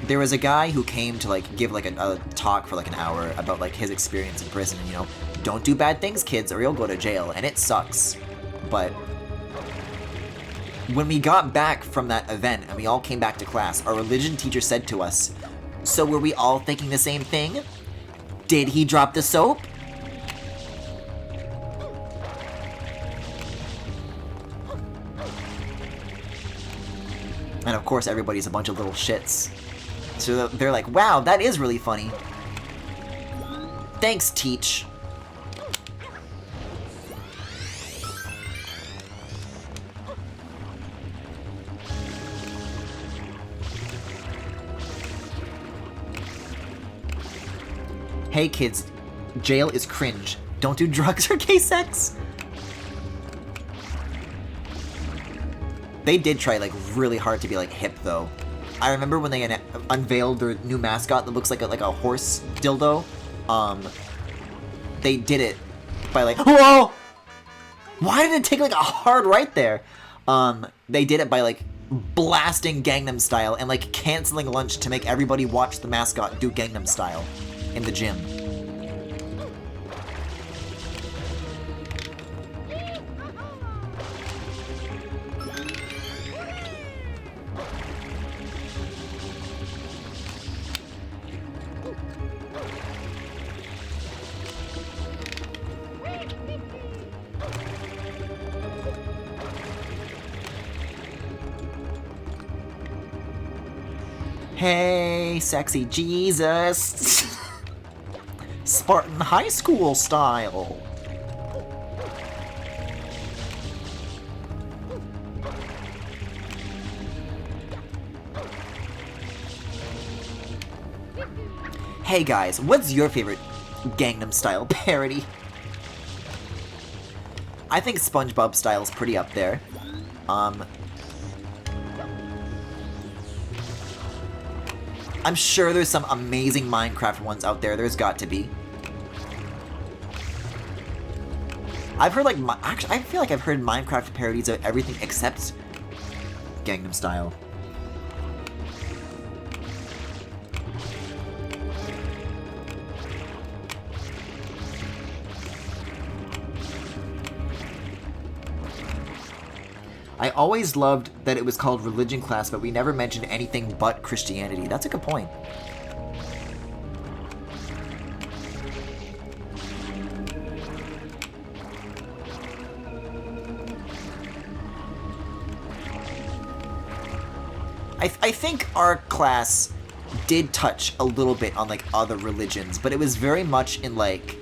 there was a guy who came to, like, give, like, a talk for, like, an hour about, like, his experience in prison, and, you know, don't do bad things, kids, or you'll go to jail, and it sucks. But when we got back from that event, and we all came back to class, our religion teacher said to us, so were we all thinking the same thing? Did he drop the soap? And of course, everybody's a bunch of little shits. So they're like, wow, that is really funny. Thanks, Teach. Hey kids, jail is cringe. Don't do drugs or gay sex. They did try, like, really hard to be, like, hip, though. I remember when they unveiled their new mascot that looks like a horse dildo. They did it by, like, whoa! Why did it take, like, a hard right there? They did it by, like, blasting Gangnam Style and, like, canceling lunch to make everybody watch the mascot do Gangnam Style in the gym. Hey, sexy Jesus. Spartan High School style. Hey guys, what's your favorite Gangnam Style parody? I think SpongeBob Style's pretty up there. I'm sure there's some amazing Minecraft ones out there. There's got to be. I've heard, like, actually, I feel like I've heard Minecraft parodies of everything except Gangnam Style. I always loved that it was called religion class, but we never mentioned anything but Christianity. That's a good point. I think our class did touch a little bit on, like, other religions, but it was very much in, like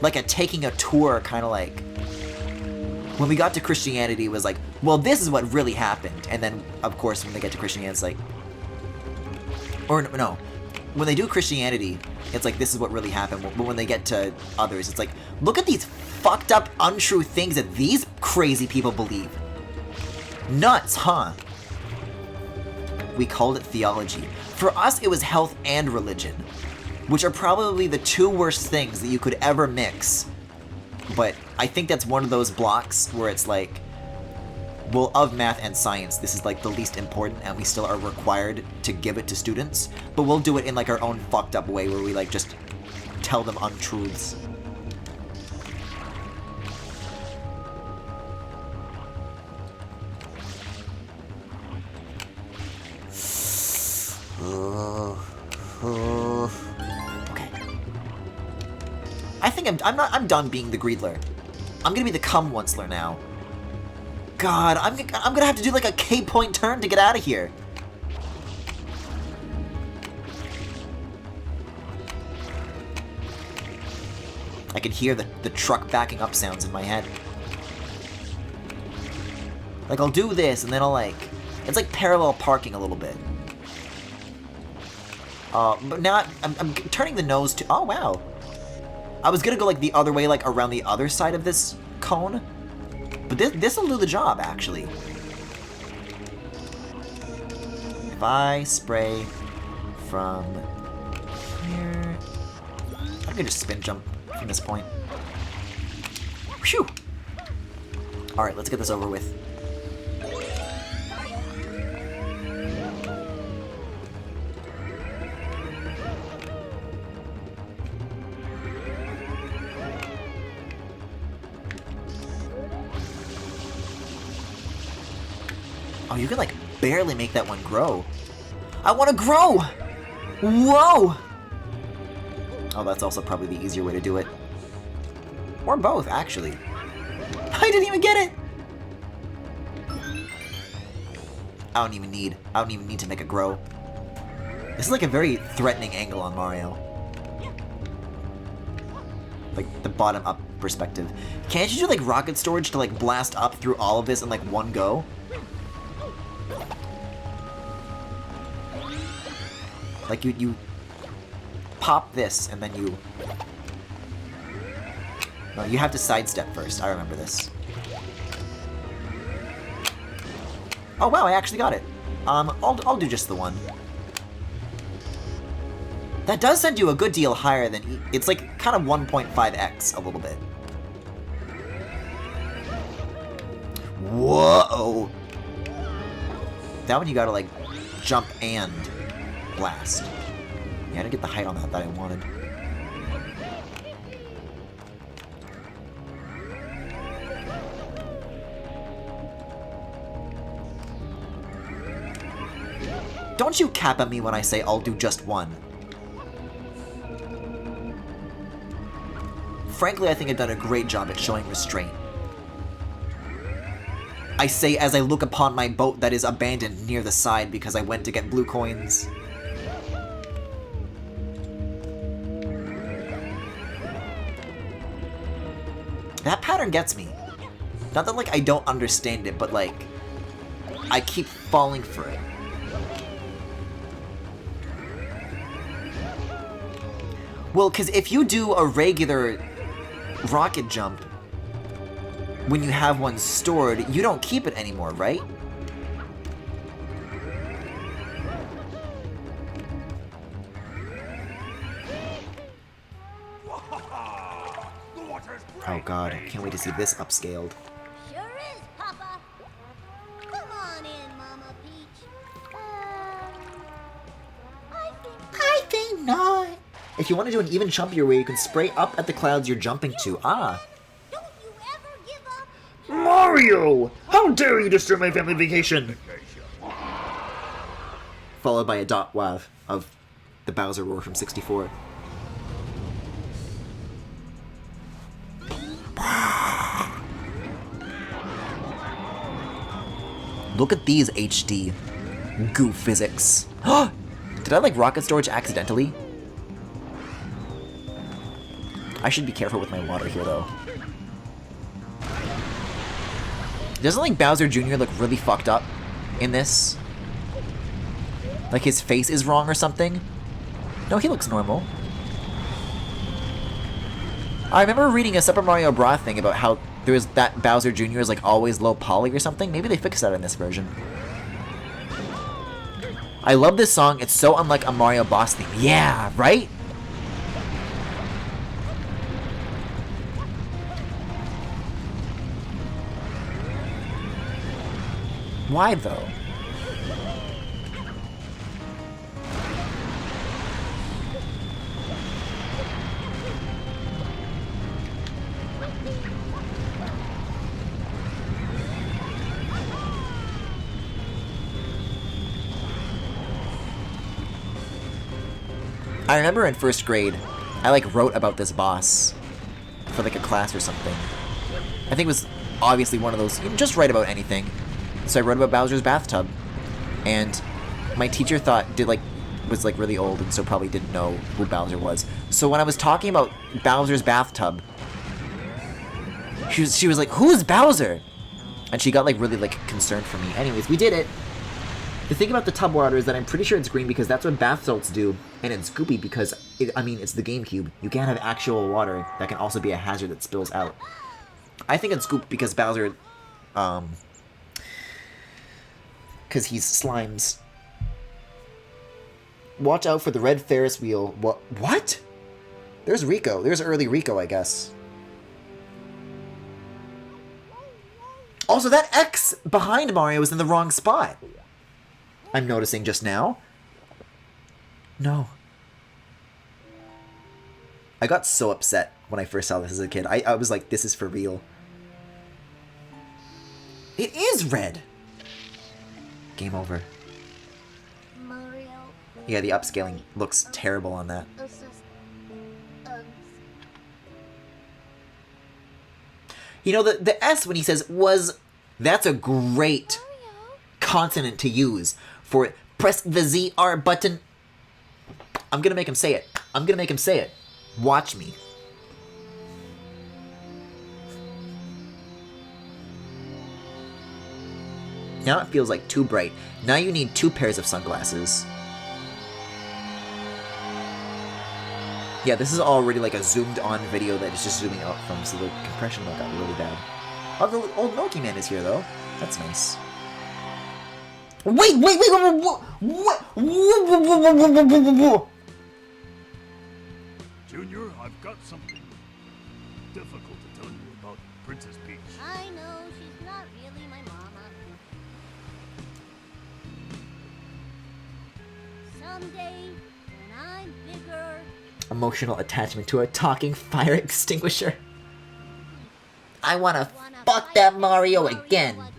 a taking a tour, kind of like... When we got to Christianity, it was like, well, this is what really happened. And then, of course, when they get to Christianity, it's like... Or, no. When they do Christianity, it's like, this is what really happened. But when they get to others, it's like, look at these fucked up, untrue things that these crazy people believe. Nuts, huh? We called it theology. For us, it was health and religion, which are probably the two worst things that you could ever mix. But I think that's one of those blocks where it's like, well, of math and science, this is like the least important, and we still are required to give it to students, but we'll do it in like our own fucked up way where we like just tell them untruths. Okay. I think I'm done being the Greedler. I'm gonna be the Cum-Onceler now. God, I'm gonna have to do like a K-point turn to get out of here. I can hear the truck backing up sounds in my head. Like, I'll do this, and then I'll like... It's like parallel parking a little bit. But now I'm turning the nose to... Oh, wow. I was gonna go like the other way, like around the other side of this cone. But this'll do the job, actually. If I spray from here... I can just spin jump from this point. Phew! Alright, let's get this over with. Oh, you can like barely make that one grow. I want to grow! Whoa! Oh, that's also probably the easier way to do it. Or both, actually. I didn't even get it! I don't even need to make it grow. This is like a very threatening angle on Mario. Like the bottom up perspective. Can't you do like rocket storage to like blast up through all of this in like one go? Like you pop this and then you... No, you have to sidestep first. I remember this. Oh wow, I actually got it. I'll do just the one. That does send you a good deal higher than... It's like kind of 1.5x a little bit. Whoa! That one you gotta like jump and blast. Yeah, I didn't get the height on that I wanted. Don't you cap at me when I say I'll do just one. Frankly, I think I've done a great job at showing restraint. I say as I look upon my boat that is abandoned near the side because I went to get blue coins. That pattern gets me. Not that, like, I don't understand it, but, like, I keep falling for it. Well, because if you do a regular rocket jump, when you have one stored, you don't keep it anymore, right? Oh god, I can't wait to see this upscaled. Sure is, Papa. Come on in, Mama Peach. I think not. If you want to do an even jumpier way, you can spray up at the clouds you're jumping to. Ah. Don't you ever give up? Mario! How How dare you disturb my family vacation? Followed by a dot wav of the Bowser roar from 64. Look at these HD goo physics. Did I like rocket storage accidentally? I should be careful with my water here, though. Doesn't, like, Bowser Jr. look really fucked up in this? Like, his face is wrong or something? No, he looks normal. I remember reading a Super Mario Bros. Thing about how there was that Bowser Jr. is, like, always low poly or something. Maybe they fixed that in this version. I love this song. It's so unlike a Mario boss theme. Yeah, right? Why, though? I remember in first grade, I like wrote about this boss for like a class or something. I think it was obviously one of those, you can just write about anything. So I wrote about Bowser's bathtub, and my teacher was really old and so probably didn't know who Bowser was. So when I was talking about Bowser's bathtub, she was like, "Who's Bowser?" And she got like really like concerned for me. Anyways, we did it. The thing about the tub water is that I'm pretty sure it's green because that's what bath salts do, and it's goopy because it's the GameCube. You can't have actual water that can also be a hazard that spills out. I think it's goop because Bowser, because he's slimes. Watch out for the red Ferris wheel. What? There's Rico. There's early Rico, I guess. Also, that X behind Mario is in the wrong spot. I'm noticing just now. No. I got so upset when I first saw this as a kid. I was like, this is for real. It is red! Game over. Mario. Yeah, the upscaling looks terrible on that. You know, the S when he says was, that's a great consonant to use for it. Press the ZR button. I'm gonna make him say it. I'm gonna make him say it. Watch me. Now it feels like too bright. Now you need 2 pairs of sunglasses. Yeah, this is already like a zoomed on video that is just zooming out from, so the compression got really bad. Oh, the old Milky Man is here though. That's nice. Wait, what? Junior, I've got something difficult to tell you about Princess Peach. I know she's not really my mama. Someday, when I'm bigger... Emotional attachment to a talking fire extinguisher. I wanna fuck that Mario again. That's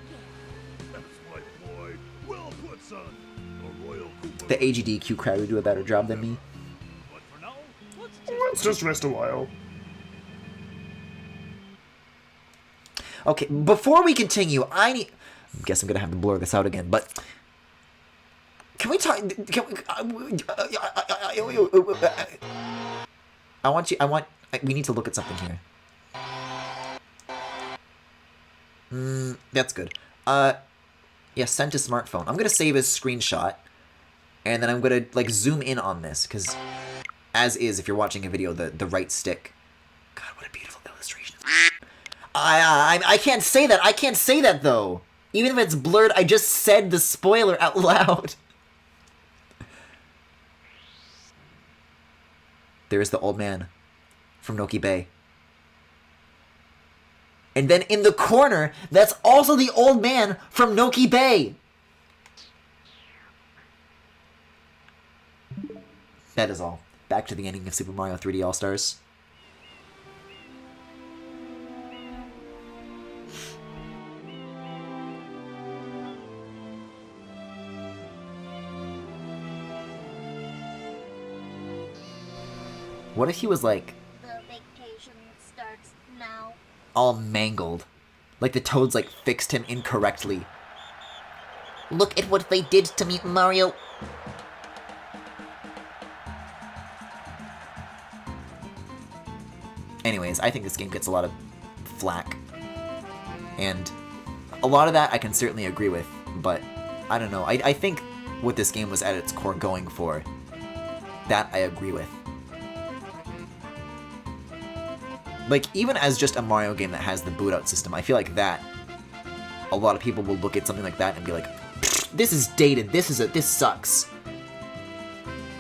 my boy. Well put, son. A royal Koopa. The AGDQ crowd would do a better job than me. But for now, Let's just rest a while. Okay, before we continue, I guess I'm gonna have to blur this out again, but can we talk? We need to look at something here. That's good. Yeah, send to smartphone. I'm gonna save as screenshot, and then I'm gonna like zoom in on this because, as is, if you're watching a video, the right stick. God, what a beautiful illustration. I can't say that. I can't say that though. Even if it's blurred, I just said the spoiler out loud. There's the old man from Noki Bay. And then in the corner, that's also the old man from Noki Bay. That is all. Back to the ending of Super Mario 3D All-Stars. What if he was like The vacation starts now. all mangled? Like the toads like fixed him incorrectly. Look at what they did to me, Mario. Anyways, I think this game gets a lot of flack. And a lot of that I can certainly agree with, but I don't know. I think what this game was at its core going for, that I agree with. Like, even as just a Mario game that has the boot out system, I feel like that, a lot of people will look at something like that and be like, this is dated, this sucks.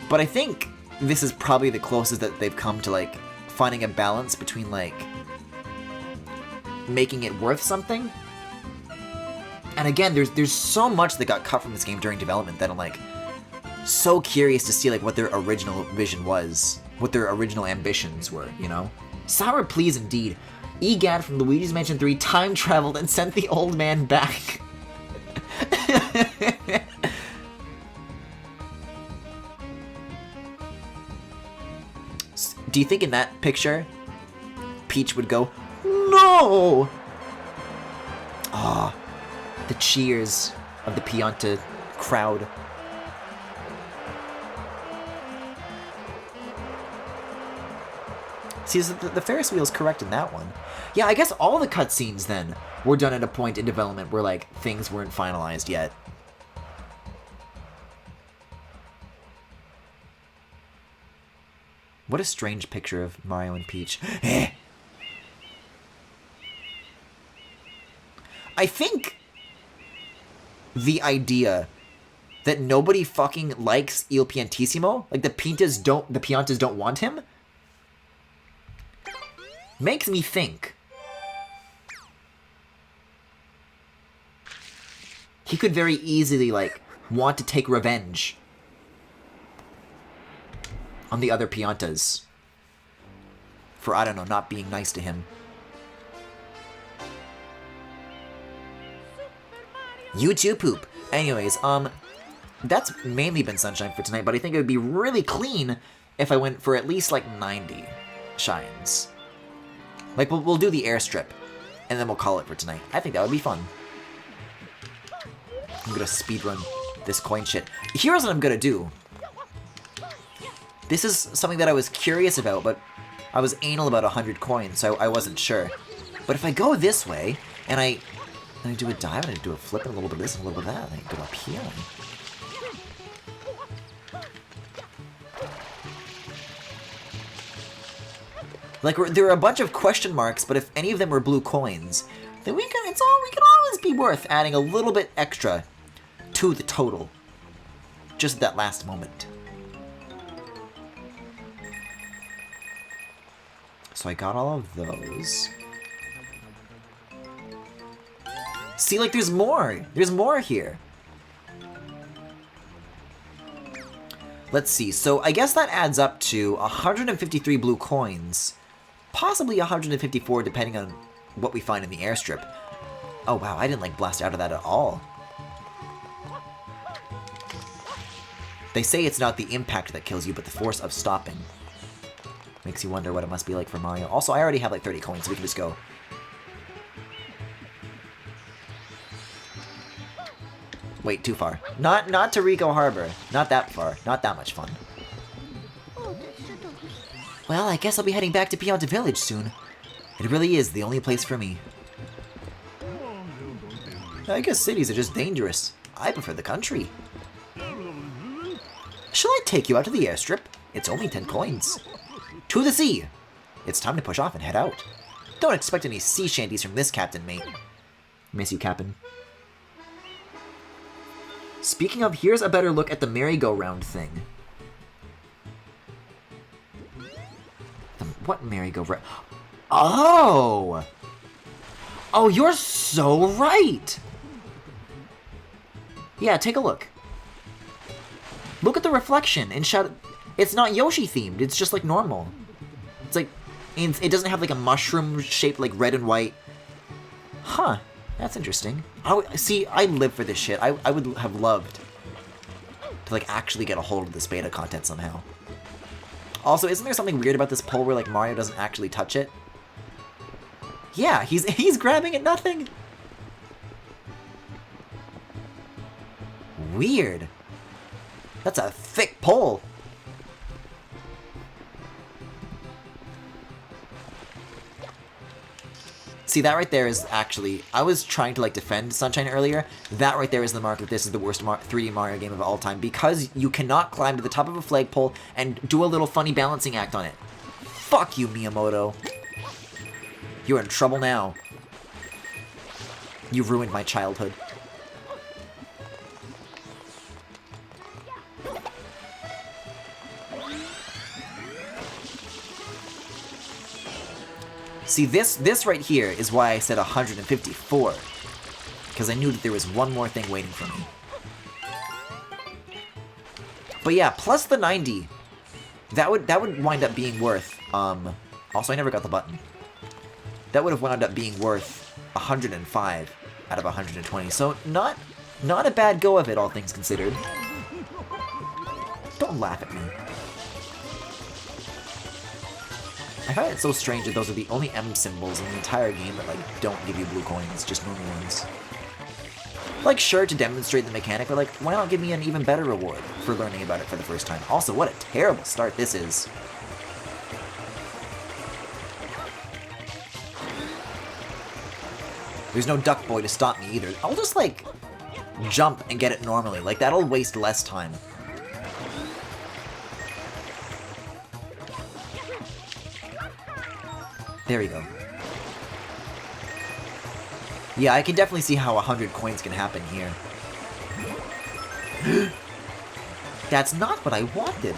But I think this is probably the closest that they've come to, like, finding a balance between, like, making it worth something. And again, there's so much that got cut from this game during development that I'm, like, so curious to see, like, what their original vision was, what their original ambitions were, you know? Sour please indeed. Egad from Luigi's Mansion 3 time traveled and sent the old man back. Do you think in that picture, Peach would go, no! Ah, the cheers of the Pianta crowd. See, the Ferris wheel's correct in that one. Yeah, I guess all the cutscenes then were done at a point in development where, like, things weren't finalized yet. What a strange picture of Mario and Peach. I think the idea that nobody fucking likes Il Piantissimo, like the Piantas don't want him, makes me think he could very easily, like, want to take revenge on the other Piantas for, I don't know, not being nice to him. You too, poop. Anyways, that's mainly been Sunshine for tonight, but I think it would be really clean if I went for at least, like, 90 shines. Like, we'll do the airstrip, and then we'll call it for tonight. I think that would be fun. I'm gonna speedrun this coin shit. Here's what I'm gonna do. This is something that I was curious about, but I was anal about 100 coins, so I wasn't sure. But if I go this way, and I do a dive, and I do a flip, and a little bit of this, and a little bit of that, and I go up here. Like, there are a bunch of question marks, but if any of them were blue coins, then we can always be worth adding a little bit extra to the total. Just at that last moment. So I got all of those. See, like, there's more! There's more here! Let's see, so I guess that adds up to 153 blue coins. Possibly 154, depending on what we find in the airstrip. Oh wow, I didn't, like, blast out of that at all. They say it's not the impact that kills you, but the force of stopping. Makes you wonder what it must be like for Mario. Also, I already have, like, 30 coins, so we can just go. Wait, too far. Not to Rico Harbor. Not that far. Not that much fun. Well, I guess I'll be heading back to Pianta Village soon. It really is the only place for me. I guess cities are just dangerous. I prefer the country. Shall I take you out to the airstrip? It's only 10 coins. To the sea! It's time to push off and head out. Don't expect any sea shanties from this captain, mate. Miss you, Captain. Speaking of, here's a better look at the merry-go-round thing. What merry-go-round? Oh! Oh, you're so right! Yeah, take a look. Look at the reflection in Shadow... It's not Yoshi-themed, it's just, like, normal. It's like... It doesn't have, like, a mushroom-shaped, like, red and white. Huh. That's interesting. See, I live for this shit. I would have loved to, like, actually get a hold of this beta content somehow. Also, isn't there something weird about this pole where, like, Mario doesn't actually touch it? Yeah, he's grabbing at nothing. Weird. That's a thick pole. See, that right there is actually... I was trying to, like, defend Sunshine earlier. That right there is the mark that this is the worst 3D Mario game of all time, because you cannot climb to the top of a flagpole and do a little funny balancing act on it. Fuck you, Miyamoto. You're in trouble now. You ruined my childhood. See, this right here is why I said 154. Because I knew that there was one more thing waiting for me. But yeah, plus the 90. That would wind up being worth, also I never got the button. That would have wound up being worth 105 out of 120. So not a bad go of it, all things considered. Don't laugh at me. I find it so strange that those are the only M symbols in the entire game that, like, don't give you blue coins, just normal ones. Like, sure, to demonstrate the mechanic, but, like, why not give me an even better reward for learning about it for the first time? Also, what a terrible start this is. There's no Duck Boy to stop me either. I'll just, like, jump and get it normally. Like, that'll waste less time. There we go. Yeah, I can definitely see how 100 coins can happen here. That's not what I wanted.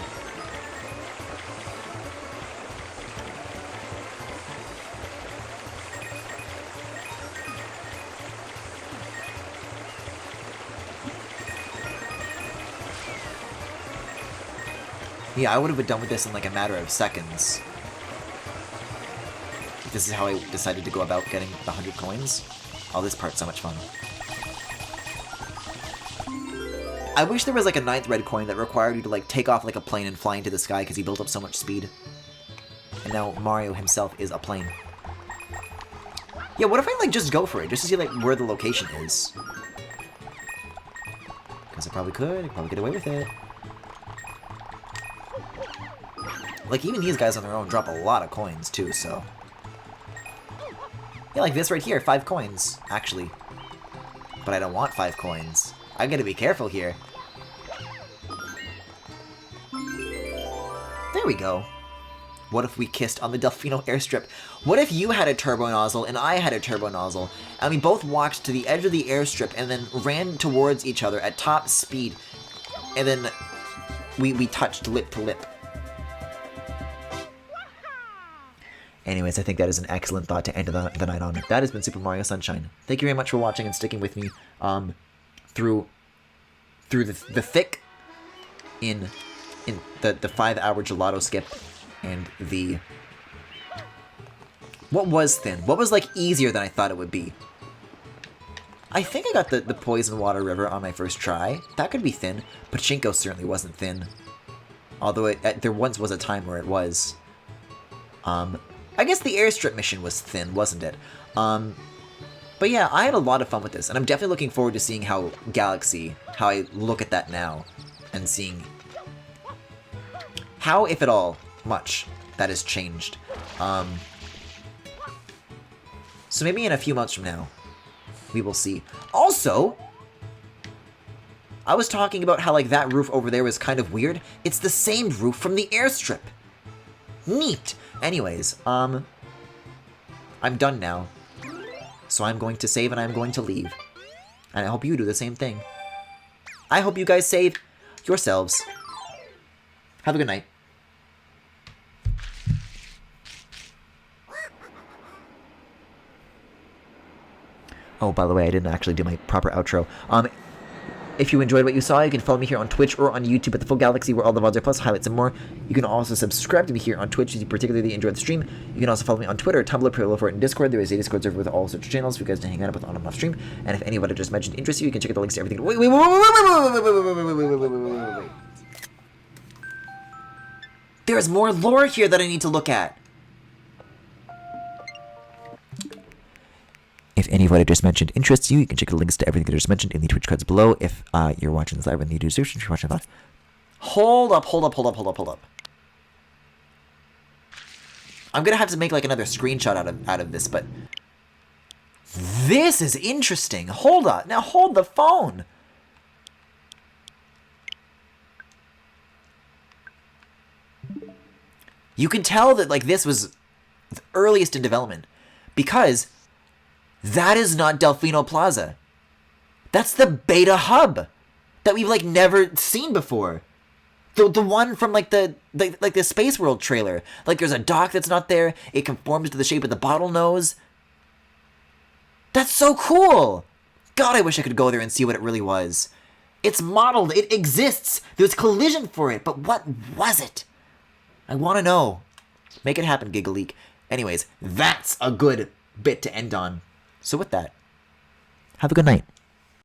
Yeah, I would have been done with this in like a matter of seconds. This is how I decided to go about getting the 100 coins. Oh, this part's so much fun. I wish there was like a 9th red coin that required you to like take off like a plane and fly into the sky because he built up so much speed. And now Mario himself is a plane. Yeah, what if I like just go for it, just to see like where the location is? Because I probably could get away with it. Like even these guys on their own drop a lot of coins too, so... Yeah, like this right here, 5 coins, actually. But I don't want 5 coins. I gotta be careful here. There we go. What if we kissed on the Delfino airstrip? What if you had a turbo nozzle and I had a turbo nozzle, and we both walked to the edge of the airstrip and then ran towards each other at top speed, and then we touched lip to lip? Anyways, I think that is an excellent thought to end the night on. That has been Super Mario Sunshine. Thank you very much for watching and sticking with me through the thick in the 5-hour gelato skip and the... What was thin? What was like easier than I thought it would be? I think I got the Poison Water River on my first try. That could be thin. Pachinko certainly wasn't thin. Although there once was a time where it was. I guess the airstrip mission was thin, wasn't it? But yeah, I had a lot of fun with this, and I'm definitely looking forward to seeing how Galaxy, how I look at that now, and seeing how, if at all, much that has changed. So maybe in a few months from now, we will see. Also, I was talking about how like that roof over there was kind of weird. It's the same roof from the airstrip. Neat. Anyways, I'm done now. So I'm going to save and I'm going to leave. And I hope you do the same thing. I hope you guys save yourselves. Have a good night. Oh, by the way, I didn't actually do my proper outro. If you enjoyed what you saw, you can follow me here on Twitch or on YouTube at The Full Galaxy, where all the VODs are, plus highlights and more. You can also subscribe to me here on Twitch if you particularly enjoy the stream. You can also follow me on Twitter, Tumblr, Prolifort, and Discord. There is a Discord server with all sorts of channels for you guys to hang out with on and off stream. And if any of what I just mentioned interests you, you can check out the links to everything. Wait. There's more lore here that I need to look at. If any of what I just mentioned interests you, you can check the links to everything I just mentioned in the Twitch cards below. If you're watching this live in the YouTube description, you're watching live. Hold up. I'm gonna have to make like another screenshot out of this, but this is interesting. Hold on. Now hold the phone. You can tell that like this was the earliest in development because that is not Delfino Plaza. That's the beta hub that we've like never seen before. The one from like the Space World trailer. Like there's a dock that's not there. It conforms to the shape of the bottlenose. That's so cool. God, I wish I could go there and see what it really was. It's modeled. It exists. There's collision for it. But what was it? I want to know. Make it happen, Gigaleak. Anyways, that's a good bit to end on. So with that, have a good night.